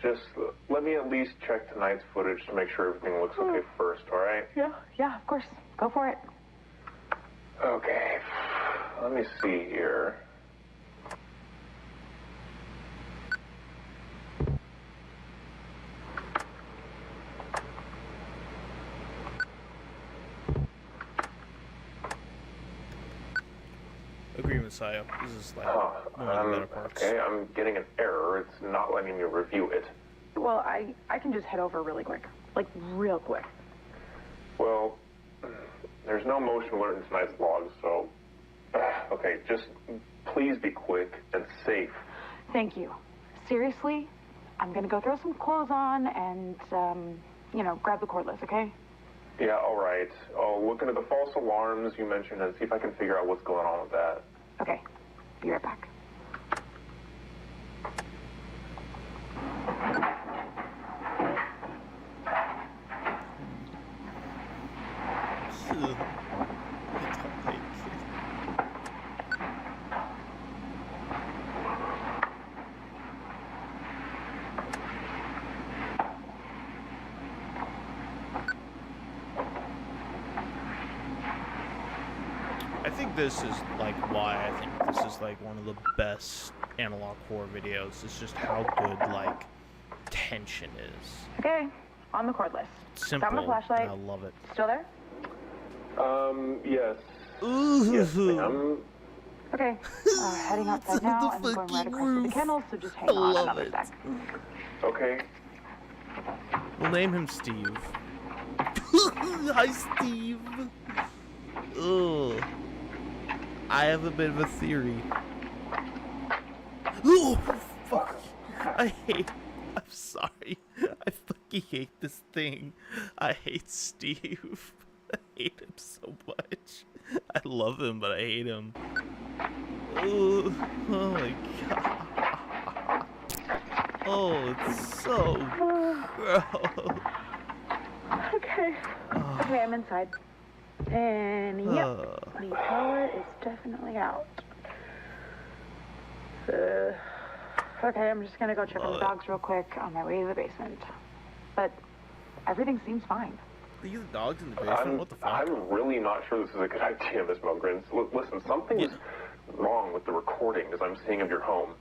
Just let me at least check tonight's footage to make sure everything looks okay first, all right? Yeah, of course. Go for it. Okay. Let me see here. Agree with Sayo. This is like one of the better parts. Okay, I'm getting an error. It's not letting me review it. Well, I can just head over really quick. Like, real quick. Well, there's no motion alert in tonight's log, so... okay, just please be quick and safe. Thank you. Seriously, I'm gonna go throw some clothes on and, grab the cordless, okay? Yeah, all right. I'll look into the false alarms you mentioned and see if I can figure out what's going on with that. Okay. Be right back. I think this is like why I think this is like one of the best analog horror videos. It's just how good like tension is. Okay, on the cordless. Simple. Got my flashlight. I love it. Still there? Yes. Ooh. Yes, ma'am. Okay, heading outside now and going right across to the kennels, so just hang on another sec. Okay. We'll name him Steve. Hi, Steve. Ugh. I have a bit of a theory. Oh, fuck. I'm sorry. I fucking hate this thing. I hate Steve. I hate him so much. I love him, but I hate him. Oh my god. Oh, it's so gross. Okay. Okay, I'm inside. And yep, the power is definitely out. Okay, I'm just gonna go check on the dogs real quick on my way to the basement. But everything seems fine. These dogs in the basement? What the fuck? I'm really not sure this is a good idea, Miss Milgren. Listen, something's wrong with the recordings I'm seeing of your home.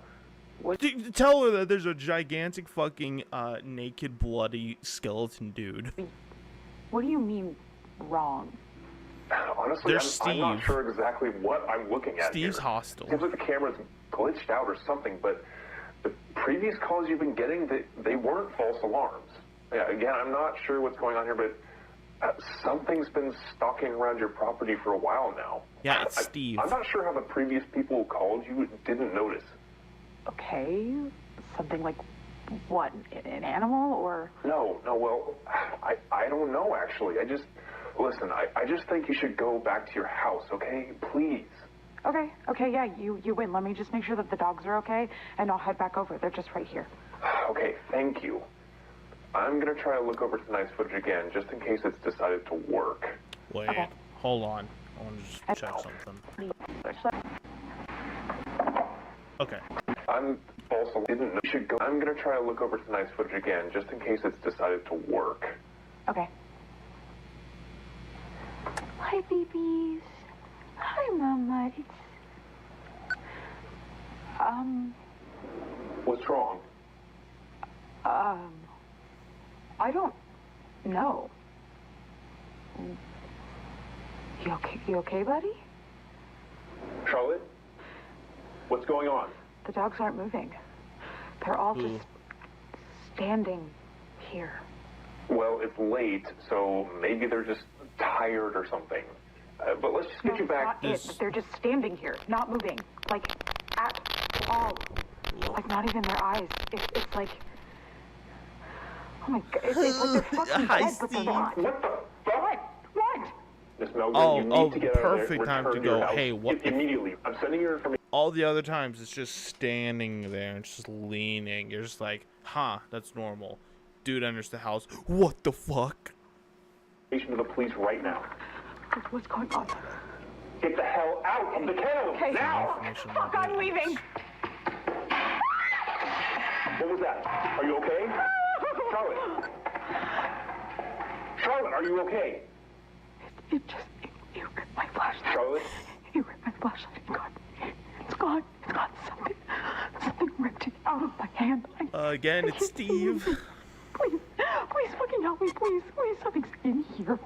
Tell her that there's a gigantic fucking naked bloody skeleton dude. What do you mean wrong? Honestly, I'm not sure exactly what I'm looking at. Steve's here. hostile. Seems like the camera's glitched out or something, but the previous calls you've been getting, they weren't false alarms. Yeah, again, I'm not sure what's going on here, but something's been stalking around your property for a while now. Yeah, it's Steve. I'm not sure how the previous people who called you didn't notice. Okay, something like what? An animal or? No, well, I don't know actually. Listen, I just think you should go back to your house, okay? Please. Okay, yeah, you win. Let me just make sure that the dogs are okay, and I'll head back over. They're just right here. Okay, thank you. I'm gonna try to look over tonight's footage again, just in case it's decided to work. Wait, hold on. I want to just check something. Okay. I'm also didn't know you should go. I'm gonna try to look over tonight's footage again, just in case it's decided to work. Okay. Hi, babies. Hi, Mama. What's wrong? I don't know. You okay, buddy? Charlotte? What's going on? The dogs aren't moving. They're all just standing here. Well, it's late, so maybe they're just tired or something. But let's just get you back. Not it. They're just standing here, not moving. Like, at all. Like, not even their eyes. It's like... Oh my god, it's like they're fucking dead, but they're not. What the fuck? What? Miss Melvin, you need to get out of there. Perfect time to Return to your go, house hey, what the immediately. I'm sending your information. All the other times, it's just standing there and just leaning. You're just like, huh, that's normal. Dude enters the house. What the fuck? To the police right now. What's going on? Get the hell out of the kennel now! Fuck, I'm leaving! What was that? Are you okay? Charlotte? Charlotte, are you okay? It ripped my flashlight. Charlotte? It ripped my flashlight. It's gone. It's gone. Something ripped it out of my hand. Again, it's Steve. Please fucking help me, please. Something's in here.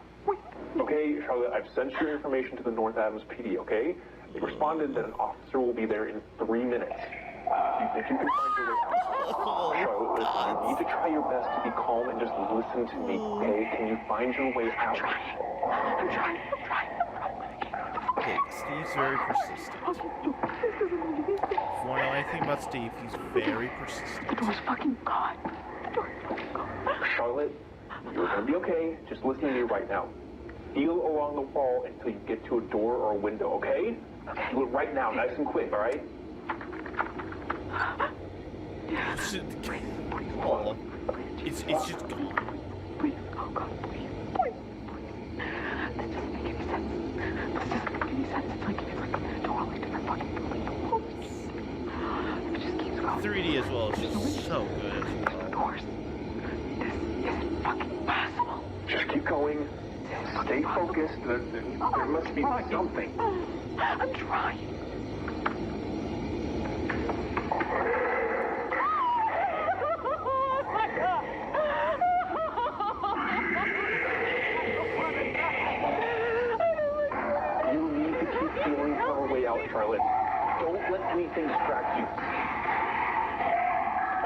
Okay, Charlotte, I've sent your information to the North Adams PD, okay? They responded that an officer will be there in 3 minutes. Do you think you can find your way out? Charlotte, listen, you need to try your best to be calm and just listen to me, okay? Can you find your way out? I'm trying. Okay, Steve's very persistent. If you want to know anything about Steve, he's very persistent. The door's fucking gone. Charlotte, you're gonna be okay. Just listen to me right now. Feel along the wall until you get to a door or a window, okay? Okay. Do it right now, nice and quick, all right? Oh, it's just gone. Please, oh God, please. This doesn't make any sense. It's like a totally different fucking building. It just keeps going. 3D as well is just so good. Doors. This isn't fucking possible. Just keep going. Stay focused. There must be something. I'm trying. You need to keep feeling your way out, Charlotte. Don't let anything distract you.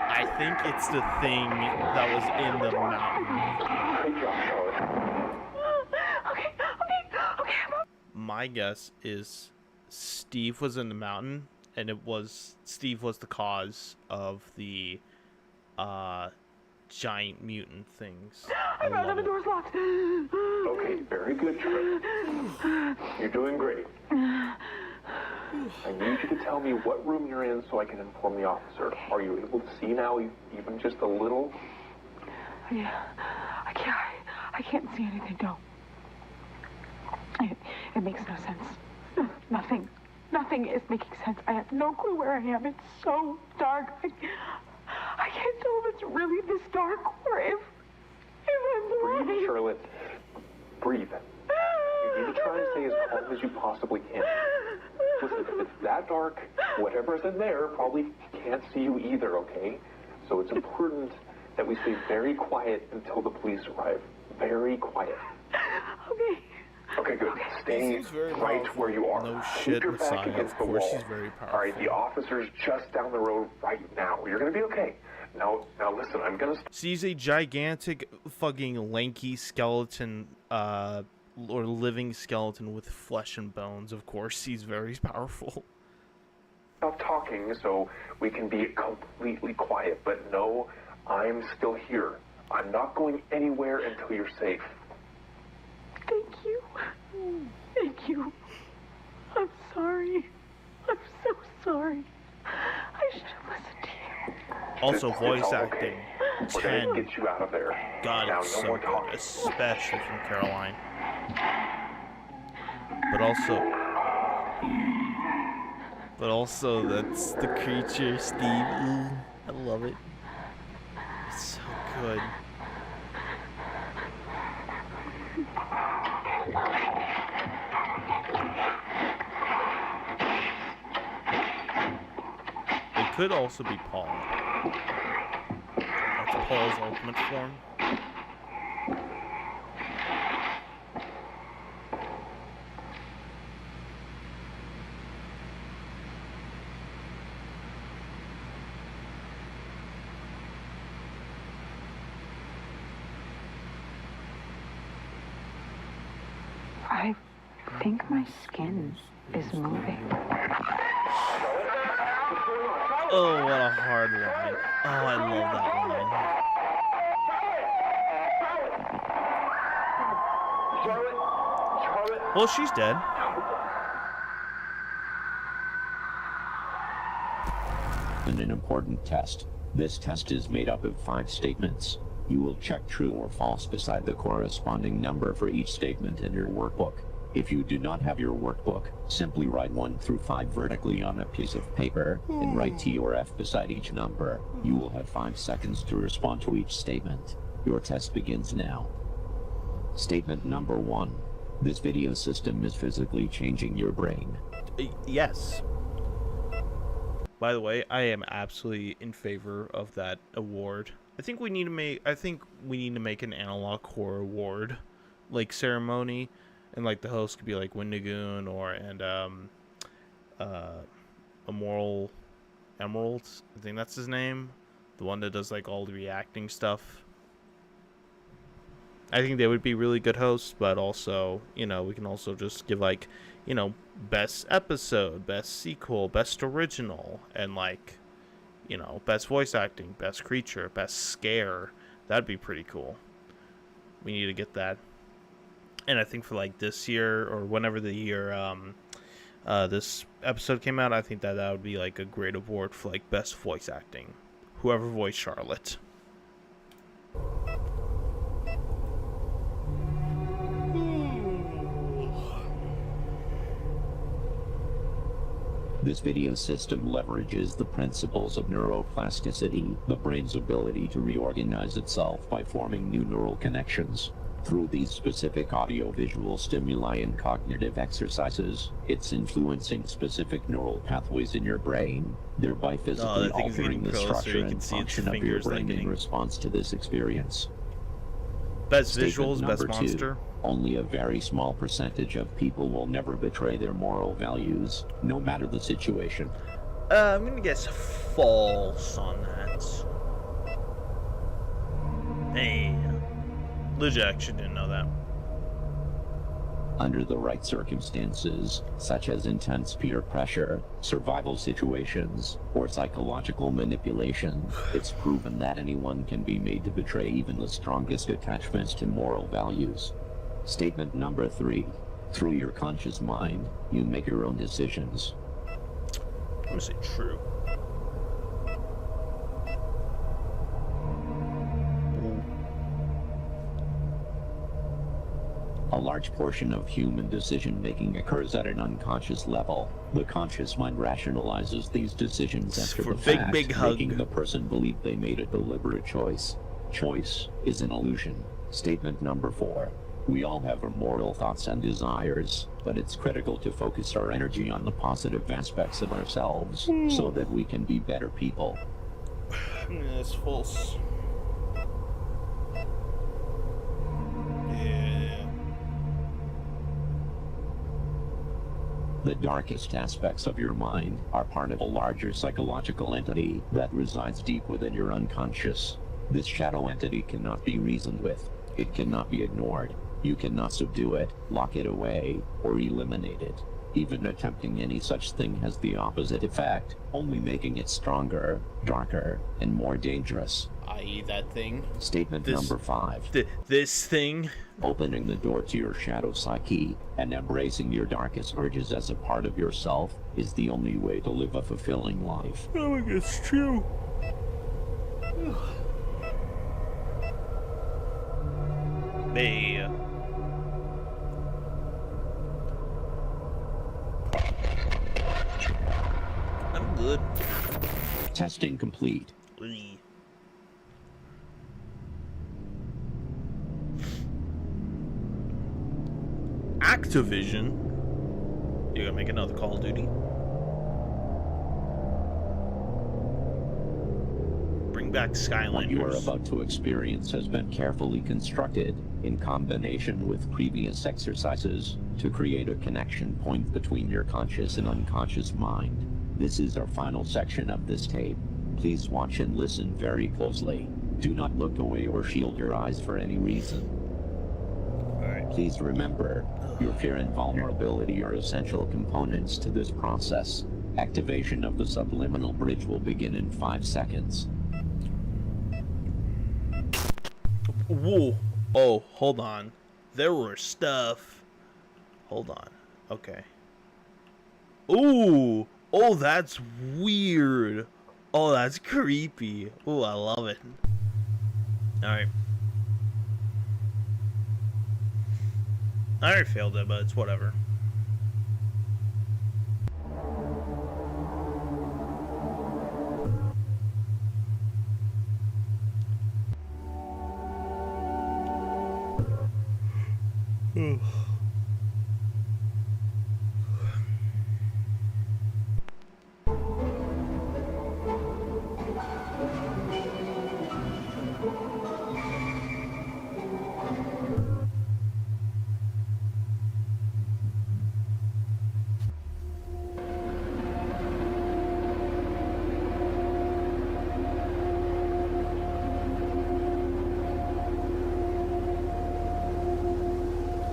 I think it's the thing that was in the mountain. Great job, Charlotte. Okay. My guess is Steve was in the mountain, and Steve was the cause of the giant mutant things. I found out the door's locked. Okay, very good, Charlotte. You're doing great. I need you to tell me what room you're in so I can inform the officer. Are you able to see now, even just a little? Yeah, I can't see anything, no. It makes no sense. Nothing is making sense. I have no clue where I am. It's so dark. I can't tell if it's really this dark or if I'm blind. Breathe, Charlotte. Breathe. You need to try and stay as calm as you possibly can. Listen, if it's that dark, whatever's in there probably can't see you either, okay? So it's important that we stay very quiet until the police arrive. Very quiet. Okay. Okay, good. Stay right where you are. No Keep shit, your back Messiah. against Of the course wall. he's very powerful. All right, the officer's just down the road right now. You're gonna be okay. Now listen. I'm gonna. She's a gigantic, fucking lanky skeleton, or living skeleton with flesh and bones. Of course, he's very powerful. Stop talking so we can be completely quiet. But no, I'm still here. I'm not going anywhere until you're safe. Thank you. Also, voice acting. We're gonna 10. get you out of there. God, Now, it's no so more good, talking. especially from Caroline. But also, that's the creature, Steve. Ooh, I love it. It's so good. It could also be Paul. That's Paul's ultimate form. I think my skin is moving. Oh, what a hard line. Oh, I love that line. Well, she's dead. An important test. This test is made up of 5 statements. You will check true or false beside the corresponding number for each statement in your workbook. If you do not have your workbook, simply write 1 through 5 vertically on a piece of paper and write T or F beside each number. You will have 5 seconds to respond to each statement. Your test begins now. Statement number 1. This video system is physically changing your brain. Yes. By the way, I am absolutely in favor of that award. I think we need to make an analog horror award, like ceremony, and like the host could be like Wendigoon and Immoral Emeralds. I think that's his name, the one that does like all the reacting stuff. I think they would be really good hosts, but also, we can also just give like, best episode, best sequel, best original, and like, best voice acting, best creature, best scare. That'd be pretty cool. We need to get that. And I think for like this year or whenever the year this episode came out, I think that would be like a great award for like best voice acting. Whoever voiced Charlotte. This video system leverages the principles of neuroplasticity, the brain's ability to reorganize itself by forming new neural connections. Through these specific audio-visual stimuli and cognitive exercises, it's influencing specific neural pathways in your brain, thereby physically altering the structure and function of your brain in response to this experience. Best visuals, best monster. 2. Only a very small percentage of people will never betray their moral values, no matter the situation. I'm gonna guess false on that. Hey, legit actually didn't know that. Under the right circumstances, such as intense peer pressure, survival situations, or psychological manipulation, it's proven that anyone can be made to betray even the strongest attachments to moral values. Statement number 3. Through your conscious mind, you make your own decisions. I'm gonna say true. A large portion of human decision-making occurs at an unconscious level. The conscious mind rationalizes these decisions after the fact, making the person believe they made a deliberate choice. Choice is an illusion. Statement number 4. We all have immoral thoughts and desires, but it's critical to focus our energy on the positive aspects of ourselves so that we can be better people. That's false. The darkest aspects of your mind are part of a larger psychological entity that resides deep within your unconscious. This shadow entity cannot be reasoned with. It cannot be ignored. You cannot subdue it, lock it away, or eliminate it. Even attempting any such thing has the opposite effect, only making it stronger, darker, and more dangerous. I.e. that thing. Statement number 5. This thing. Opening the door to your shadow psyche and embracing your darkest urges as a part of yourself is the only way to live a fulfilling life. Oh, it's true. Hey. I'm good. Testing complete. Activision? You're gonna make another Call of Duty? Bring back Skylanders. What you are about to experience has been carefully constructed in combination with previous exercises to create a connection point between your conscious and unconscious mind. This is our final section of this tape. Please watch and listen very closely. Do not look away or shield your eyes for any reason. Please remember, your fear and vulnerability are essential components to this process. Activation of the subliminal bridge will begin in 5 seconds. Whoa. Oh, hold on. There were stuff. Hold on. Okay. Ooh. Oh, that's weird. Oh, that's creepy. Ooh, I love it. Alright. I already failed it, but it's whatever.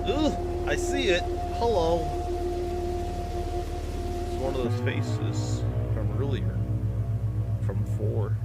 Ugh, I see it. Hello. It's one of those faces from earlier. From 4.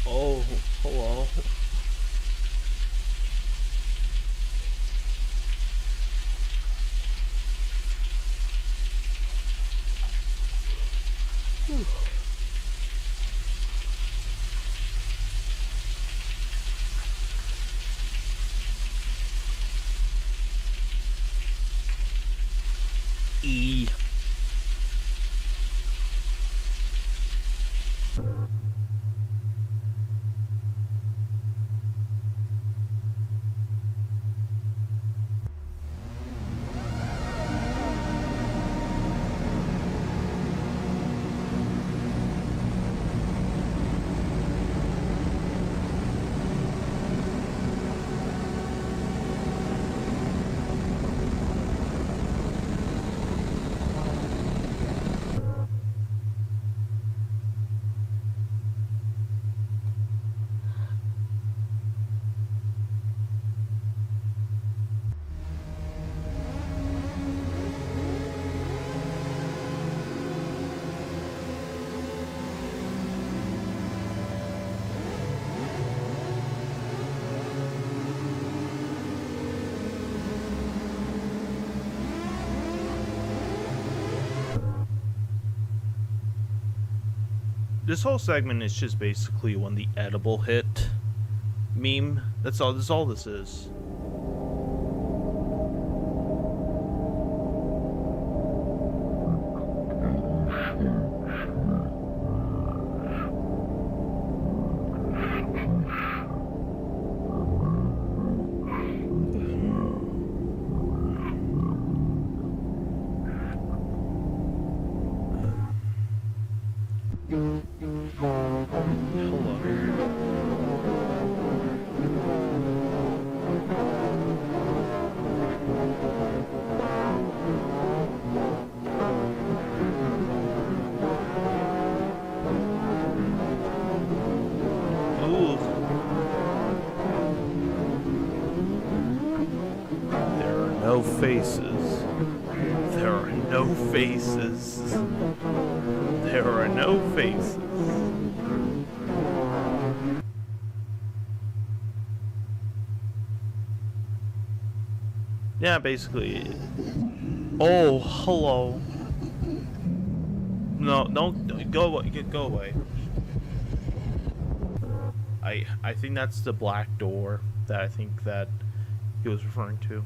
Oh, hello. E. This whole segment is just basically when the edible hit meme. That's all. That's all this is. Ooh. There are no faces. There are no faces. There are no faces. Yeah, basically. Oh, hello. No, don't go away. Go away. I think that's the black door that I think that he was referring to.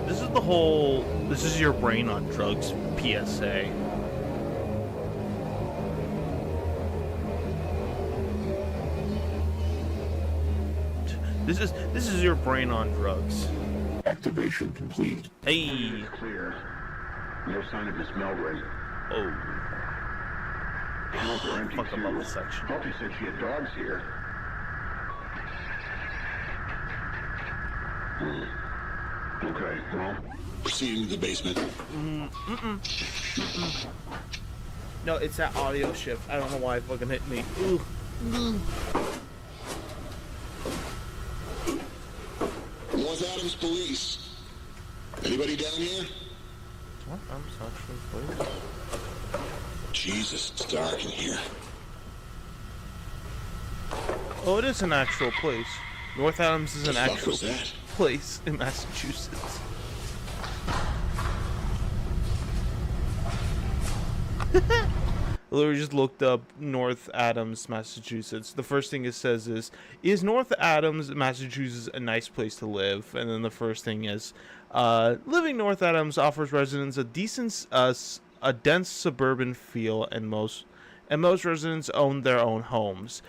This is the whole "this is your brain on drugs" PSA. This is your brain on drugs. Activation complete. Hey. Clear. No sign of Miss Melwood. Oh. Panels are empty Fuck, I love too. this section. Thought you said she had dogs here. Okay, well, proceeding to the basement. No, it's that audio shift. I don't know why it fucking hit me. Ooh. North Adams Police. Anybody down here? What? I'm actually police. Jesus, it's dark in here. Oh, it is an actual place. North Adams is an The fuck actual was that? place in Massachusetts. Literally just looked up North Adams, Massachusetts. The first thing it says is North Adams, Massachusetts a nice place to live? And then the first thing is, living North Adams offers residents a decent, a dense suburban feel, and most residents own their own homes.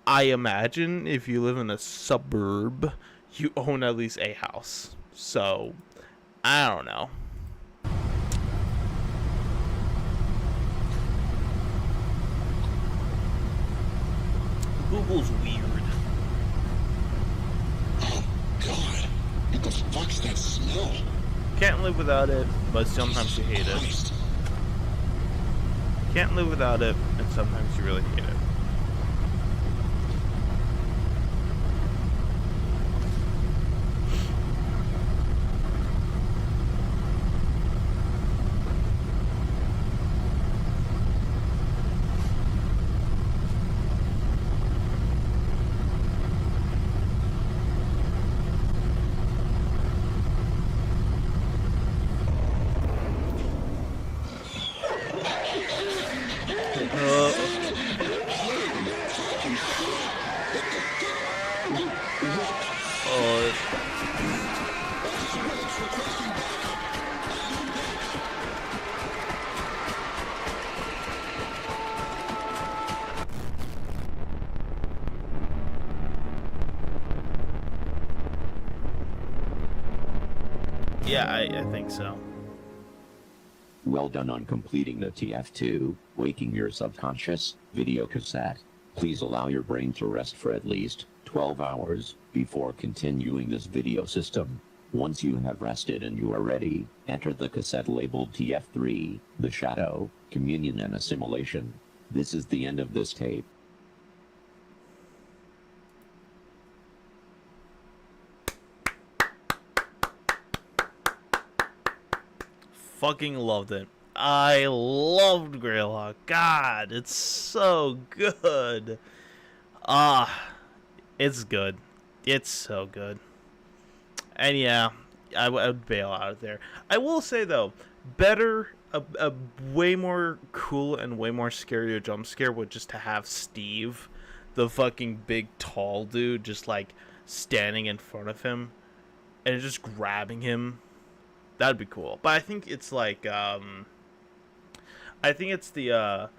I imagine if you live in a suburb, you own at least a house. So, I don't know. Google's weird. Oh, God. What the fuck's that smell? Can't live without it, but sometimes you hate it. Can't live without it, and sometimes you really hate it. Yeah, I think so. Well done on completing the TF2, Waking Your Subconscious, video cassette. Please allow your brain to rest for at least 12 hours before continuing this video system. Once you have rested and you are ready, enter the cassette labeled TF3, The Shadow, Communion and Assimilation. This is the end of this tape. Fucking loved it. I loved Greylock. God, it's so good. It's good. It's so good. And yeah, I would bail out of there. I will say though, better, a way more cool and way more scarier jump scare would just to have Steve, the fucking big tall dude, just like standing in front of him and just grabbing him. That'd be cool. But I think it's like I think it's the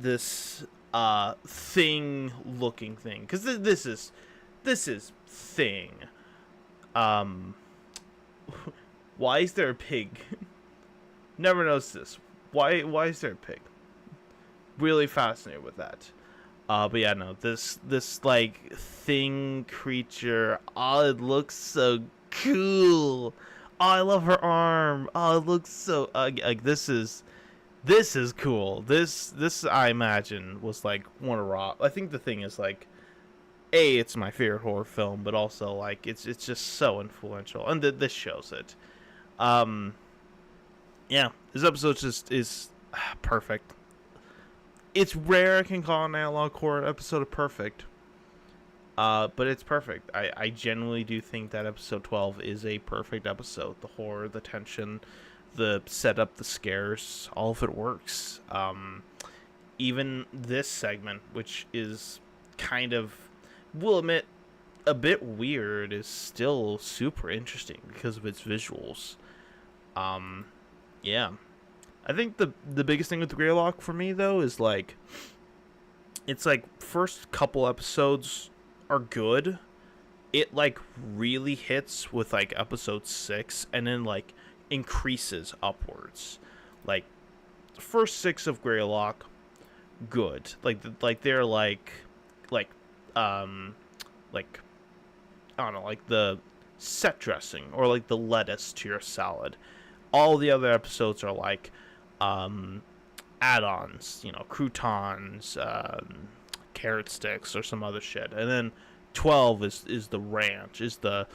this thing looking thing, because this is Thing. Um, why is there a pig? Never noticed this. Why is there a pig? Really fascinated with that. But yeah, no, this like thing creature. Oh, it looks so cool. Oh, I love her arm. Oh, it looks so like this is cool. This I imagine was like one of Rob. I think the thing is like, it's my favorite horror film, but also like it's just so influential, and this shows it. Yeah, this episode just is perfect. It's rare I can call an analog horror episode perfect. But it's perfect. I genuinely do think that episode 12 is a perfect episode. The horror, the tension, the setup, the scares, all of it works. Even this segment, which is kind of, we'll admit, a bit weird, is still super interesting because of its visuals. Yeah. I think the biggest thing with the Greylock for me, though, is like, it's like first couple episodes are good. It like really hits with like episode 6 and then like increases upwards. Like the first 6 of Greylock, good. Like they're like I don't know, like the set dressing or like the lettuce to your salad. All the other episodes are like add-ons, croutons, carrot sticks, or some other shit. And then 12 is the ranch, is the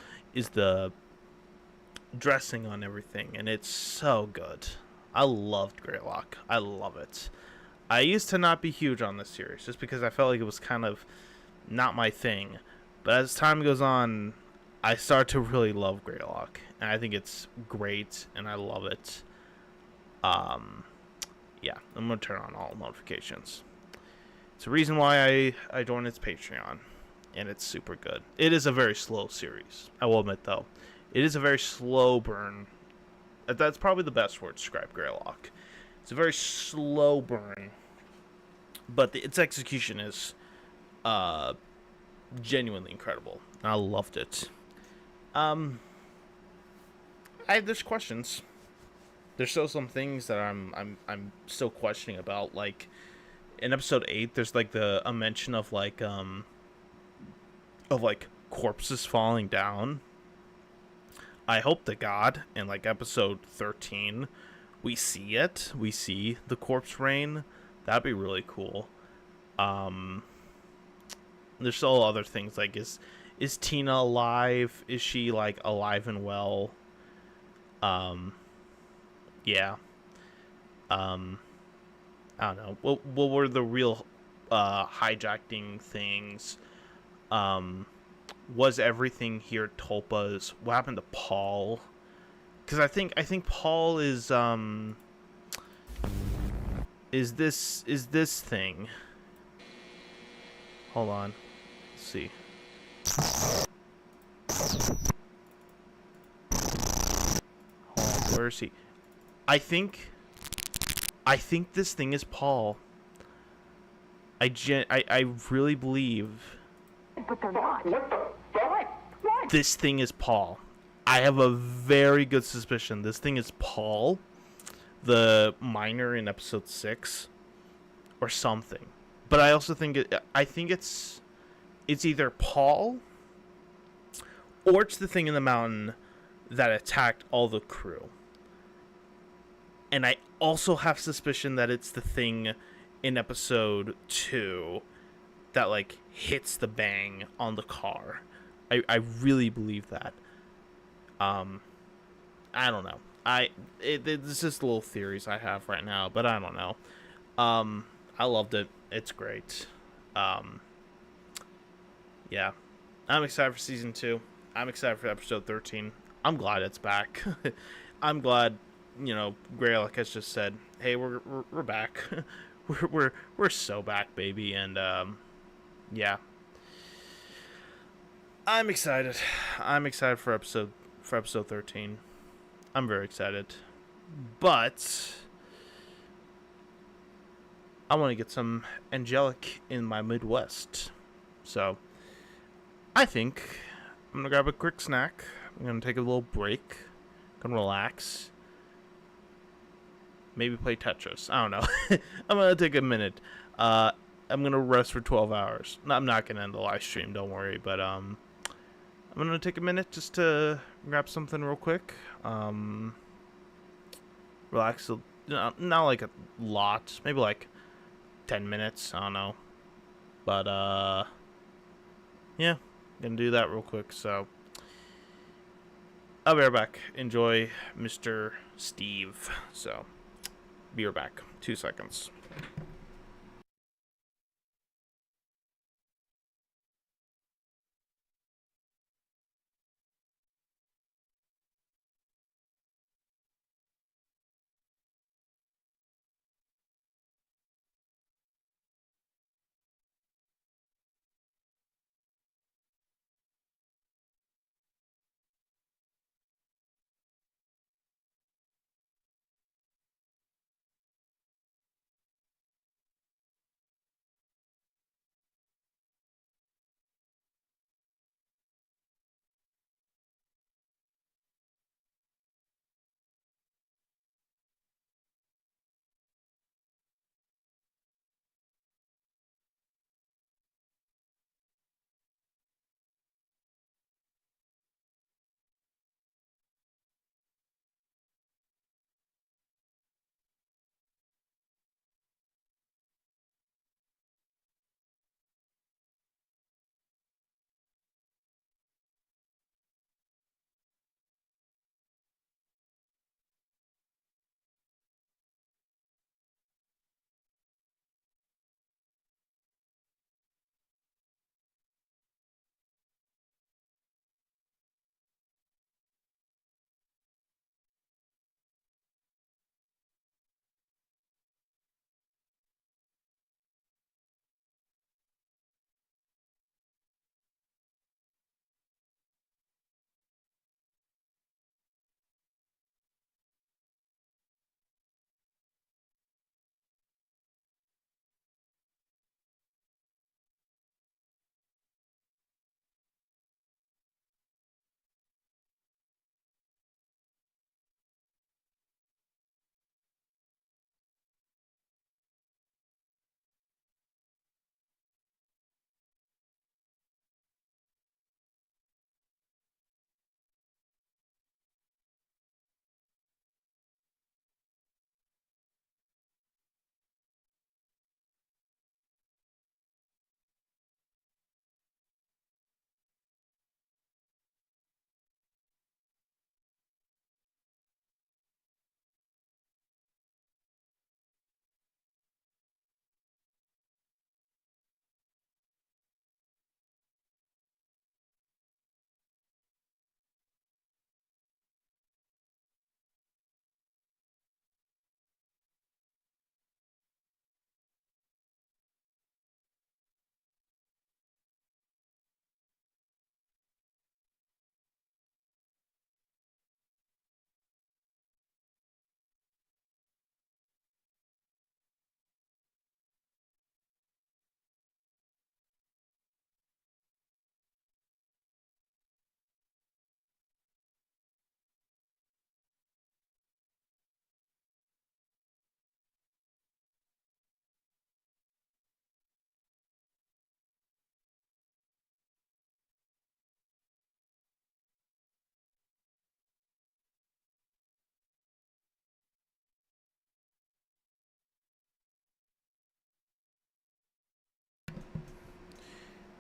dressing on everything, and it's so good. I loved Greylock. I love it. I used to not be huge on this series just because I felt like it was kind of not my thing. But as time goes on, I start to really love Greylock, and I think it's great, and I love it. Yeah, I'm gonna turn on all notifications. It's a reason why I joined its Patreon, and it's super good. It is a very slow series, I will admit, though. It is a very slow burn. That's probably the best word to describe Greylock. It's a very slow burn, but its execution is genuinely incredible. I loved it. There's questions. There's still some things that I'm still questioning about. Like in episode 8, there's like a mention of like corpses falling down. I hope to God in like episode 13 we see it. We see the corpse rain. That'd be really cool. There's still other things like is Tina alive? Is she like alive and well? Yeah. I don't know. What were the real hijacking things? Was everything here Tulpa's? What happened to Paul? Because I think Paul is this thing. Hold on. Let's see. Hold on, where is he? I think this thing is Paul. I really believe. But they're not. What the? What? This thing is Paul. I have a very good suspicion this thing is Paul, the miner in episode 6, or something. But I also think it's either Paul or it's the thing in the mountain that attacked all the crew. And I also have suspicion that it's the thing in episode 2 that like hits the bang on the car. I really believe that. I don't know. It's just little theories I have right now, but I don't know. I loved it. It's great. Yeah. I'm excited for season 2. I'm excited for episode 13. I'm glad it's back. I'm glad, Greylock has just said, "Hey, we're back. we're so back, baby." And yeah. I'm excited. I'm excited for episode 13. I'm very excited. But I want to get some angelic in my Midwest. So I think I'm going to grab a quick snack, I'm gonna take a little break. Gonna relax. Maybe play Tetris. I don't know. I'm gonna take a minute. I'm gonna rest for 12 hours. No, I'm not gonna end the live stream. Don't worry. But I'm gonna take a minute just to grab something real quick. Relax. Not like a lot. Maybe like 10 minutes. I don't know. But yeah, gonna do that real quick. So I'll be right back. Enjoy Mr. Steve. So be right back. 2 seconds.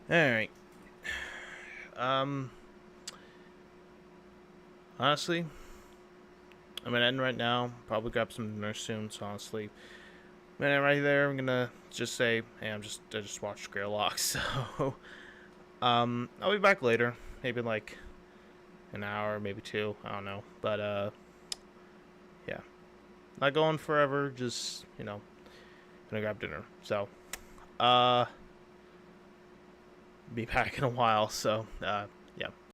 Alright. Honestly, I'm gonna end right now. Probably grab some dinner soon, so honestly. Man, right there, I'm gonna just say, hey, I just watched Greylock, so I'll be back later. Maybe like an hour, maybe 2, I don't know. But yeah. Not going forever, just, gonna grab dinner. So be back in a while, so yeah.